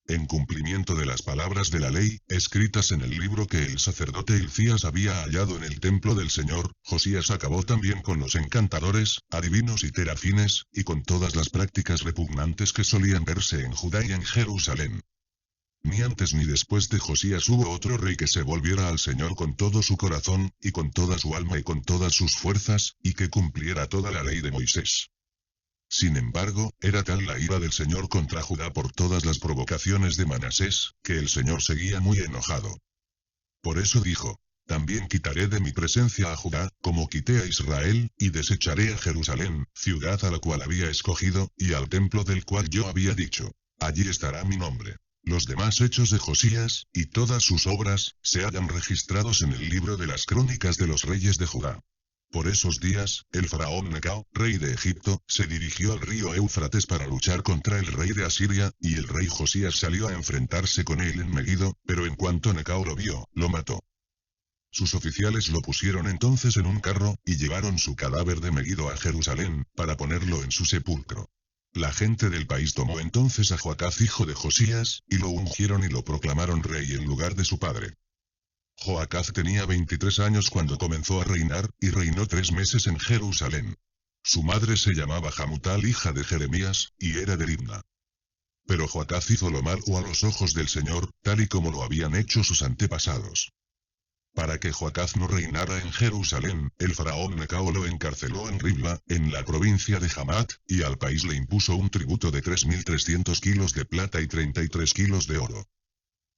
En cumplimiento de las palabras de la ley, escritas en el libro que el sacerdote Hilcías había hallado en el templo del Señor, Josías acabó también con los encantadores, adivinos y terafines, y con todas las prácticas repugnantes que solían verse en Judá y en Jerusalén. Ni antes ni después de Josías hubo otro rey que se volviera al Señor con todo su corazón, y con toda su alma y con todas sus fuerzas, y que cumpliera toda la ley de Moisés. Sin embargo, era tal la ira del Señor contra Judá por todas las provocaciones de Manasés, que el Señor seguía muy enojado. Por eso dijo: también quitaré de mi presencia a Judá, como quité a Israel, y desecharé a Jerusalén, ciudad a la cual había escogido, y al templo del cual yo había dicho: allí estará mi nombre. Los demás hechos de Josías, y todas sus obras, se hallan registrados en el libro de las crónicas de los reyes de Judá. Por esos días, el faraón Necao, rey de Egipto, se dirigió al río Éufrates para luchar contra el rey de Asiria, y el rey Josías salió a enfrentarse con él en Megido, pero en cuanto Necao lo vio, lo mató. Sus oficiales lo pusieron entonces en un carro, y llevaron su cadáver de Megido a Jerusalén, para ponerlo en su sepulcro. La gente del país tomó entonces a Joacaz hijo de Josías, y lo ungieron y lo proclamaron rey en lugar de su padre. Joacaz tenía 23 años cuando comenzó a reinar, y reinó 3 meses en Jerusalén. Su madre se llamaba Hamutal hija de Jeremías, y era de Libna. Pero Joacaz hizo lo malo a los ojos del Señor, tal y como lo habían hecho sus antepasados. Para que Joacaz no reinara en Jerusalén, el faraón Necao lo encarceló en Ribla, en la provincia de Hamat, y al país le impuso un tributo de 3.300 kilos de plata y 33 kilos de oro.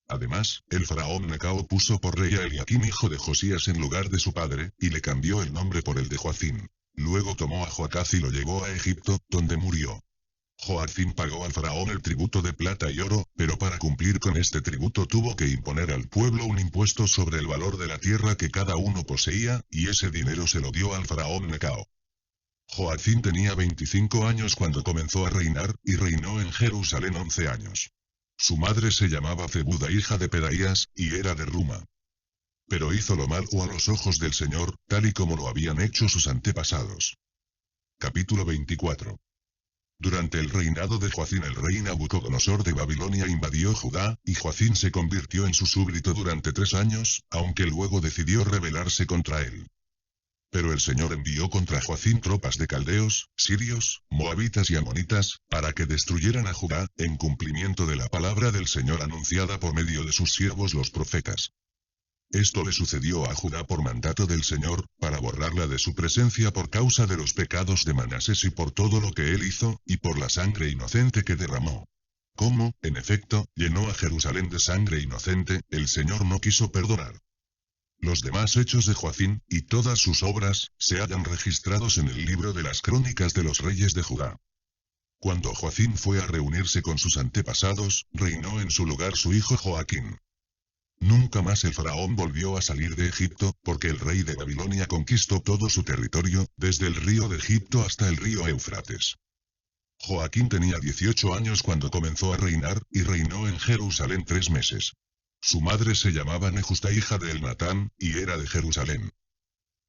Además, el faraón Necao puso por rey a Eliaquim hijo de Josías en lugar de su padre, y le cambió el nombre por el de Joacim. Luego tomó a Joacaz y lo llevó a Egipto, donde murió. Joacim pagó al faraón el tributo de plata y oro, pero para cumplir con este tributo tuvo que imponer al pueblo un impuesto sobre el valor de la tierra que cada uno poseía, y ese dinero se lo dio al faraón Necao. Joacim tenía 25 años cuando comenzó a reinar, y reinó en Jerusalén 11 años. Su madre se llamaba Zebuda hija de Pedaías, y era de Ruma. Pero hizo lo malo a los ojos del Señor, tal y como lo habían hecho sus antepasados. Capítulo 24. Durante el reinado de Joacim el rey Nabucodonosor de Babilonia invadió Judá, y Joacim se convirtió en su súbdito durante 3 años, aunque luego decidió rebelarse contra él. Pero el Señor envió contra Joacim tropas de caldeos, sirios, moabitas y amonitas, para que destruyeran a Judá, en cumplimiento de la palabra del Señor anunciada por medio de sus siervos los profetas. Esto le sucedió a Judá por mandato del Señor, para borrarla de su presencia por causa de los pecados de Manasés y por todo lo que él hizo, y por la sangre inocente que derramó. Como, en efecto, llenó a Jerusalén de sangre inocente, el Señor no quiso perdonar. Los demás hechos de Joacim, y todas sus obras, se hallan registrados en el libro de las crónicas de los reyes de Judá. Cuando Joacim fue a reunirse con sus antepasados, reinó en su lugar su hijo Joaquín. Nunca más el faraón volvió a salir de Egipto, porque el rey de Babilonia conquistó todo su territorio, desde el río de Egipto hasta el río Éufrates. Joaquín tenía 18 años cuando comenzó a reinar, y reinó en Jerusalén 3 meses. Su madre se llamaba Nehusta hija de Elnatán, y era de Jerusalén.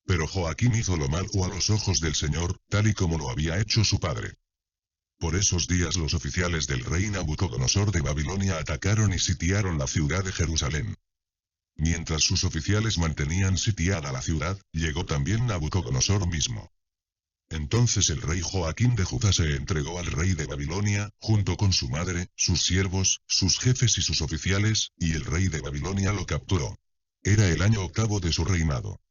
Pero Joacim hizo lo malo a los ojos del Señor, tal y como lo había hecho su padre. Por esos días los oficiales del rey Nabucodonosor de Babilonia atacaron y sitiaron la ciudad de Jerusalén. Mientras sus oficiales mantenían sitiada la ciudad, llegó también Nabucodonosor mismo. Entonces el rey Joacim de Judá se entregó al rey de Babilonia, junto con su madre, sus siervos, sus jefes y sus oficiales, y el rey de Babilonia lo capturó. Era el año 8º de su reinado.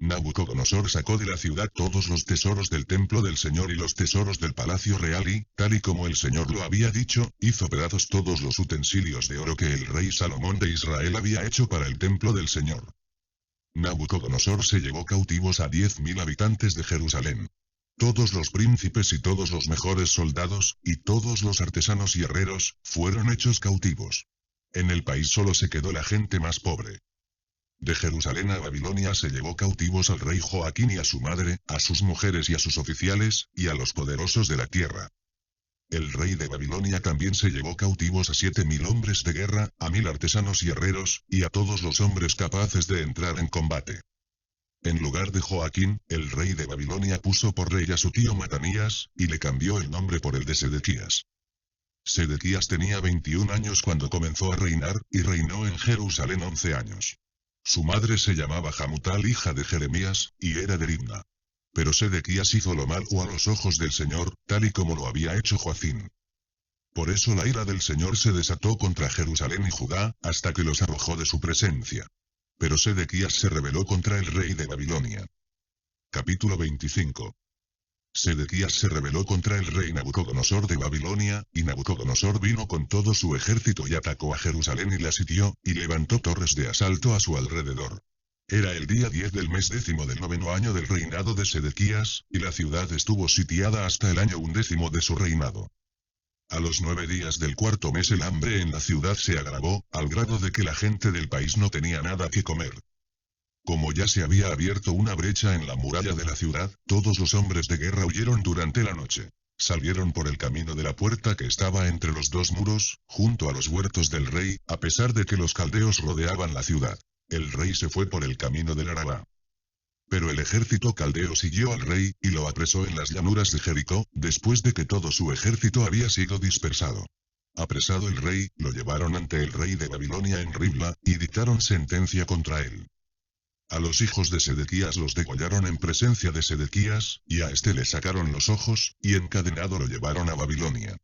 Nabucodonosor sacó de la ciudad todos los tesoros del templo del Señor y los tesoros del palacio real y, tal y como el Señor lo había dicho, hizo pedazos todos los utensilios de oro que el rey Salomón de Israel había hecho para el templo del Señor. Nabucodonosor se llevó cautivos a 10.000 habitantes de Jerusalén. Todos los príncipes y todos los mejores soldados, y todos los artesanos y herreros, fueron hechos cautivos. En el país solo se quedó la gente más pobre. De Jerusalén a Babilonia se llevó cautivos al rey Joaquín y a su madre, a sus mujeres y a sus oficiales, y a los poderosos de la tierra. El rey de Babilonia también se llevó cautivos a 7.000 hombres de guerra, a 1.000 artesanos y herreros, y a todos los hombres capaces de entrar en combate. En lugar de Joaquín, el rey de Babilonia puso por rey a su tío Matanías, y le cambió el nombre por el de Sedequías. Sedequías tenía 21 años cuando comenzó a reinar, y reinó en Jerusalén 11 años. Su madre se llamaba Hamutal, hija de Jeremías, y era de Libna. Pero Sedequías hizo lo malo a los ojos del Señor, tal y como lo había hecho Joacín. Por eso la ira del Señor se desató contra Jerusalén y Judá, hasta que los arrojó de su presencia. Pero Sedequías se rebeló contra el rey de Babilonia. Capítulo 25. Sedequías se rebeló contra el rey Nabucodonosor de Babilonia, y Nabucodonosor vino con todo su ejército y atacó a Jerusalén y la sitió, y levantó torres de asalto a su alrededor. Era el día 10 del mes 10º del 9º año del reinado de Sedequías, y la ciudad estuvo sitiada hasta el año 11º de su reinado. A los 9 días del cuarto mes el hambre en la ciudad se agravó, al grado de que la gente del país no tenía nada que comer. Como ya se había abierto una brecha en la muralla de la ciudad, todos los hombres de guerra huyeron durante la noche. Salieron por el camino de la puerta que estaba entre los dos muros, junto a los huertos del rey, a pesar de que los caldeos rodeaban la ciudad. El rey se fue por el camino del Arabá. Pero el ejército caldeo siguió al rey, y lo apresó en las llanuras de Jericó, después de que todo su ejército había sido dispersado. Apresado el rey, lo llevaron ante el rey de Babilonia en Ribla, y dictaron sentencia contra él. A los hijos de Sedequías los degollaron en presencia de Sedequías, y a este le sacaron los ojos, y encadenado lo llevaron a Babilonia.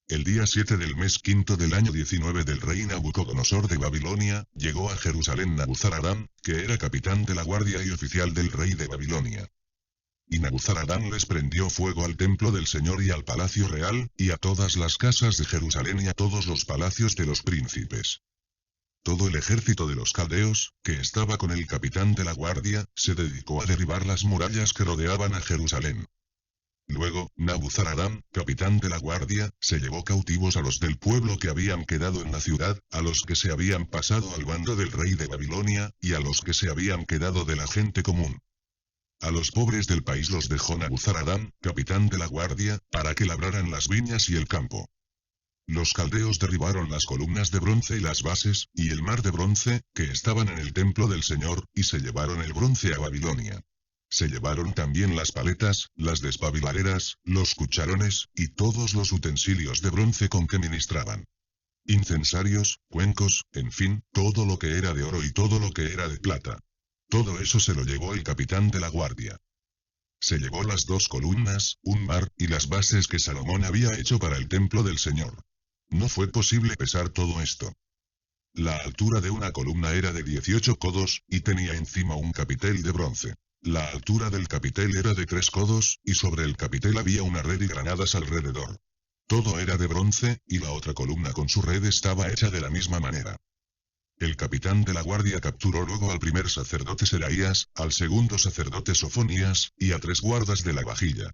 El día 7 del mes quinto del año 19 del rey Nabucodonosor de Babilonia, llegó a Jerusalén Nabuzaradán, que era capitán de la guardia y oficial del rey de Babilonia. Y Nabuzaradán les prendió fuego al templo del Señor y al palacio real, y a todas las casas de Jerusalén y a todos los palacios de los príncipes. Todo el ejército de los caldeos, que estaba con el capitán de la guardia, se dedicó a derribar las murallas que rodeaban a Jerusalén. Luego, Nabuzaradán, capitán de la guardia, se llevó cautivos a los del pueblo que habían quedado en la ciudad, a los que se habían pasado al bando del rey de Babilonia, y a los que se habían quedado de la gente común. A los pobres del país los dejó Nabuzaradán, capitán de la guardia, para que labraran las viñas y el campo. Los caldeos derribaron las columnas de bronce y las bases, y el mar de bronce, que estaban en el templo del Señor, y se llevaron el bronce a Babilonia. Se llevaron también las paletas, las despabiladeras, los cucharones, y todos los utensilios de bronce con que ministraban. Incensarios, cuencos, en fin, todo lo que era de oro y todo lo que era de plata. Todo eso se lo llevó el capitán de la guardia. Se llevó las 2 columnas, un mar, y las bases que Salomón había hecho para el templo del Señor. No fue posible pesar todo esto. La altura de una columna era de 18 codos, y tenía encima un capitel de bronce. La altura del capitel era de 3 codos, y sobre el capitel había una red y granadas alrededor. Todo era de bronce, y la otra columna con su red estaba hecha de la misma manera. El capitán de la guardia capturó luego al primer sacerdote Seraías, al segundo sacerdote Sofonías, y a 3 guardas de la vajilla.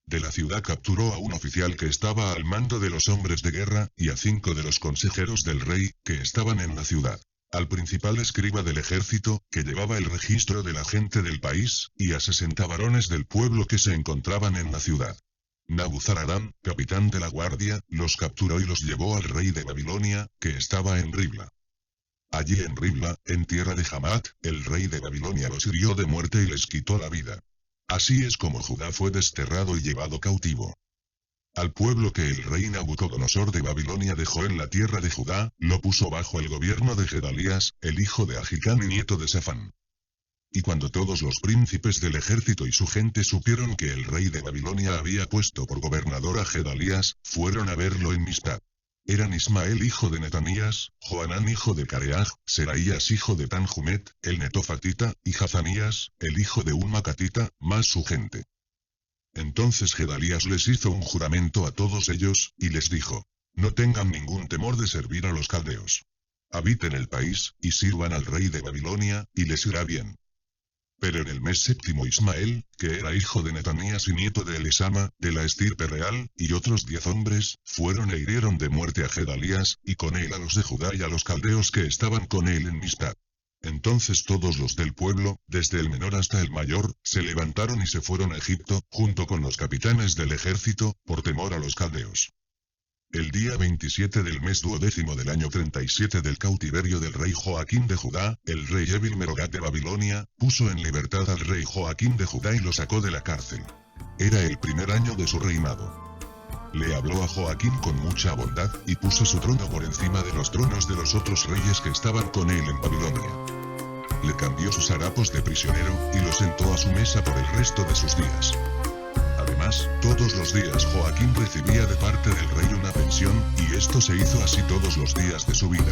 De la ciudad capturó a un oficial que estaba al mando de los hombres de guerra, y a 5 de los consejeros del rey, que estaban en la ciudad. Al principal escriba del ejército, que llevaba el registro de la gente del país, y a 60 varones del pueblo que se encontraban en la ciudad. Nabuzaradán, capitán de la guardia, los capturó y los llevó al rey de Babilonia, que estaba en Ribla. Allí en Ribla, en tierra de Hamat, el rey de Babilonia los hirió de muerte y les quitó la vida. Así es como Judá fue desterrado y llevado cautivo. Al pueblo que el rey Nabucodonosor de Babilonia dejó en la tierra de Judá, lo puso bajo el gobierno de Gedalías, el hijo de Ahicam y nieto de Safán. Y cuando todos los príncipes del ejército y su gente supieron que el rey de Babilonia había puesto por gobernador a Gedalías, fueron a verlo en Mizpah. Eran Ismael hijo de Netanías, Joanán hijo de Careaj, Seraías hijo de Tanjumet, el netofatita, y Hazanías, el hijo de un macatita, más su gente. Entonces Gedalías les hizo un juramento a todos ellos, y les dijo: no tengan ningún temor de servir a los caldeos. Habiten el país, y sirvan al rey de Babilonia, y les irá bien. Pero en el mes séptimo Ismael, que era hijo de Netanías y nieto de Elisama, de la estirpe real, y otros 10 hombres, fueron e hirieron de muerte a Gedalías, y con él a los de Judá y a los caldeos que estaban con él en Mizpah. Entonces todos los del pueblo, desde el menor hasta el mayor, se levantaron y se fueron a Egipto, junto con los capitanes del ejército, por temor a los caldeos. El día 27 del mes 12º del año 37 del cautiverio del rey Joaquín de Judá, el rey Evil Merodach de Babilonia, puso en libertad al rey Joaquín de Judá y lo sacó de la cárcel. Era el primer año de su reinado. Le habló a Joaquín con mucha bondad, y puso su trono por encima de los tronos de los otros reyes que estaban con él en Babilonia. Le cambió sus harapos de prisionero, y lo sentó a su mesa por el resto de sus días. Además, todos los días Joaquín recibía de parte del rey una pensión, y esto se hizo así todos los días de su vida.